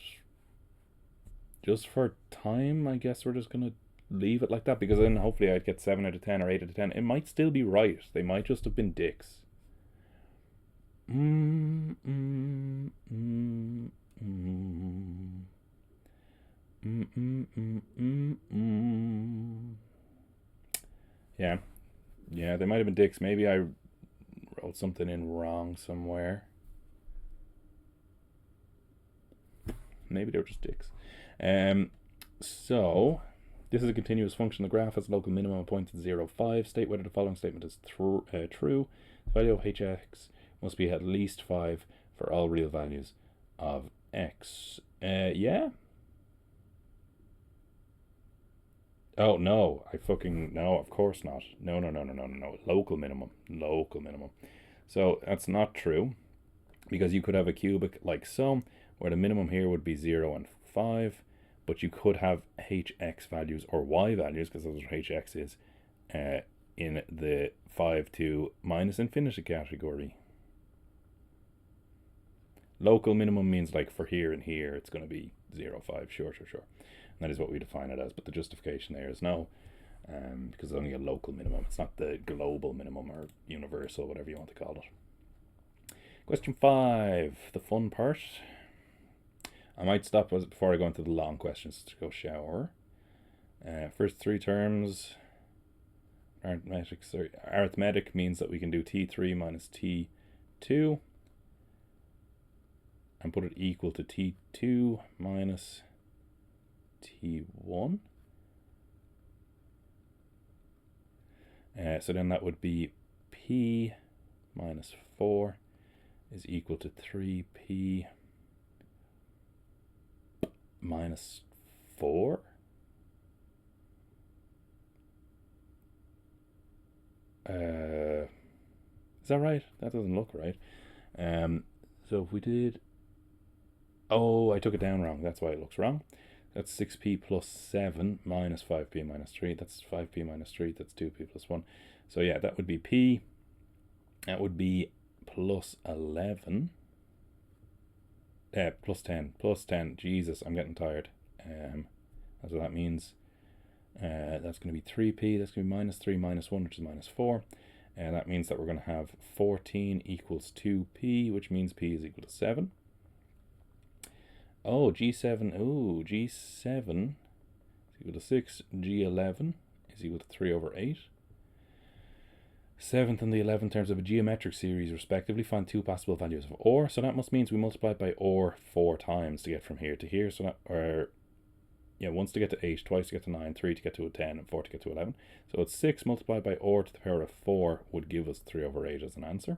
just for time, I guess we're just going to leave it like that, because then hopefully I'd get 7 out of 10 or 8 out of 10. It might still be right. They might just have been dicks. Yeah, they might have been dicks. Maybe I wrote something in wrong somewhere. Maybe they were just dicks. So this is a continuous function. The graph has a local minimum of points at 0, 5. State whether the following statement is true. The value of hx must be at least 5 for all real values of x. Yeah. Oh, no. No, of course not. No. Local minimum. So that's not true, because you could have a cubic like so, where the minimum here would be 0 and 5, but you could have hx values or y values, because that's what hx is, in the 5 to minus infinity category. Local minimum means like for here and here, it's going to be 0.5. Sure. And that is what we define it as. But the justification there is no, because it's only a local minimum. It's not the global minimum or universal, whatever you want to call it. Question 5, the fun part. I might stop before I go into the long questions to go shower. First 3 terms. Arithmetic means that we can do t3 minus t2 and put it equal to t2 minus t1. So then that would be p minus 4 is equal to 3p minus 4. Is that right? That doesn't look right. So if we did... Oh, I took it down wrong. That's why it looks wrong. That's 6p plus 7 minus 5p minus 3. That's 5p minus 3. That's 2p plus 1. So yeah, that would be p. That would be plus 11. Plus 10. Plus 10. Jesus, I'm getting tired. That's what that means. That's going to be 3p. That's going to be minus 3 minus 1, which is minus 4. And that means that we're going to have 14 equals 2p, which means p is equal to 7. Oh, G7. Ooh, G7 is equal to 6. G11 is equal to 3 over 8. 7th and the 11th terms of a geometric series, respectively, find 2 possible values of or. So that must means we multiply by or 4 times to get from here to here. So that, or yeah, once to get to 8, twice to get to 9, 3 to get to a 10, and 4 to get to 11. So it's 6 multiplied by or to the power of 4 would give us 3 over 8 as an answer.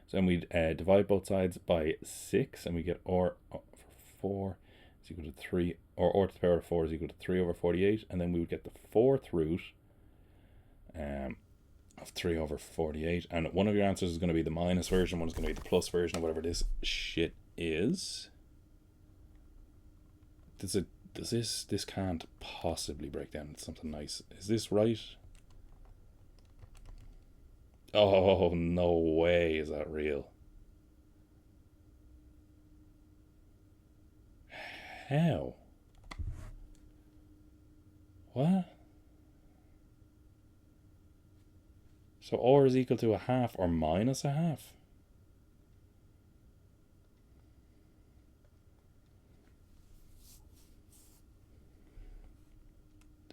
So then we'd divide both sides by 6, and we get or for 4 is equal to 3, or to the power of 4 is equal to 3 over 48, and then we would get the 4th root of 3 over 48, and one of your answers is going to be the minus version, one is going to be the plus version of whatever this shit is. This can't possibly break down into something nice. Is this right? Oh, no way is that real. How? What? So or is equal to a half or minus a half?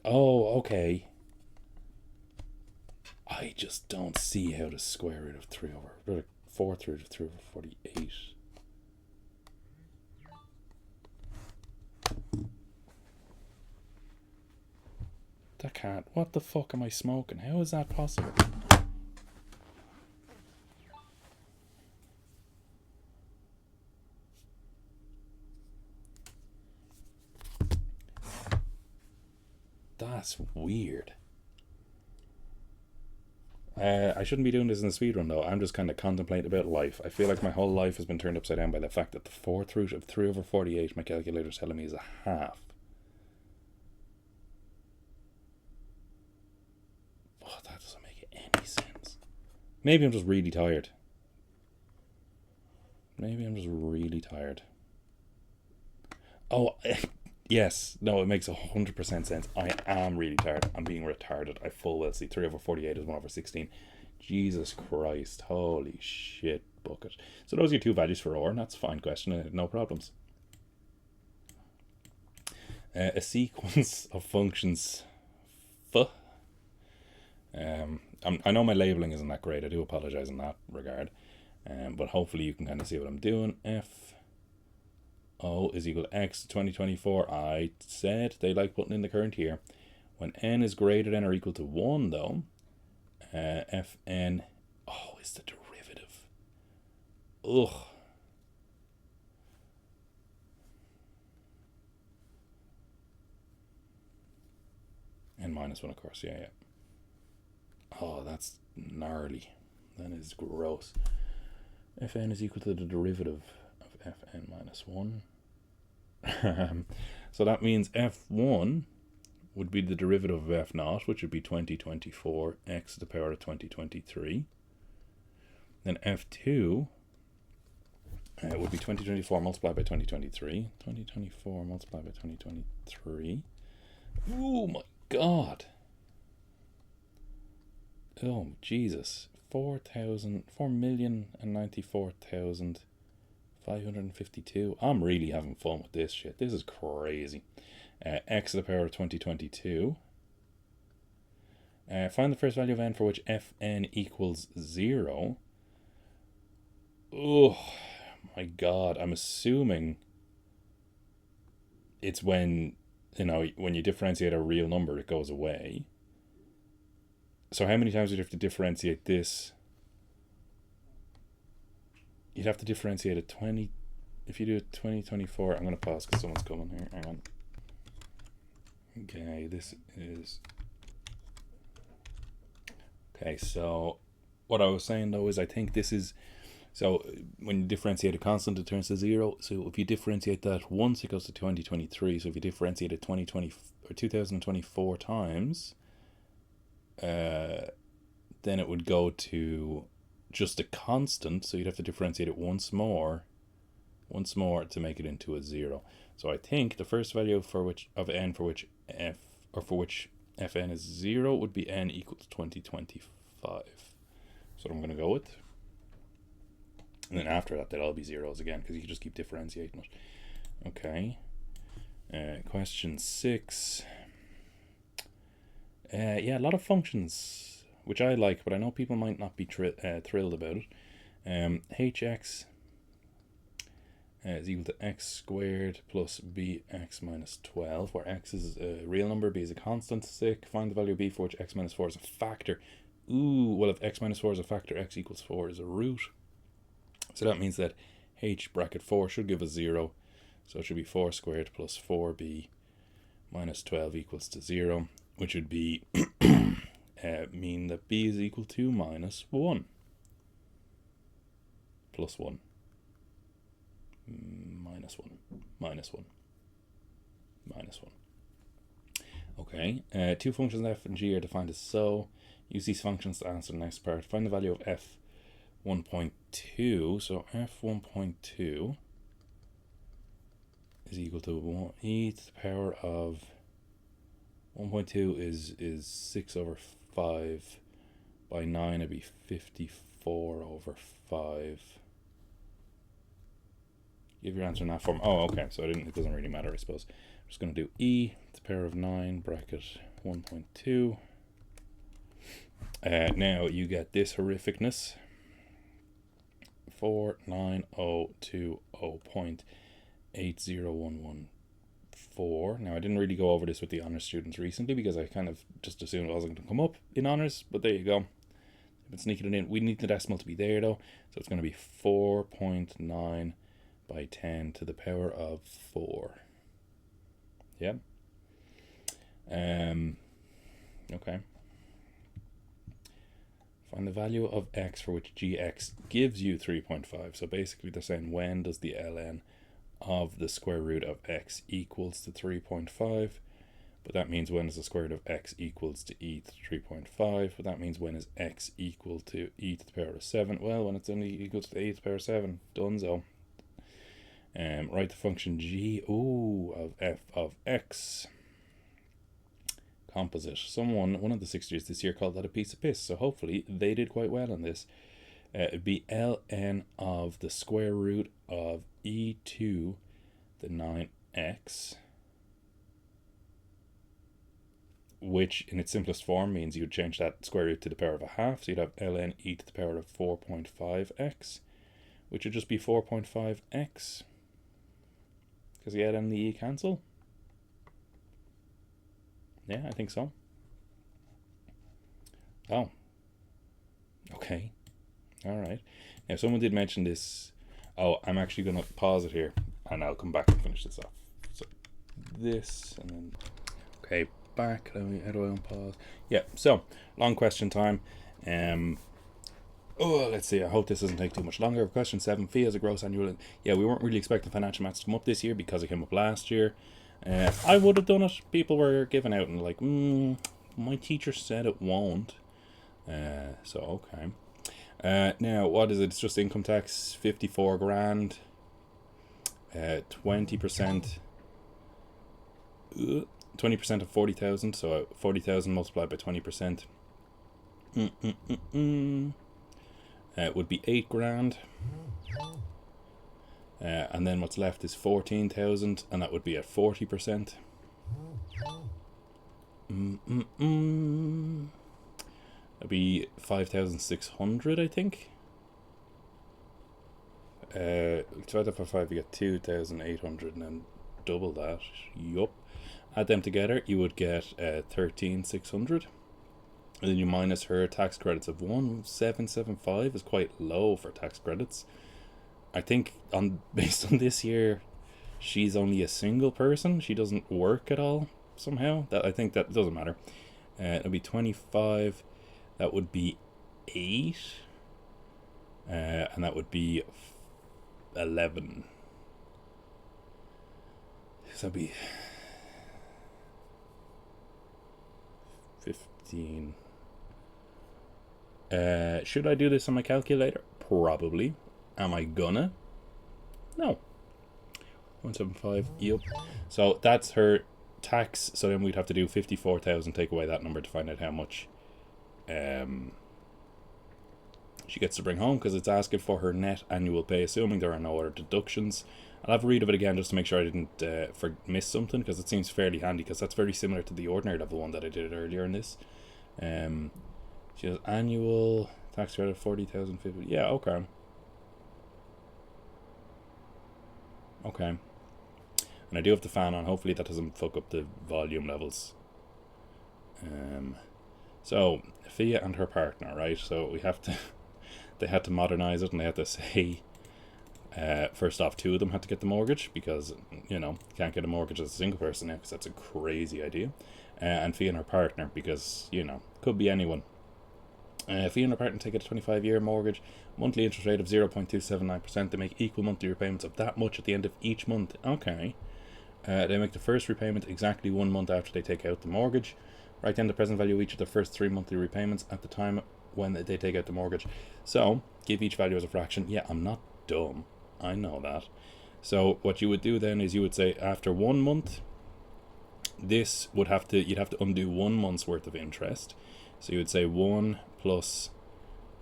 Oh, okay. I just don't see how the square root of 3 over, or the 4th root of 3 over 48. That can't, what the fuck am I smoking? How is that possible? That's weird. I shouldn't be doing this in the speedrun though. I'm just kind of contemplating about life. I feel like my whole life has been turned upside down by the fact that the 4th root of 3 over 48, my calculator's telling me, is a half. Oh, that doesn't make any sense. Maybe I'm just really tired. Oh, yes. No, it makes 100% sense. I am really tired. I'm being retarded. I full well see 3 over 48 is 1 over 16. Jesus Christ. Holy shit bucket. So those are your 2 values for or, and that's a fine question. No problems. A sequence of functions f. I know my labeling isn't that great. I do apologize in that regard. But hopefully you can kind of see what I'm doing. F O is equal to X 2024. I said they like putting in the current year. When n is greater than or equal to 1 though, Fn, oh, is the derivative. Ugh. N minus 1, of course, yeah. Oh, that's gnarly. That is gross. Fn is equal to the derivative of Fn minus 1. So that means F1 would be the derivative of F0, which would be 2024 x to the power of 2023. Then F2 It would be 2024 multiplied by 2023. 2024 multiplied by 2023. Oh my god. Oh Jesus. 4,094,552. I'm really having fun with this shit. This is crazy. X to the power of 2022. Find the first value of n for which fn equals 0. Oh my god. I'm assuming it's when, when you differentiate a real number, it goes away. So how many times would you have to differentiate this? You'd have to differentiate it 20. If you do it 2024, I'm going to pause because someone's coming here. Hang on. Okay, this is... Okay, so what I was saying though is I think this is... So when you differentiate a constant, it turns to 0. So if you differentiate that once, it goes to 2023. So if you differentiate it 2024 times, then it would go to just a constant. So you'd have to differentiate it once more to make it into a 0. So I think the first value of n for which fn is 0 would be n equals 2025. So I'm going to go with. And then after that, they'll all be zeros again, because you can just keep differentiating it. Okay. Question 6. Yeah, a lot of functions, which I like, but I know people might not be thrilled about it. Hx is equal to x squared plus bx minus 12, where x is a real number, b is a constant. Sick. Find the value of b for which x minus 4 is a factor. Ooh, well, if x minus 4 is a factor, x equals 4 is a root. So that means that h bracket 4 should give us 0. So it should be 4 squared plus 4b minus 12 equals to 0, which would be mean that b is equal to minus 1. Plus 1. Minus 1. Minus 1. Minus 1. Okay, two functions f and g are defined as so. Use these functions to answer the next part. Find the value of f 1.2. So f 1.2 is equal to 1 e to the power of 1.2 is 6 over 5 by 9. It'd be 54 over 5. Give your answer in that form. Oh, okay. So it doesn't really matter, I suppose. I'm just going to do e to the power of 9 bracket 1.2. Now you get this horrificness. 49020.80114. Now I didn't really go over this with the honors students recently because I kind of just assumed it wasn't going to come up in honors, but there you go. I've been sneaking it in. We need the decimal to be there though, so it's going to be 4.9 by 10 to the power of 4. Yeah. Okay. Find the value of x for which gx gives you 3.5. So basically they're saying when does the ln of the square root of x equals to 3.5? But that means when is the square root of x equals to e to 3.5? But that means when is x equal to e to the power of 7? Well, when it's only equal to e to the power of 7. Donezo. Write the function g of f of x. Composite. One of the 60s this year called that a piece of piss, so hopefully they did quite well on this. It'd be ln of the square root of e to the 9x, which in its simplest form means you'd change that square root to the power of a half, so you'd have ln e to the power of 4.5x, which would just be 4.5x, because the l and the e cancel. Yeah, I think so. Oh. Okay. All right. Now, someone did mention this. Oh, I'm actually going to pause it here, and I'll come back and finish this off. So, this, and then... Okay, back. How do I unpause? Yeah, so, long question time. Let's see. I hope this doesn't take too much longer. Question 7. Fee as a gross annual... Yeah, we weren't really expecting financial maths to come up this year because it came up last year. I would have done it. People were giving out and like, my teacher said it won't. So, okay. Now, what is it? It's just income tax, 54 grand. 20%. 20% of 40,000, so 40,000 multiplied by 20%. It would be 8 grand. And then what's left is 14,000, and that would be at 40%. That'd be 5,600, I think. Divide that by 5, you get 2,800, and then double that. Yup. Add them together, you would get 13,600. And then you minus her tax credits of 1,775 is quite low for tax credits. I think based on this year, she's only a single person. She doesn't work at all somehow. I think that doesn't matter. It'll be 25. That would be 8. And that would be 11. So that'd be 15. Should I do this on my calculator? Probably. Am I gonna? No. 175. Yep. So that's her tax. So then we'd have to do 54,000. Take away that number to find out how much she gets to bring home, because it's asking for her net annual pay, assuming there are no other deductions. I'll have a read of it again just to make sure I didn't miss something, because it seems fairly handy, because that's very similar to the ordinary level one that I did earlier in this. She has annual tax credit 40,050. Yeah, okay. Okay. And I do have the fan on. Hopefully that doesn't fuck up the volume levels. So Fia and her partner, right? So we have to. They had to modernize it, and they had to say. First off, 2 of them had to get the mortgage, because you can't get a mortgage as a single person now, because that's a crazy idea. And Fia and her partner, because could be anyone. Fia and her partner take a 25-year mortgage, monthly interest rate of 0.279%. They make equal monthly repayments of that much at the end of each month. Okay. They make the first repayment exactly 1 month after they take out the mortgage. Write down the present value of each of the first 3 monthly repayments at the time when they take out the mortgage. So, give each value as a fraction. Yeah, I'm not dumb. I know that. So, what you would do then is you would say after 1 month, you'd have to undo 1 month's worth of interest. So you would say 1 plus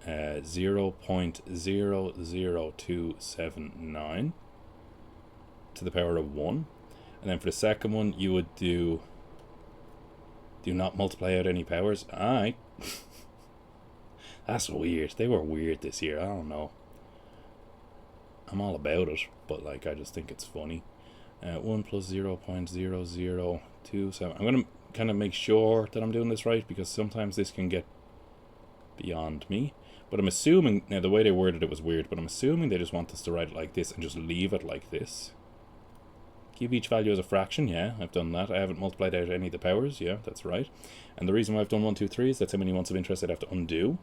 0.00279 to the power of 1. And then for the second one, you would do not multiply out any powers. Aye. That's weird. They were weird this year. I don't know. I'm all about it, but I just think it's funny. 1 plus 0.0027. I'm going to kind of make sure that I'm doing this right, because sometimes this can get beyond me. But I'm assuming, now the way they worded it was weird, but I'm assuming they just want us to write it like this and just leave it like this. Give each value as a fraction. Yeah, I've done that. I haven't multiplied out any of the powers. Yeah, that's right. And the reason why I've done 1, 2, 3 is that's how many months of interest I'd have to undo.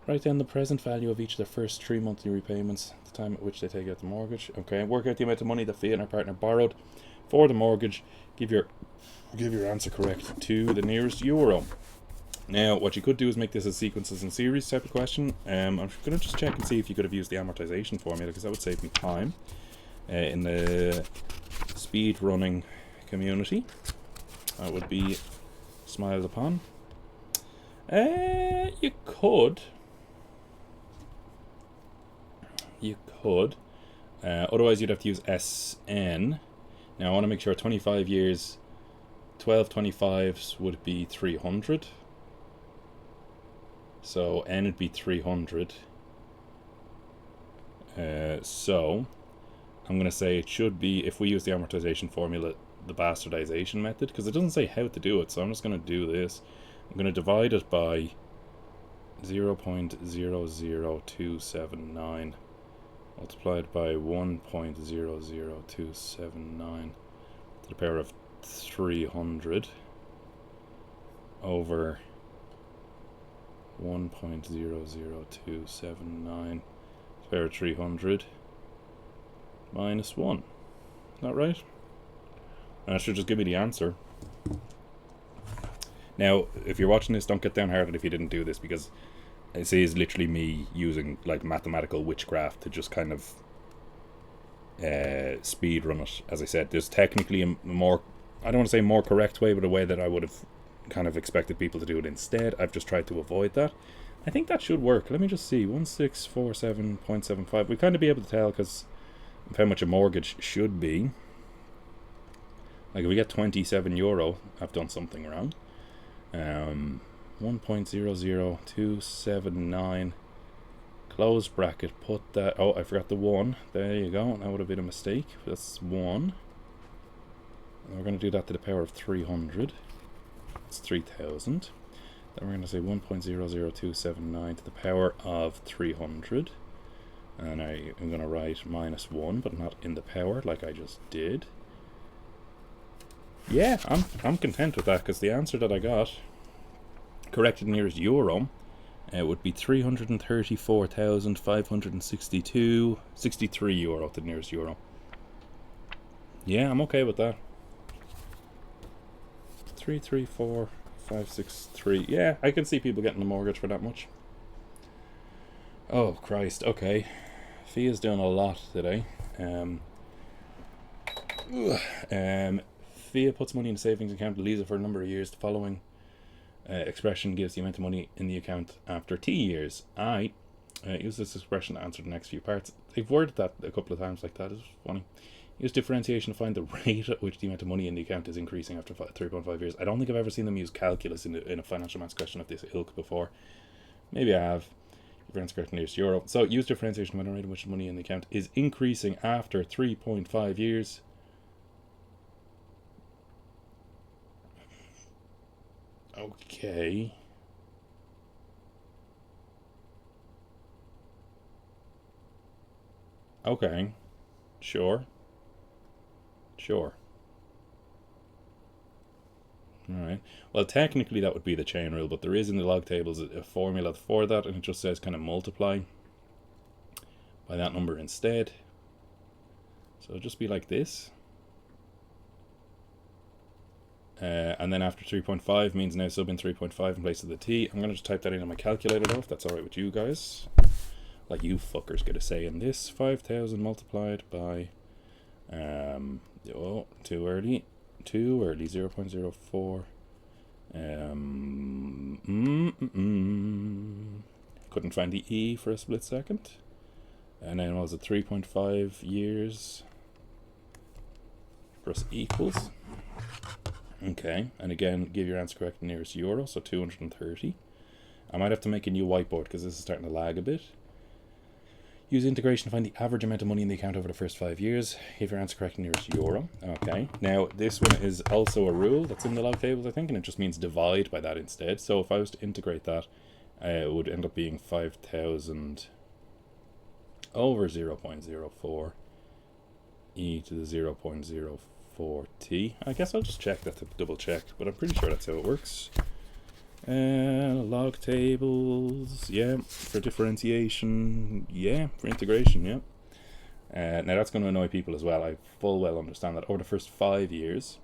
Write down the present value of each of the first 3 monthly repayments, the time at which they take out the mortgage. Okay, work out the amount of money that Fia and her partner borrowed for the mortgage. Give your answer correct to the nearest euro. Now, what you could do is make this a sequences and series type of question. I'm going to just check and see if you could have used the amortization formula, because that would save me time in the speed running community. That would be smiled upon. You could. Otherwise, you'd have to use SN. Now, I want to make sure 25 years, 12 25s would be 300. So, N would be 300. So, I'm going to say it should be, if we use the amortization formula, the bastardization method, because it doesn't say how to do it, so I'm just going to do this. I'm going to divide it by 0.00279 multiplied by 1.00279 to the power of 300 over 1.00279 to the power of 300 minus 1. Is that right? And that should just give me the answer. Now, if you're watching this, don't get downhearted if you didn't do this, because See, is literally me using like mathematical witchcraft to just kind of speed run it. As I said, there's technically a more, I don't want to say more correct way, but a way that I would have kind of expected people to do it instead. I've just tried to avoid that. I think that should work. Let me just see. 1647.75. We kind of be able to tell because of how much a mortgage should be. Like if we get €27, I've done something wrong. 1.00279. Close bracket. Put that. Oh, I forgot the 1. There you go. That would have been a mistake. That's 1. And we're going to do that to the power of 300. It's 3000. Then we're going to say 1.00279 to the power of 300. And I am going to write -1, but not in the power like I just did. Yeah, I'm content with that, because the answer that I got, corrected nearest euro, would be €334,563 to the nearest euro. Yeah, I'm okay with that. 334,563. Yeah, I can see people getting a mortgage for that much. Oh Christ. Okay, Fia's doing a lot today. Fia puts money in a savings account, leaves it for a number of years. The following expression gives the amount of money in the account after T years. I use this expression to answer the next few parts. They've worded that a couple of times like that. It's funny. Use differentiation to find the rate at which the amount of money in the account is increasing after 3.5 years. I don't think I've ever seen them use calculus in a financial maths question of this ilk before. Maybe I have. Difference correct nearest euro. So use differentiation to find the rate at which money in the account is increasing after 3.5 years. Okay. Okay. Sure. Alright. Well, technically that would be the chain rule, but there is in the log tables a formula for that, and it just says kind of multiply by that number instead. So it'll just be like this. And then after 3.5 means now sub in 3.5 in place of the t. I'm going to just type that in on my calculator though, if that's alright with you guys. Like you fuckers get a say in this. 5,000 multiplied by, oh, too early, 0.04. Couldn't find the E for a split second. And then was it 3.5 years plus equals? Okay, and again, give your answer correct nearest euro, so 230. I might have to make a new whiteboard because this is starting to lag a bit. Use integration to find the average amount of money in the account over the first 5 years. Give your answer correct nearest euro. Okay, now this one is also a rule that's in the log tables, I think, and it just means divide by that instead. So if I was to integrate that, it would end up being 5,000 over 0.04 e to the 0.04t. I guess I'll just check that to double check, but I'm pretty sure that's how it works. Log tables, yeah, for differentiation, yeah, for integration, yeah. Now that's going to annoy people as well. I full well understand that. Over the first 5 years,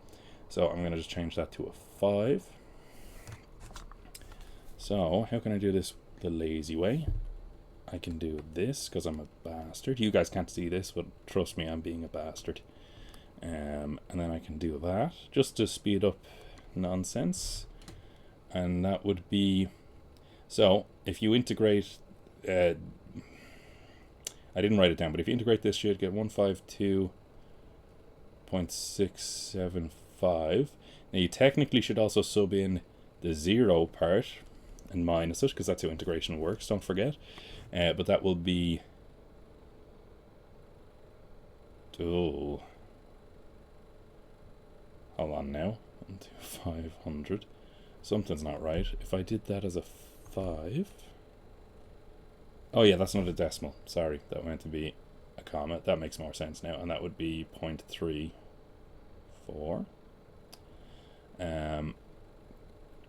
so I'm going to just change that to a 5. So how can I do this the lazy way? I can do this because I'm a bastard. You guys can't see this, but trust me, I'm being a bastard. And then I can do that just to speed up nonsense. And that would be, so if you integrate, I didn't write it down, but if you integrate this, you'd get 152.675. Now you technically should also sub in the 0 part and minus it, because that's how integration works, don't forget. But that will be, hold on now, 500. Something's not right. If I did that as a 5... Oh yeah, that's not a decimal. Sorry, that meant to be a comma. That makes more sense now. And that would be 0.34. And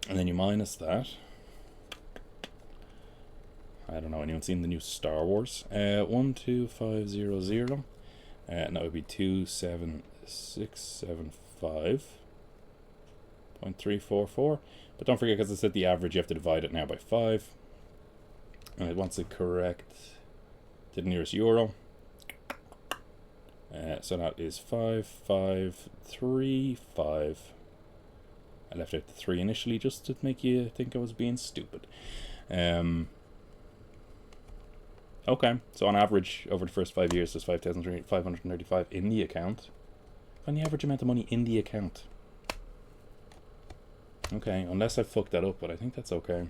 then you minus that. I don't know, anyone seen the new Star Wars? 12500. And that would be 27675.344. But don't forget, because I said the average, you have to divide it now by 5. And it wants to correct to the nearest euro. So that is 5535. I left out the 3 initially just to make you think I was being stupid. Okay, so on average, over the first 5 years, there's 5,535 in the account. Find the average amount of money in the account. Okay, unless I fucked that up, but I think that's okay.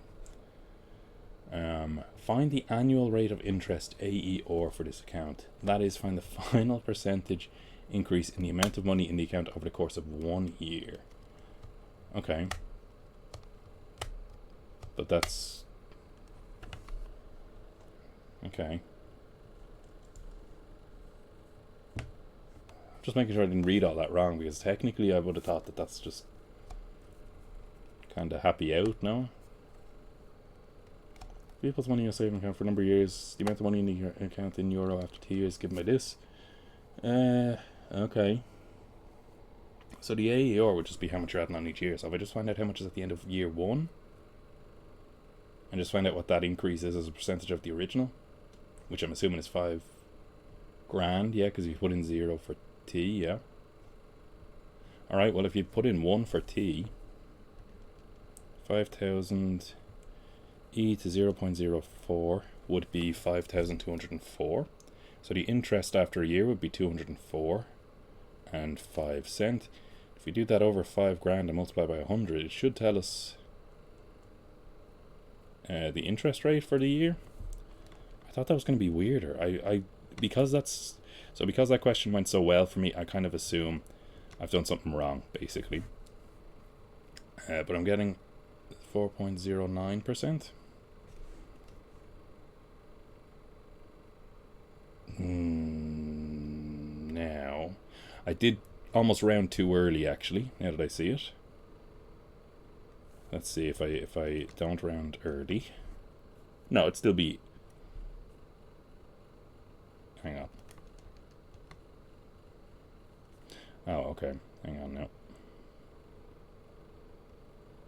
Find the annual rate of interest, AER, for this account. That is, find the final percentage increase in the amount of money in the account over the course of 1 year. Okay. But that's... Okay. Just making sure I didn't read all that wrong, because technically I would have thought that that's just kind of happy out, no? People's money in a saving account for a number of years. The amount of money in the account in euro after 2 years given by this. Okay. So the AER would just be how much you're adding on each year. So if I just find out how much is at the end of year 1, and just find out what that increase is as a percentage of the original, which I'm assuming is 5 grand, yeah, because you put in 0 for T, yeah. Alright, well if you put in 1 for T, 5,000 e to 0.04 would be 5,204. So the interest after a year would be 204 and 5 cents. If we do that over 5 grand and multiply by 100, it should tell us the interest rate for the year. I thought that was going to be weirder. Because that question went so well for me, I kind of assume I've done something wrong, basically. But I'm getting 4.09%. Now, I did almost round too early, actually, now that I see it. Let's see if I don't round early. No, it'd still be... Hang on. Oh, okay. Hang on now.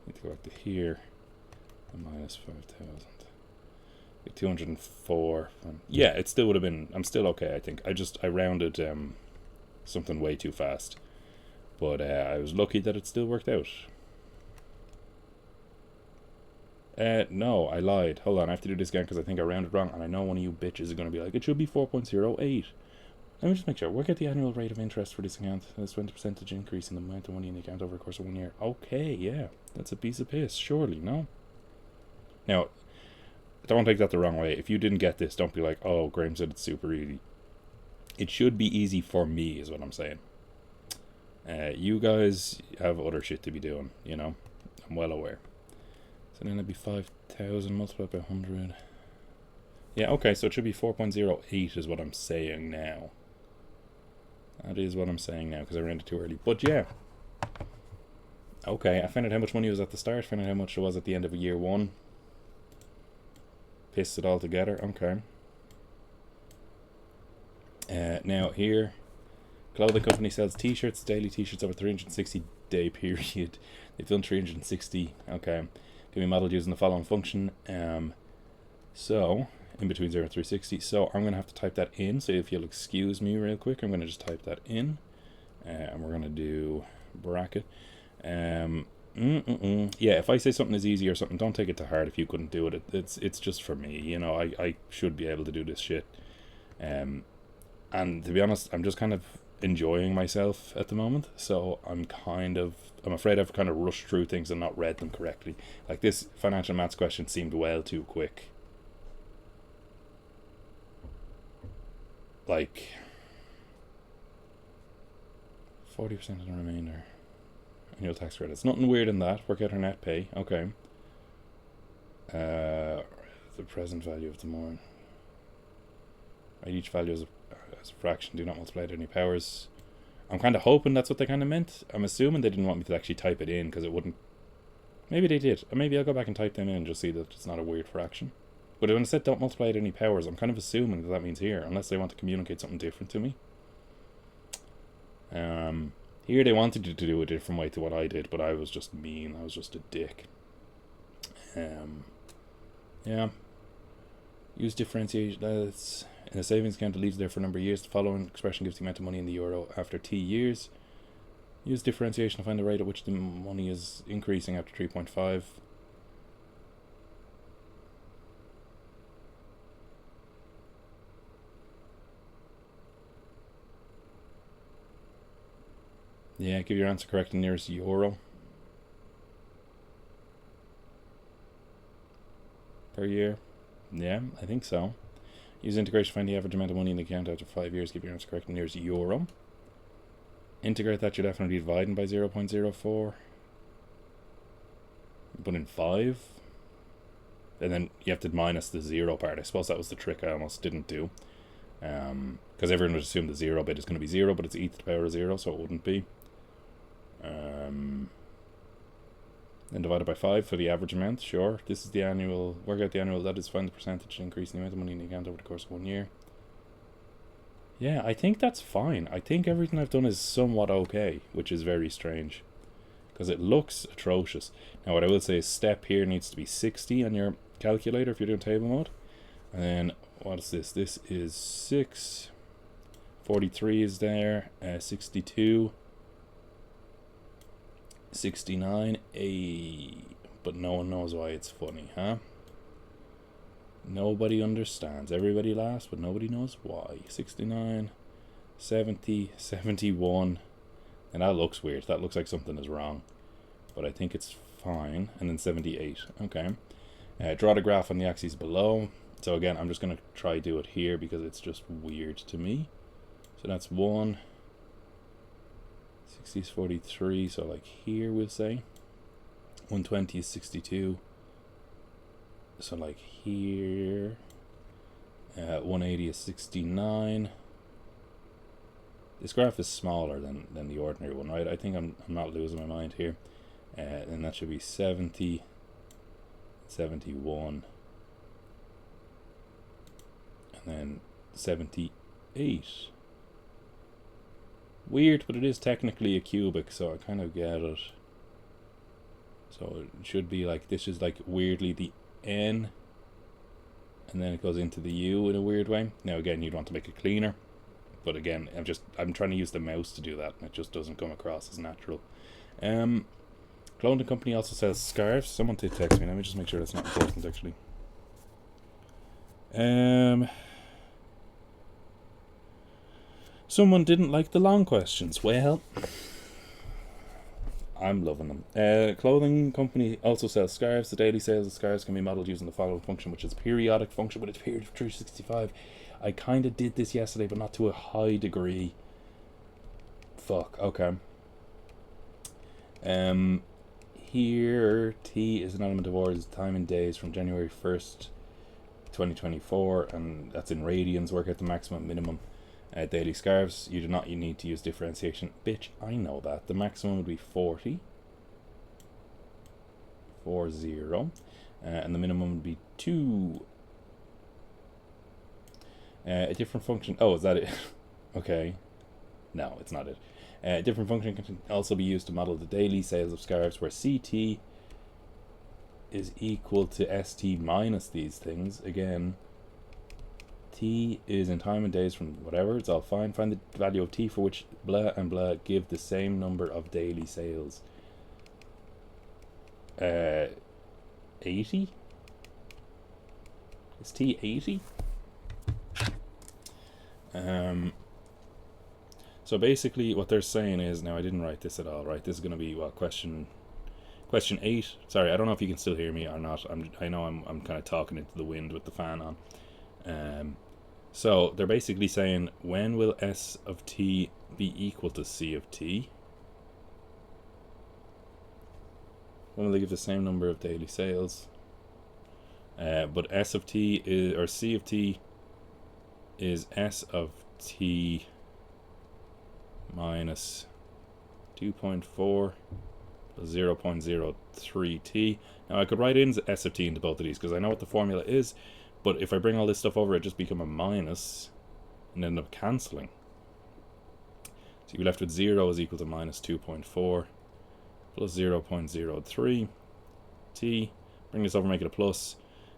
Need to go back to here. And minus 5,000. 204. Yeah, it still would have been... I'm still okay, I think. I rounded something way too fast. But I was lucky that it still worked out. No, I lied. Hold on, I have to do this again because I think I rounded wrong. And I know one of you bitches is going to be like, it should be 4.08. Let me just make sure. Work out the annual rate of interest for this account. That's 20% increase in the amount of money in the account over the course of 1 year. Okay, yeah. That's a piece of piss, surely, no? Now, don't take that the wrong way. If you didn't get this, don't be like, oh, Graham said it's super easy. It should be easy for me, is what I'm saying. You guys have other shit to be doing, you know? I'm well aware. So then it'd be 5,000 multiplied by 100. Yeah, okay, so it should be 4.08 is what I'm saying now. That is what I'm saying now, because I ran it too early. But yeah. Okay, I found out how much money was at the start, found out how much it was at the end of year 1. Pissed it all together, okay. Now here, clothing company sells t-shirts, daily t-shirts over 360-day period. They've done 360, okay. Can be modeled using the following function. So, in between 0 and 360. So I'm going to have to type that in. So if you'll excuse me real quick, I'm going to just type that in. And we're going to do bracket. Yeah, if I say something is easy or something, don't take it to heart if you couldn't do it. It's just for me, you know, I should be able to do this shit. And to be honest, I'm just kind of enjoying myself at the moment. So I'm afraid I've kind of rushed through things and not read them correctly. Like this financial maths question seemed well too quick. Like 40% of the remainder. Annual tax credits. Nothing weird in that. Work out her net pay. Okay. The present value of the morn. Each value is a fraction. Do not multiply it any powers. I'm kind of hoping that's what they kind of meant. I'm assuming they didn't want me to actually type it in because it wouldn't... Maybe they did. Or maybe I'll go back and type them in and just see that it's not a weird fraction. But when it said don't multiply it any powers, I'm kind of assuming that means here, unless they want to communicate something different to me. Here they wanted to do a different way to what I did, but I was just mean. I was just a dick. Yeah. Use differentiation. That's in a savings account that leaves there for a number of years. The following expression gives the amount of money in the euro after t years. Use differentiation to find the rate at which the money is increasing after 3.5. Yeah, give your answer correct in nearest euro per year. Yeah, I think so. Use integration to find the average amount of money in the account after 5 years. Give your answer correct in nearest euro. Integrate that, you're definitely dividing by 0.04. But in 5. And then you have to minus the 0 part. I suppose that was the trick I almost didn't do. Because everyone would assume the 0 bit is going to be 0, but it's e to the power of 0, so it wouldn't be. Then divided by 5 for the average amount, sure. This is the annual, work out the annual, that is find the percentage increase in the amount of money in the account over the course of 1 year. Yeah, I think that's fine. I think everything I've done is somewhat okay, which is very strange. Because it looks atrocious. Now what I will say is step here needs to be 60 on your calculator if you're doing table mode. And then, what is this? This is 6. 43 is there. 62. 69. But no one knows why it's funny, huh? Nobody understands. Everybody laughs, but nobody knows why. 69. 70. 71. And that looks weird. That looks like something is wrong. But I think it's fine. And then 78. Okay. Draw the graph on the axis below. So again, I'm just going to try do it here because it's just weird to me. So that's 1. 60 is 43. So like here we'll say. 120 is 62. So like here. 180 is 69. This graph is smaller than the ordinary one, right? I think I'm not losing my mind here. And that should be 70, 71, and then 78. Weird, but it is technically a cubic, so I kind of get it. So it should be like, this is like weirdly the N, and then it goes into the U in a weird way. Now again, you'd want to make it cleaner. But again, I'm trying to use the mouse to do that, and it just doesn't come across as natural. Clothing company also sells scarves. Someone did text me. Let me just make sure that's not important, actually. Someone didn't like the long questions. Well, I'm loving them. Clothing company also sells scarves. The daily sales of scarves can be modeled using the following function, which is a periodic function with a period of 365. I kind of did this yesterday, but not to a high degree. Fuck, okay. Here, T is an element of order, time in days from January 1st, 2024, and that's in radians. Work out the maximum, minimum. Daily scarves, you need to use differentiation. Bitch, I know that. The maximum would be 40. 40. And the minimum would be 2. A different function. Oh, is that it? Okay. No, it's not it. A different function can also be used to model the daily sales of scarves, where CT is equal to ST minus these things. Again, T is in time and days from whatever. It's all fine. Find the value of T for which blah and blah give the same number of daily sales. 80? Is T 80? So basically what they're saying is, now I didn't write this at all, right? This is going to be what, question 8. Sorry, I don't know if you can still hear me or not. I know I'm kind of talking into the wind with the fan on. So they're basically saying, when will S of T be equal to C of T? When will they give the same number of daily sales? But S of T is, or C of T is S of T minus 2.4 plus 0.03 T. Now I could write in S of T into both of these because I know what the formula is, but if I bring all this stuff over, it just become a minus and end up cancelling. So you're left with 0 is equal to minus 2.4 plus 0.03 T. Bring this over, make it a plus,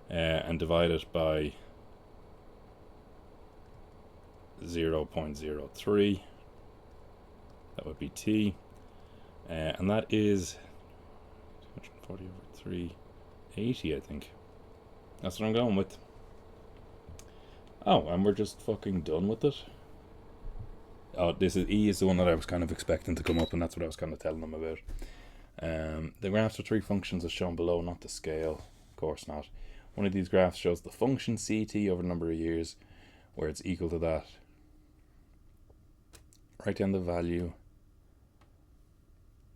and divide it by 0.03. That would be t. And that is 240 over 380, I think. That's what I'm going with. Oh, and we're just fucking done with it. Oh, this is E is the one that I was kind of expecting to come up, and that's what I was kind of telling them about. The graphs of three functions is shown below, not the scale. Of course not. One of these graphs shows the function ct over a number of years, where it's equal to that. Write down the value.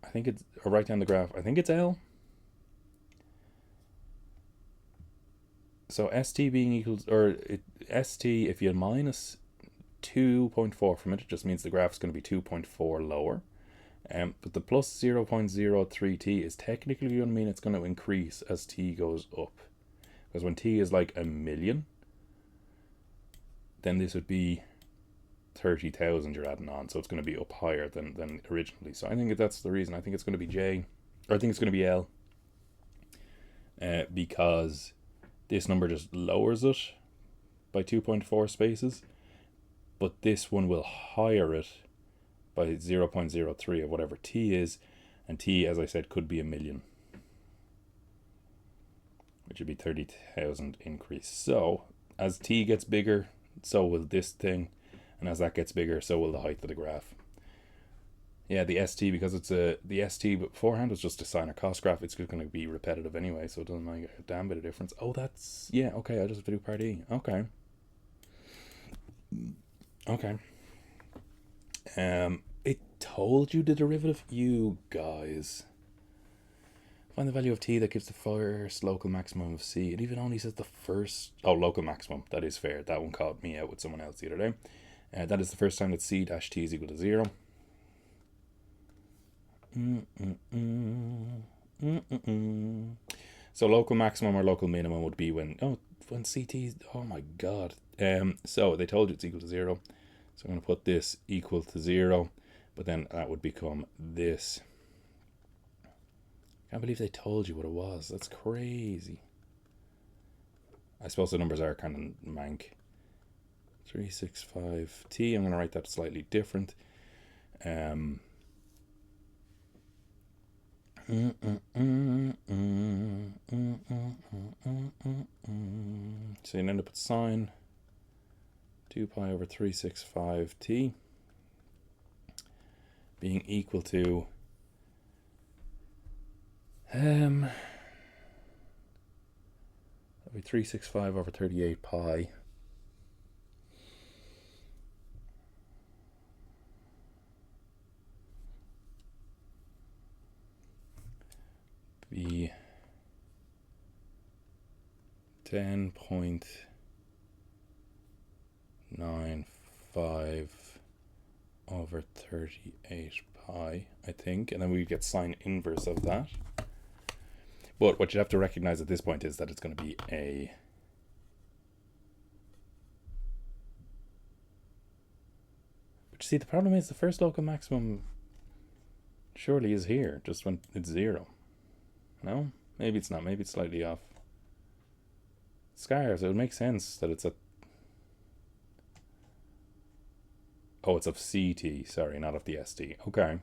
I think it's, or write down the graph. I think it's L. So st being equal, st, if you minus 2.4 from it, it just means the graph's going to be 2.4 lower. But the plus 0.03t is technically going to mean it's going to increase as t goes up. Because when t is like 1,000,000, then this would be 30,000 you're adding on. So it's going to be up higher than originally. So I think that's the reason. I think it's going to be J, or I think it's going to be L. Because this number just lowers it by 2.4 spaces. But this one will higher it by 0.03 of whatever t is, and t, as I said, could be 1,000,000, which would be 30,000 increase. So as t gets bigger, so will this thing, and as that gets bigger, so will the height of the graph. Yeah, the st, because it's the st beforehand was just a sine or cos graph, it's going to be repetitive anyway, so it doesn't make a damn bit of difference. Oh, that's, yeah, okay, I just have to do part E. Okay. It told you the derivative. You guys. Find the value of t that gives the first local maximum of c. It even only says the first... Oh, local maximum. That is fair. That one caught me out with someone else the other day. That is the first time that c dash t is equal to 0. So local maximum or local minimum would be when ct... Oh my god. So they told you it's equal to 0. So I'm going to put this equal to 0, but then that would become this. I can't believe they told you what it was. That's crazy. I suppose the numbers are kind of mank. 365t, I'm going to write that slightly different. So you end up with sine 2 pi over 365t being equal to that'll be 365 over 38 pi be 10.95 over 38 pi, I think, and then we get sine inverse of that. But what you have to recognize at this point is that it's going to be a but you see, the problem is the first local maximum surely is here, just when it's 0. No? Maybe it's not. Maybe it's slightly off. Scars, it would make sense that it's a... Oh, it's of CT. Sorry, not of the ST. Okay.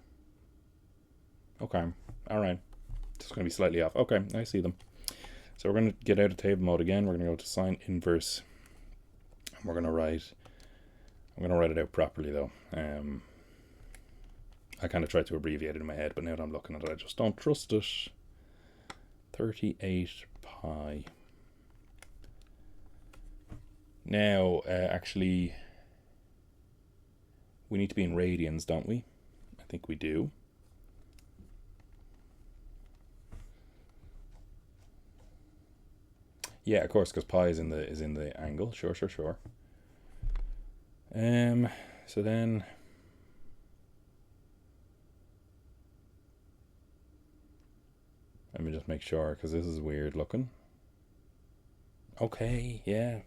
Alright. Just going to be slightly off. Okay, I see them. So we're going to get out of table mode again. We're going to go to sine inverse. And we're going to write... I'm going to write it out properly, though. I kind of tried to abbreviate it in my head, but now that I'm looking at it, I just don't trust it. 38 pi. Now, actually, we need to be in radians, don't we? I think we do. Yeah, of course, because pi is in the angle. Sure. So then let me just make sure, because this is weird looking. Okay, yeah.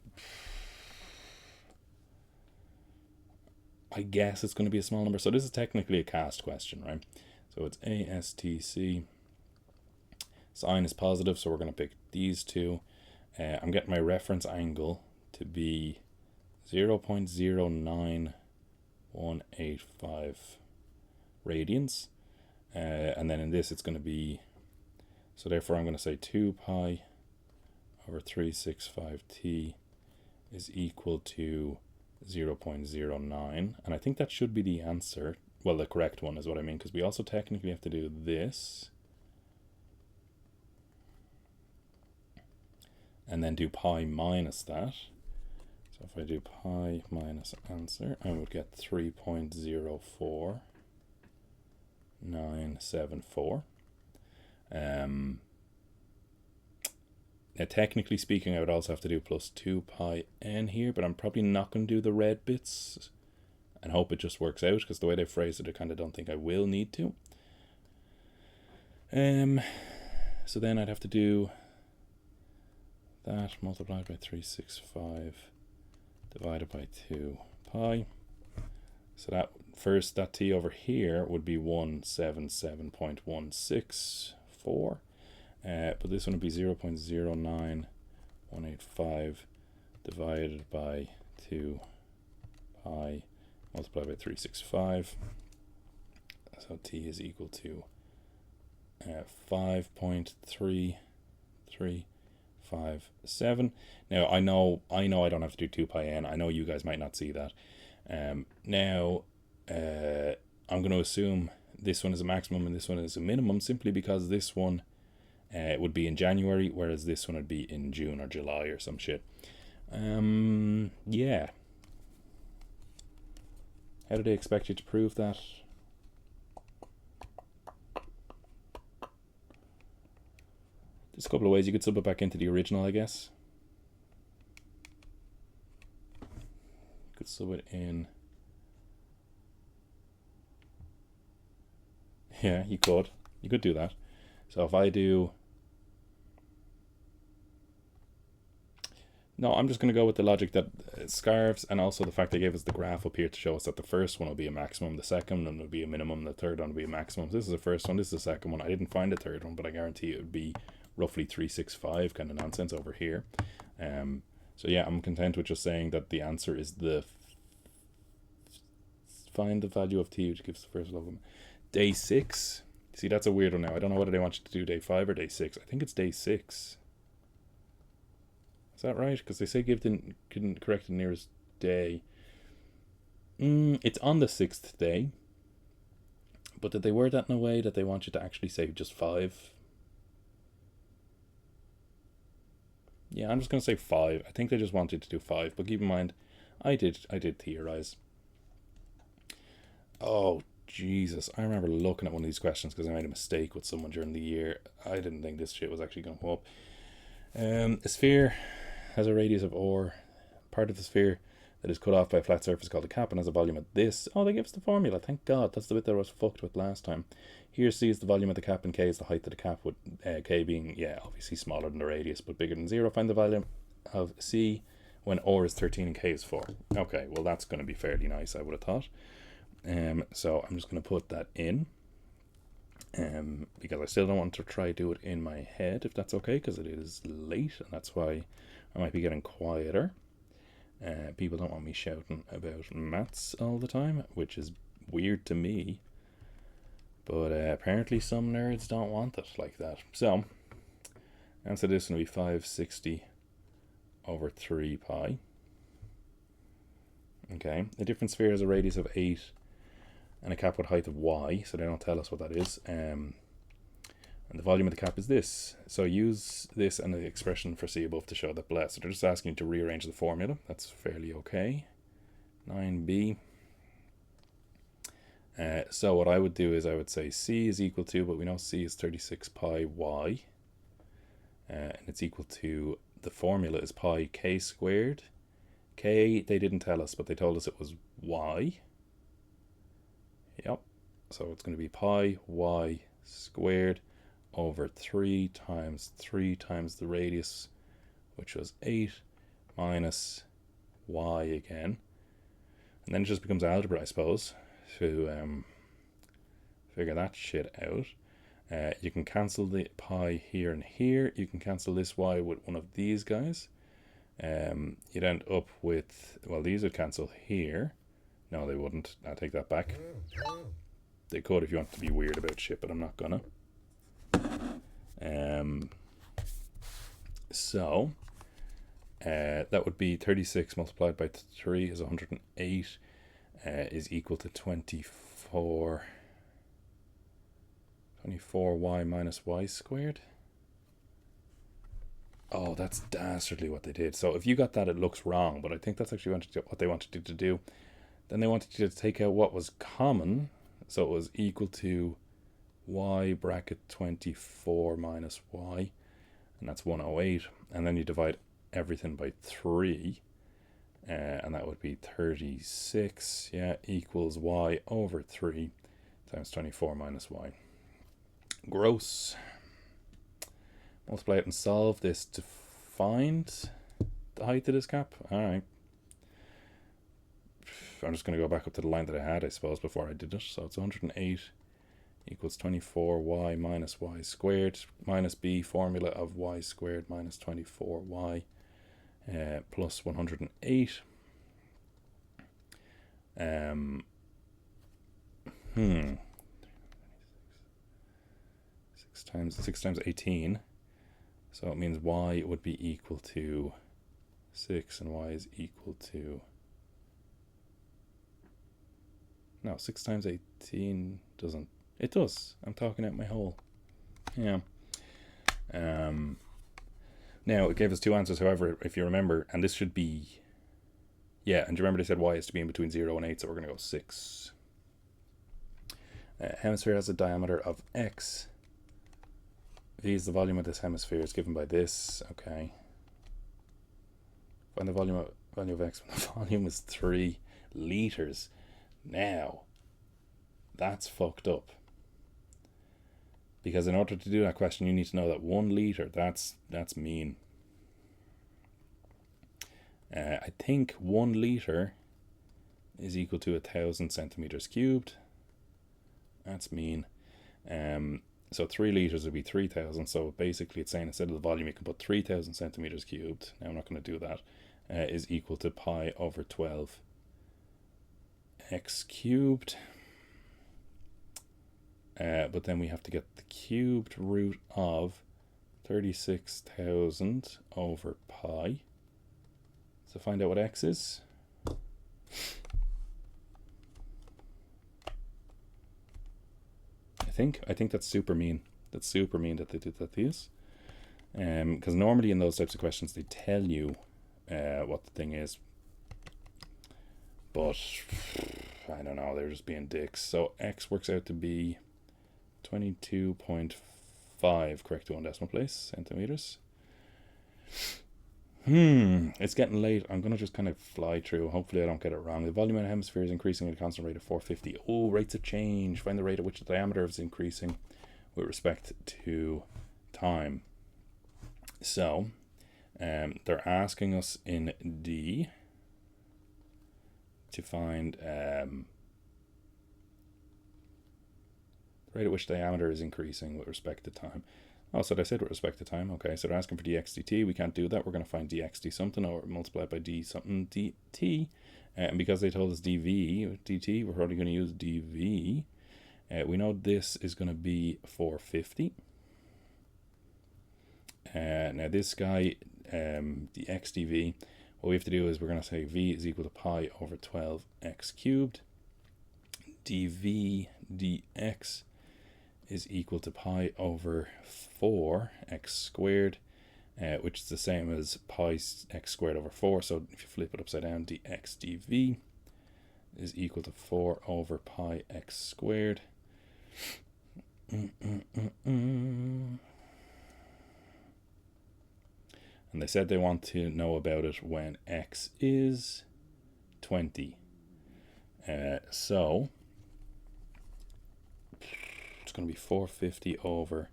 I guess it's going to be a small number. So this is technically a cast question, right? So it's ASTC. Sine is positive, so we're going to pick these two. I'm getting my reference angle to be 0.09185 radians. And then in this it's going to be, so therefore I'm going to say 2 pi over 365t is equal to 0.09. And I think that should be the answer. Well, the correct one is what I mean, because we also technically have to do this. And then do pi minus that. So if I do pi minus answer, I would get 3.04974. Now, technically speaking, I would also have to do plus 2 pi n here, but I'm probably not going to do the red bits and hope it just works out, because the way they phrased it, I kind of don't think I will need to. So then I'd have to do that multiplied by 365 divided by 2 pi. So that first, that t over here would be 177.164. But this one would be 0.09185 divided by 2 pi multiplied by 365. So t is equal to 5.3357. Now I know I don't have to do 2 pi n. I know you guys might not see that. Now I'm going to assume this one is a maximum and this one is a minimum, simply because this one would be in January, whereas this one would be in June or July or some shit. Yeah. How do they expect you to prove that? There's a couple of ways. You could sub it back into the original, I guess. You could sub it in. Yeah, you could. You could do that. So if I do... No, I'm just going to go with the logic that scarves, and also the fact they gave us the graph up here to show us that the first one will be a maximum, the second one will be a minimum, the third one will be a maximum. This is the first one, this is the second one. I didn't find a third one, but I guarantee it would be roughly 365 kind of nonsense over here. So yeah, I'm content with just saying that the answer is the find the value of t, which gives the first level. Day 6. See, that's a weird one now. I don't know whether they want you to do day 5 or day 6. I think it's day 6. Is that right? Because they say give the correct the nearest day. It's on the 6th day. But did they word that in a way that they want you to actually say just 5? Yeah, I'm just going to say 5. I think they just wanted to do 5. But keep in mind, I did theorize. Oh, Jesus. I remember looking at one of these questions because I made a mistake with someone during the year. I didn't think this shit was actually going to come up. A sphere has a radius of r. Part of the sphere that is cut off by a flat surface called a cap and has a volume of this. Oh, they give us the formula. Thank God. That's the bit that I was fucked with last time. Here C is the volume of the cap and K is the height of the cap, with K being, yeah, obviously smaller than the radius but bigger than 0. Find the volume of C when r is 13 and K is 4. Okay, well that's going to be fairly nice, I would have thought. So I'm just going to put that in. Because I still don't want to try to do it in my head, if that's okay, because it is late and that's why I might be getting quieter. People don't want me shouting about maths all the time, which is weird to me, but apparently some nerds don't want it like that. So answer this will be 560 over 3 pi. Okay, a different sphere has a radius of 8 and a cap with height of y, so they don't tell us what that is. And the volume of the cap is this. So use this and the expression for C above to show that below. So they're just asking you to rearrange the formula. That's fairly okay. 9b. So what I would do is I would say C is equal to, but we know C is 36 pi y. And it's equal to, the formula is pi k squared. K, they didn't tell us, but they told us it was y. Yep. So it's going to be pi y squared over 3 times the radius, which was 8, minus y again. And then it just becomes algebra, I suppose, to figure that shit out. You can cancel the pi here and here. You can cancel this y with one of these guys. you'd end up with, well, these would cancel here. No, they wouldn't. I'll take that back. They could if you want to be weird about shit, but I'm not gonna. So that would be 36 multiplied by 3 is 108, is equal to 24y minus y squared. Oh, that's dastardly what they did. So if you got that, it looks wrong, but I think that's actually what they wanted you to do. Then they wanted you to take out what was common, so it was equal to y bracket 24 minus y, and that's 108, and then you divide everything by 3, and that would be 36, yeah, equals y over 3 times 24 minus y. Gross. Multiply it and solve this to find the height of this cap. Alright. I'm just going to go back up to the line that I had, I suppose, before I did it. So it's 108 equals 24y minus y squared minus b formula of y squared minus 24y plus 108. 6 times 18. So it means y would be equal to 6 and y is equal to... No, 6 times 18 doesn't... It does. I'm talking out my hole. Yeah. Now, it gave us two answers, however, if you remember, and this should be... Yeah, and do you remember they said y is to be in between 0 and 8, so we're going to go 6. Hemisphere has a diameter of x. V is the volume of this hemisphere, is given by this. Okay. Find the value of x when the volume is 3 liters. Now, that's fucked up. Because in order to do that question, you need to know that 1 liter, that's mean. I think 1 liter is equal to 1,000 centimeters cubed. That's mean. So 3 liters would be 3,000. So basically it's saying instead of the volume, you can put 3,000 centimeters cubed. Now I'm not going to do that. Is equal to pi over 12 x cubed. But then we have to get the cubed root of 36,000 over pi. So find out what x is. I think that's super mean. That's super mean that they did that to us. Because normally in those types of questions they tell you what the thing is. But I don't know, they're just being dicks. So x works out to be 22.5, correct to one decimal place, centimeters. It's getting late. I'm going to just kind of fly through. Hopefully I don't get it wrong. The volume of the hemisphere is increasing at a constant rate of 450. Oh, rates of change. Find the rate at which the diameter is increasing with respect to time. So, they're asking us in D to find the rate at which diameter is increasing with respect to time. Oh, so they said with respect to time. Okay, so they're asking for dx dt. We can't do that. We're going to find dx d something or multiply it by d something dt. And because they told us dv dt, we're probably going to use dv. We know this is going to be 450. Now this guy, dx dv, what we have to do is we're going to say v is equal to pi over 12 x cubed. dv dx is equal to pi over 4 x squared, which is the same as pi x squared over 4. So if you flip it upside down, dx dv is equal to 4 over pi x squared. And they said they want to know about it when x is 20. So it's going to be 450 over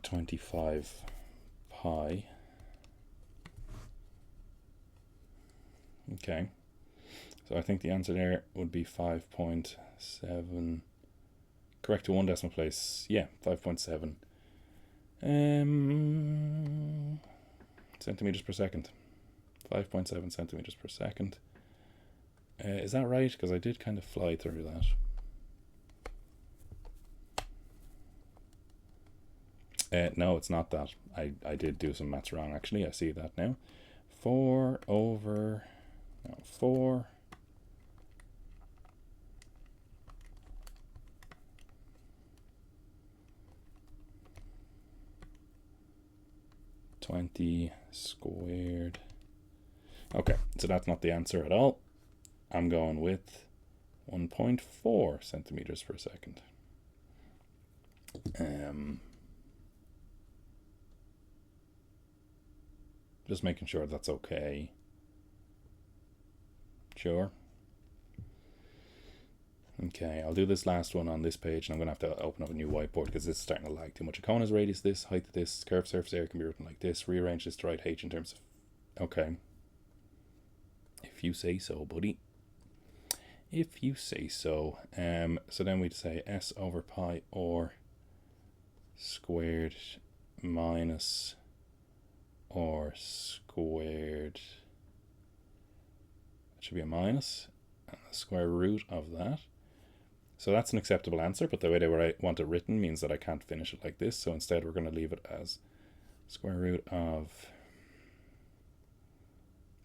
25 pi. Okay. So I think the answer there would be 5.7. Correct to one decimal place. Yeah, 5.7. centimeters per second. 5.7 centimeters per second. Is that right? Because I did kind of fly through that. No, it's not that. I did do some maths wrong, actually. I see that now. 4 over... No, 4... 20 squared. Okay, so that's not the answer at all. I'm going with 1.4 centimeters per second. Just making sure that's okay. Sure. Okay, I'll do this last one on this page, and I'm going to have to open up a new whiteboard because this is starting to lag too much. A cone has radius this, height this, curved surface area can be written like this. Rearrange this to write h in terms of... Okay. If you say so, buddy. If you say so. So then we'd say s over pi or squared minus or squared. It should be a minus, and the square root of that. So that's an acceptable answer, but the way I want it written means that I can't finish it like this. So instead we're going to leave it as square root of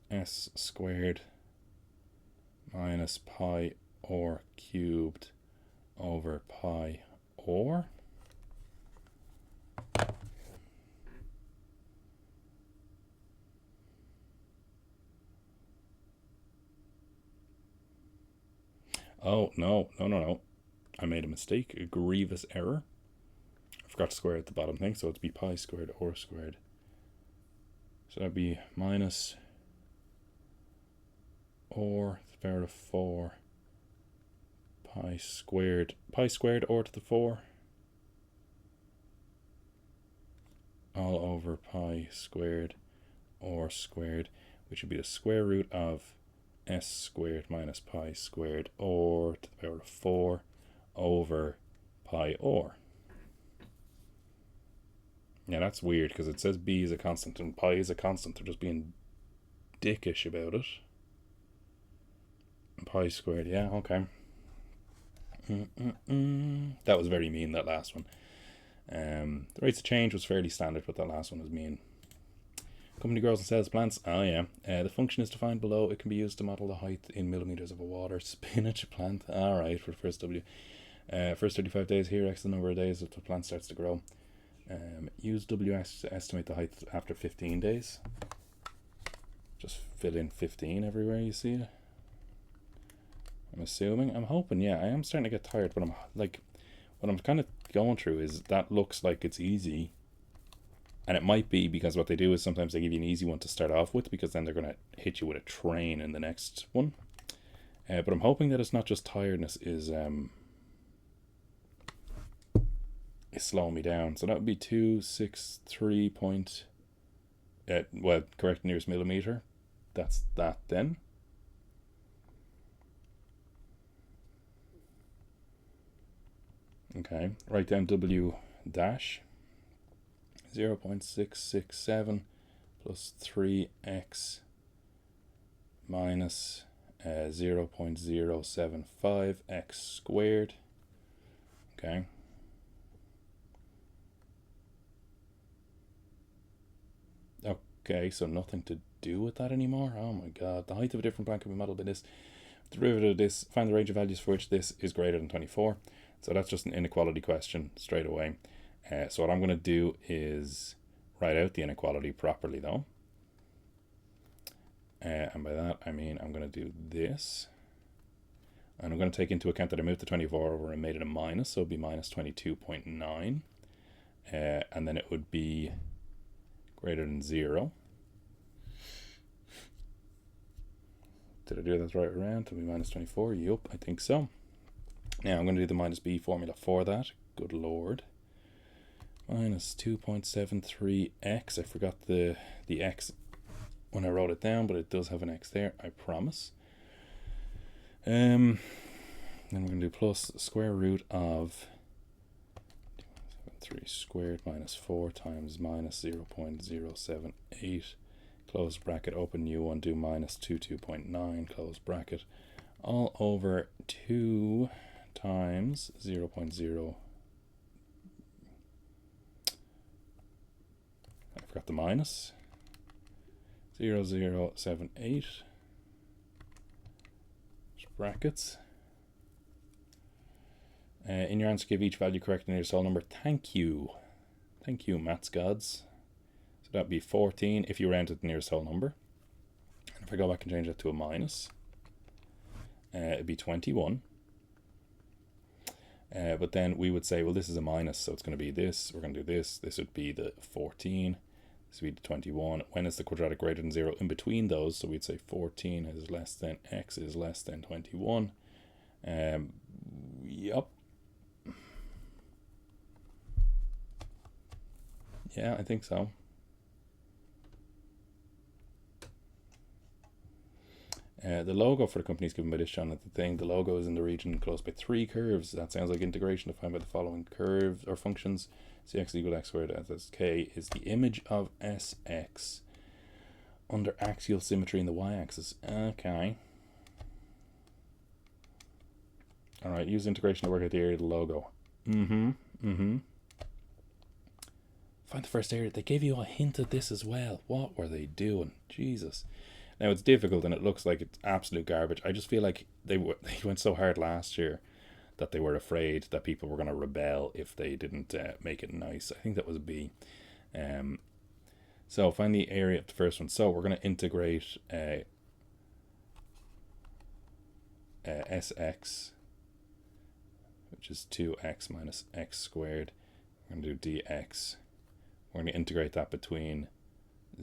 s squared minus pi or cubed over pi or. Oh, no. I made a mistake, a grievous error. I forgot to square out the bottom thing, so it'd be pi squared or squared. So that'd be minus or to the power of 4 pi squared or to the 4 all over pi squared or squared, which would be the square root of s squared minus pi squared or to the power of 4 over pi or. Yeah, that's weird because it says b is a constant and pi is a constant. They're just being dickish about it. Pi squared, yeah, okay. That was very mean, that last one. The rates of change was fairly standard, but that last one was mean. Company grows and sells plants. Oh yeah. The function is defined below. It can be used to model the height in millimeters of a water spinach plant. Alright, for the first W. First 35 days here, x the number of days that the plant starts to grow. Use WS to estimate the height after 15 days. Just fill in 15 everywhere you see it. I'm assuming. I'm hoping, yeah. I am starting to get tired, but I'm like, what I'm kind of going through is that looks like it's easy. And it might be because what they do is sometimes they give you an easy one to start off with because then they're going to hit you with a train in the next one. But I'm hoping that it's not just tiredness is slowing me down. So that would be 263 point... well, correct nearest millimeter. That's that then. Okay, write down W dash 0.667 plus 3x minus 0.075x squared. Okay. Okay, so nothing to do with that anymore. Oh my god. The height of a different plant can be modeled by this. Derivative of this, find the range of values for which this is greater than 24. So that's just an inequality question straight away. So what I'm going to do is write out the inequality properly though. And by that I mean I'm going to do this. And I'm going to take into account that I moved the 24 over and made it a minus, so it would be minus 22.9. And then it would be greater than 0. Did I do that right around? It would be minus 24. Yup, I think so. Now I'm going to do the minus b formula for that. Good lord. Minus 2.73x. I forgot the x when I wrote it down, but it does have an x there, I promise. Then we're going to do plus square root of 3 squared minus 4 times minus 0.078 close bracket, open new one, do minus 22.9, close bracket, all over 2 times 0.0. I forgot the minus. 0078 brackets. In your answer, give each value correct in your whole number. Thank you. Thank you, maths gods. So that'd be 14 if you round it to the nearest whole number. And if I go back and change that to a minus, it'd be 21. But then we would say, well, this is a minus, so it's going to be this. We're going to do this. This would be the 14. This would be the 21. When is the quadratic greater than 0? In between those, so we'd say 14 is less than x is less than 21. Yup. Yeah, I think so. The logo for the company is given by this John at the thing. The logo is in the region close by 3 curves. That sounds like integration defined by the following curves or functions. Cx equal x squared as k is the image of Sx under axial symmetry in the y-axis. Okay. Alright, use integration to work out the area of the logo. Find the first area. They gave you a hint of this as well. What were they doing? Jesus. Now it's difficult and it looks like it's absolute garbage. I just feel like they went so hard last year that they were afraid that people were going to rebel if they didn't make it nice. I think that was a B. So find the area of the first one. So we're going to integrate Sx, which is 2x minus x squared. We're going to do dx. We're going to integrate that between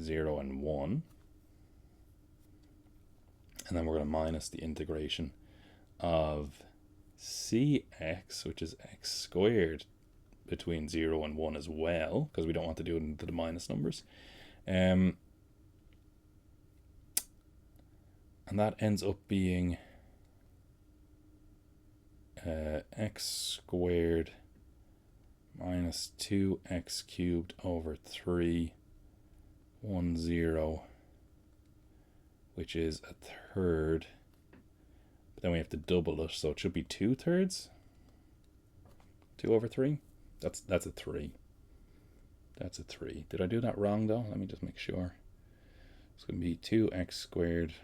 0 and 1. And then we're going to minus the integration of cx, which is x squared, between 0 and 1 as well, because we don't want to do it into the minus numbers. And that ends up being x squared minus 2x cubed over 3, 1, 0, which is a third. But then we have to double it, so it should be 2/3. 2 over 3? That's a 3. That's a 3. Did I do that wrong though? Let me just make sure. It's going to be 2x squared.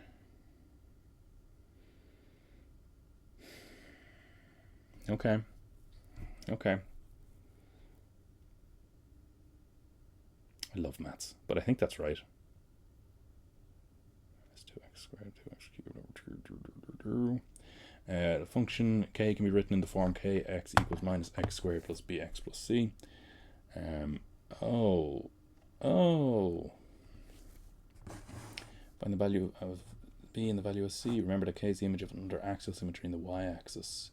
Okay. Okay. I love maths, but I think that's right. That's 2x squared, 2x cubed over 2. The function k can be written in the form kx equals minus x squared plus bx plus c. Find the value of b and the value of c. Remember that k is the image of under axial symmetry in the y-axis.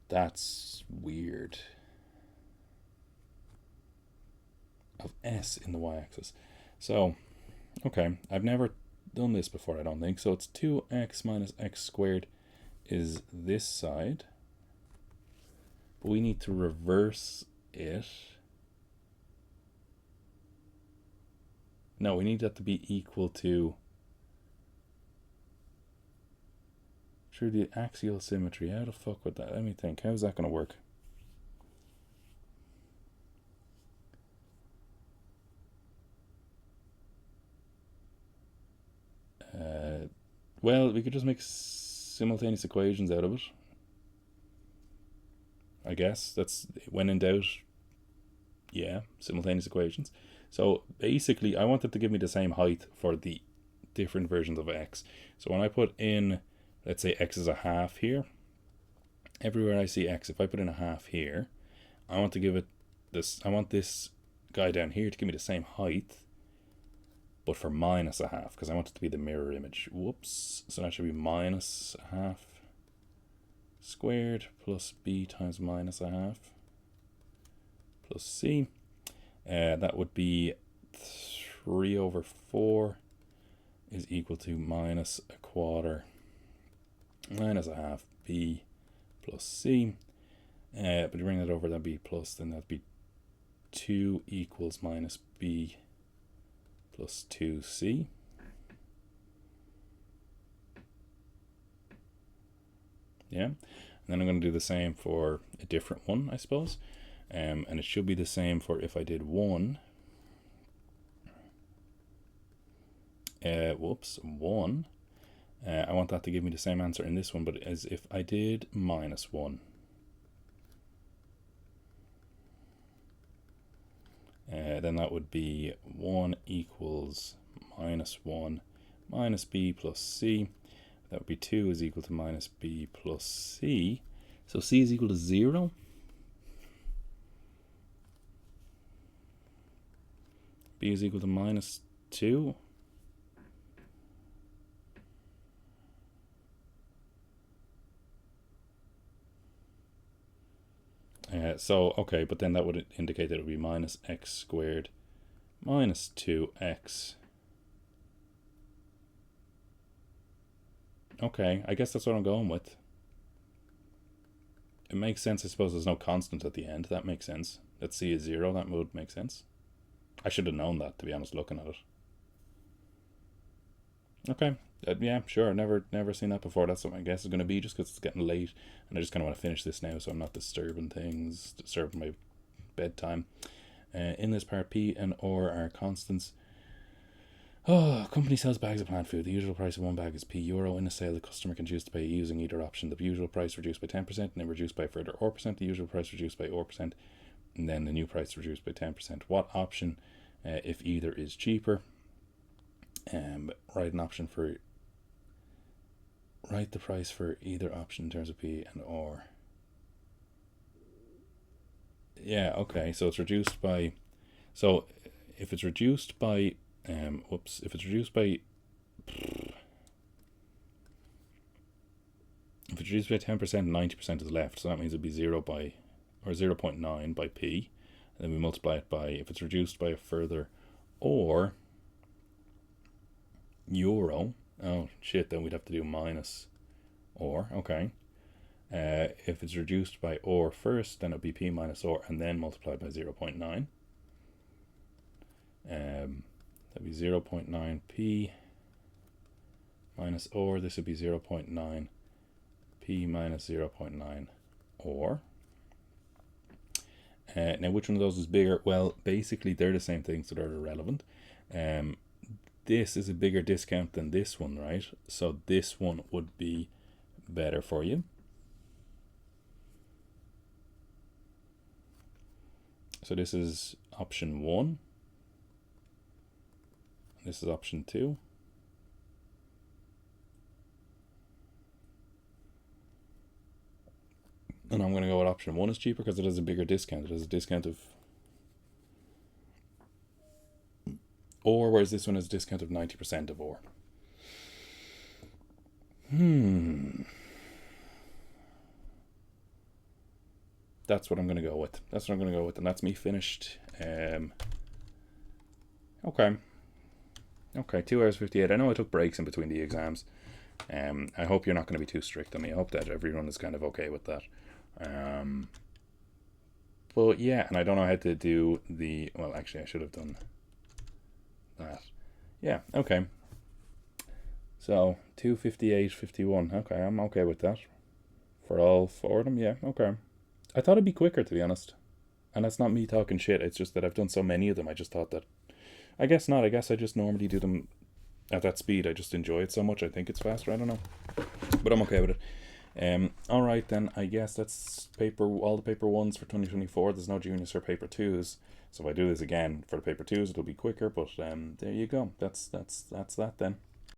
That's weird. Of s in the y-axis. So, okay, I've never done this before, I don't think. So it's 2x minus x squared is this side. But we need to reverse it. No, we need that to be equal to through the axial symmetry. How the fuck would that? Let me think. How's that going to work? Well, we could just make simultaneous equations out of it. I guess that's when in doubt. Yeah, simultaneous equations. So basically, I want it to give me the same height for the different versions of x. So when I put in, let's say x is a half here, everywhere I see x, if I put in a half here, I want to give it this, I want this guy down here to give me the same height, but for minus a half, because I want it to be the mirror image. Whoops. So that should be minus a half squared plus b times minus a half plus c. That would be 3 over 4 is equal to minus a quarter minus a half b plus c. But you bring that over, that'd be plus, then that'd be 2 equals minus b plus 2c. Yeah, and then I'm going to do the same for a different one, I suppose. And it should be the same for if I did 1. 1. I want that to give me the same answer in this one, but as if I did minus 1. Then that would be 1 equals minus 1 minus b plus c. That would be 2 is equal to minus b plus c. So c is equal to 0. B is equal to minus 2. So, okay, but then that would indicate that it would be minus x squared minus 2x. Okay, I guess that's what I'm going with. It makes sense, I suppose. There's no constant at the end. That makes sense. That c is 0. That would make sense. I should have known that, to be honest, looking at it. Okay, yeah, sure. Never seen that before. That's what my guess is going to be, just because it's getting late, and I just kind of want to finish this now, so I'm not disturbing my bedtime. In this part, P and R are constants. Company sells bags of plant food. The usual price of one bag is €P. In a sale, the customer can choose to pay using either option. The usual price reduced by 10%, and then reduced by a further or%. The usual price reduced by or%, and then the new price reduced by 10%. What option, if either, is cheaper? Write the price for either option in terms of P and R. Yeah, okay, so it's reduced by, so if it's reduced by, if it's reduced by 10%, 90% is left, so that means it'd be 0.9 by P, and then we multiply it by, if it's reduced by a further or euro, oh shit, then we'd have to do minus or, okay. If it's reduced by or first, then it'll be P minus or, and then multiplied by 0.9. That'd be 0.9 P minus or. This would be 0.9 P minus 0.9 or. Now, which one of those is bigger? Well, basically, they're the same thing, so they're irrelevant. This is a bigger discount than this one, right? So this one would be better for you. So this is option 1. This is option 2. And I'm going to go with option 1 is cheaper because it has a bigger discount. It has a discount of or, whereas this one has a discount of 90% of or. That's what I'm going to go with. And that's me finished. Okay, 2 hours 58. I know I took breaks in between the exams. I hope you're not going to be too strict on me. I hope that everyone is kind of okay with that. But yeah, and I don't know how to do the, well, actually I should have done that. Yeah, okay. So 2:58, 51. Okay, I'm okay with that. For all 4 of them, yeah, okay. I thought it'd be quicker, to be honest. And that's not me talking shit, it's just that I've done so many of them, I just thought that, I guess not, I guess I just normally do them at that speed. I just enjoy it so much, I think it's faster, I don't know. But I'm okay with it. Alright then, I guess that's all the paper 1s for 2024. There's no juniors for paper 2s. So if I do this again for the paper 2s, it'll be quicker, but there you go. That's that then.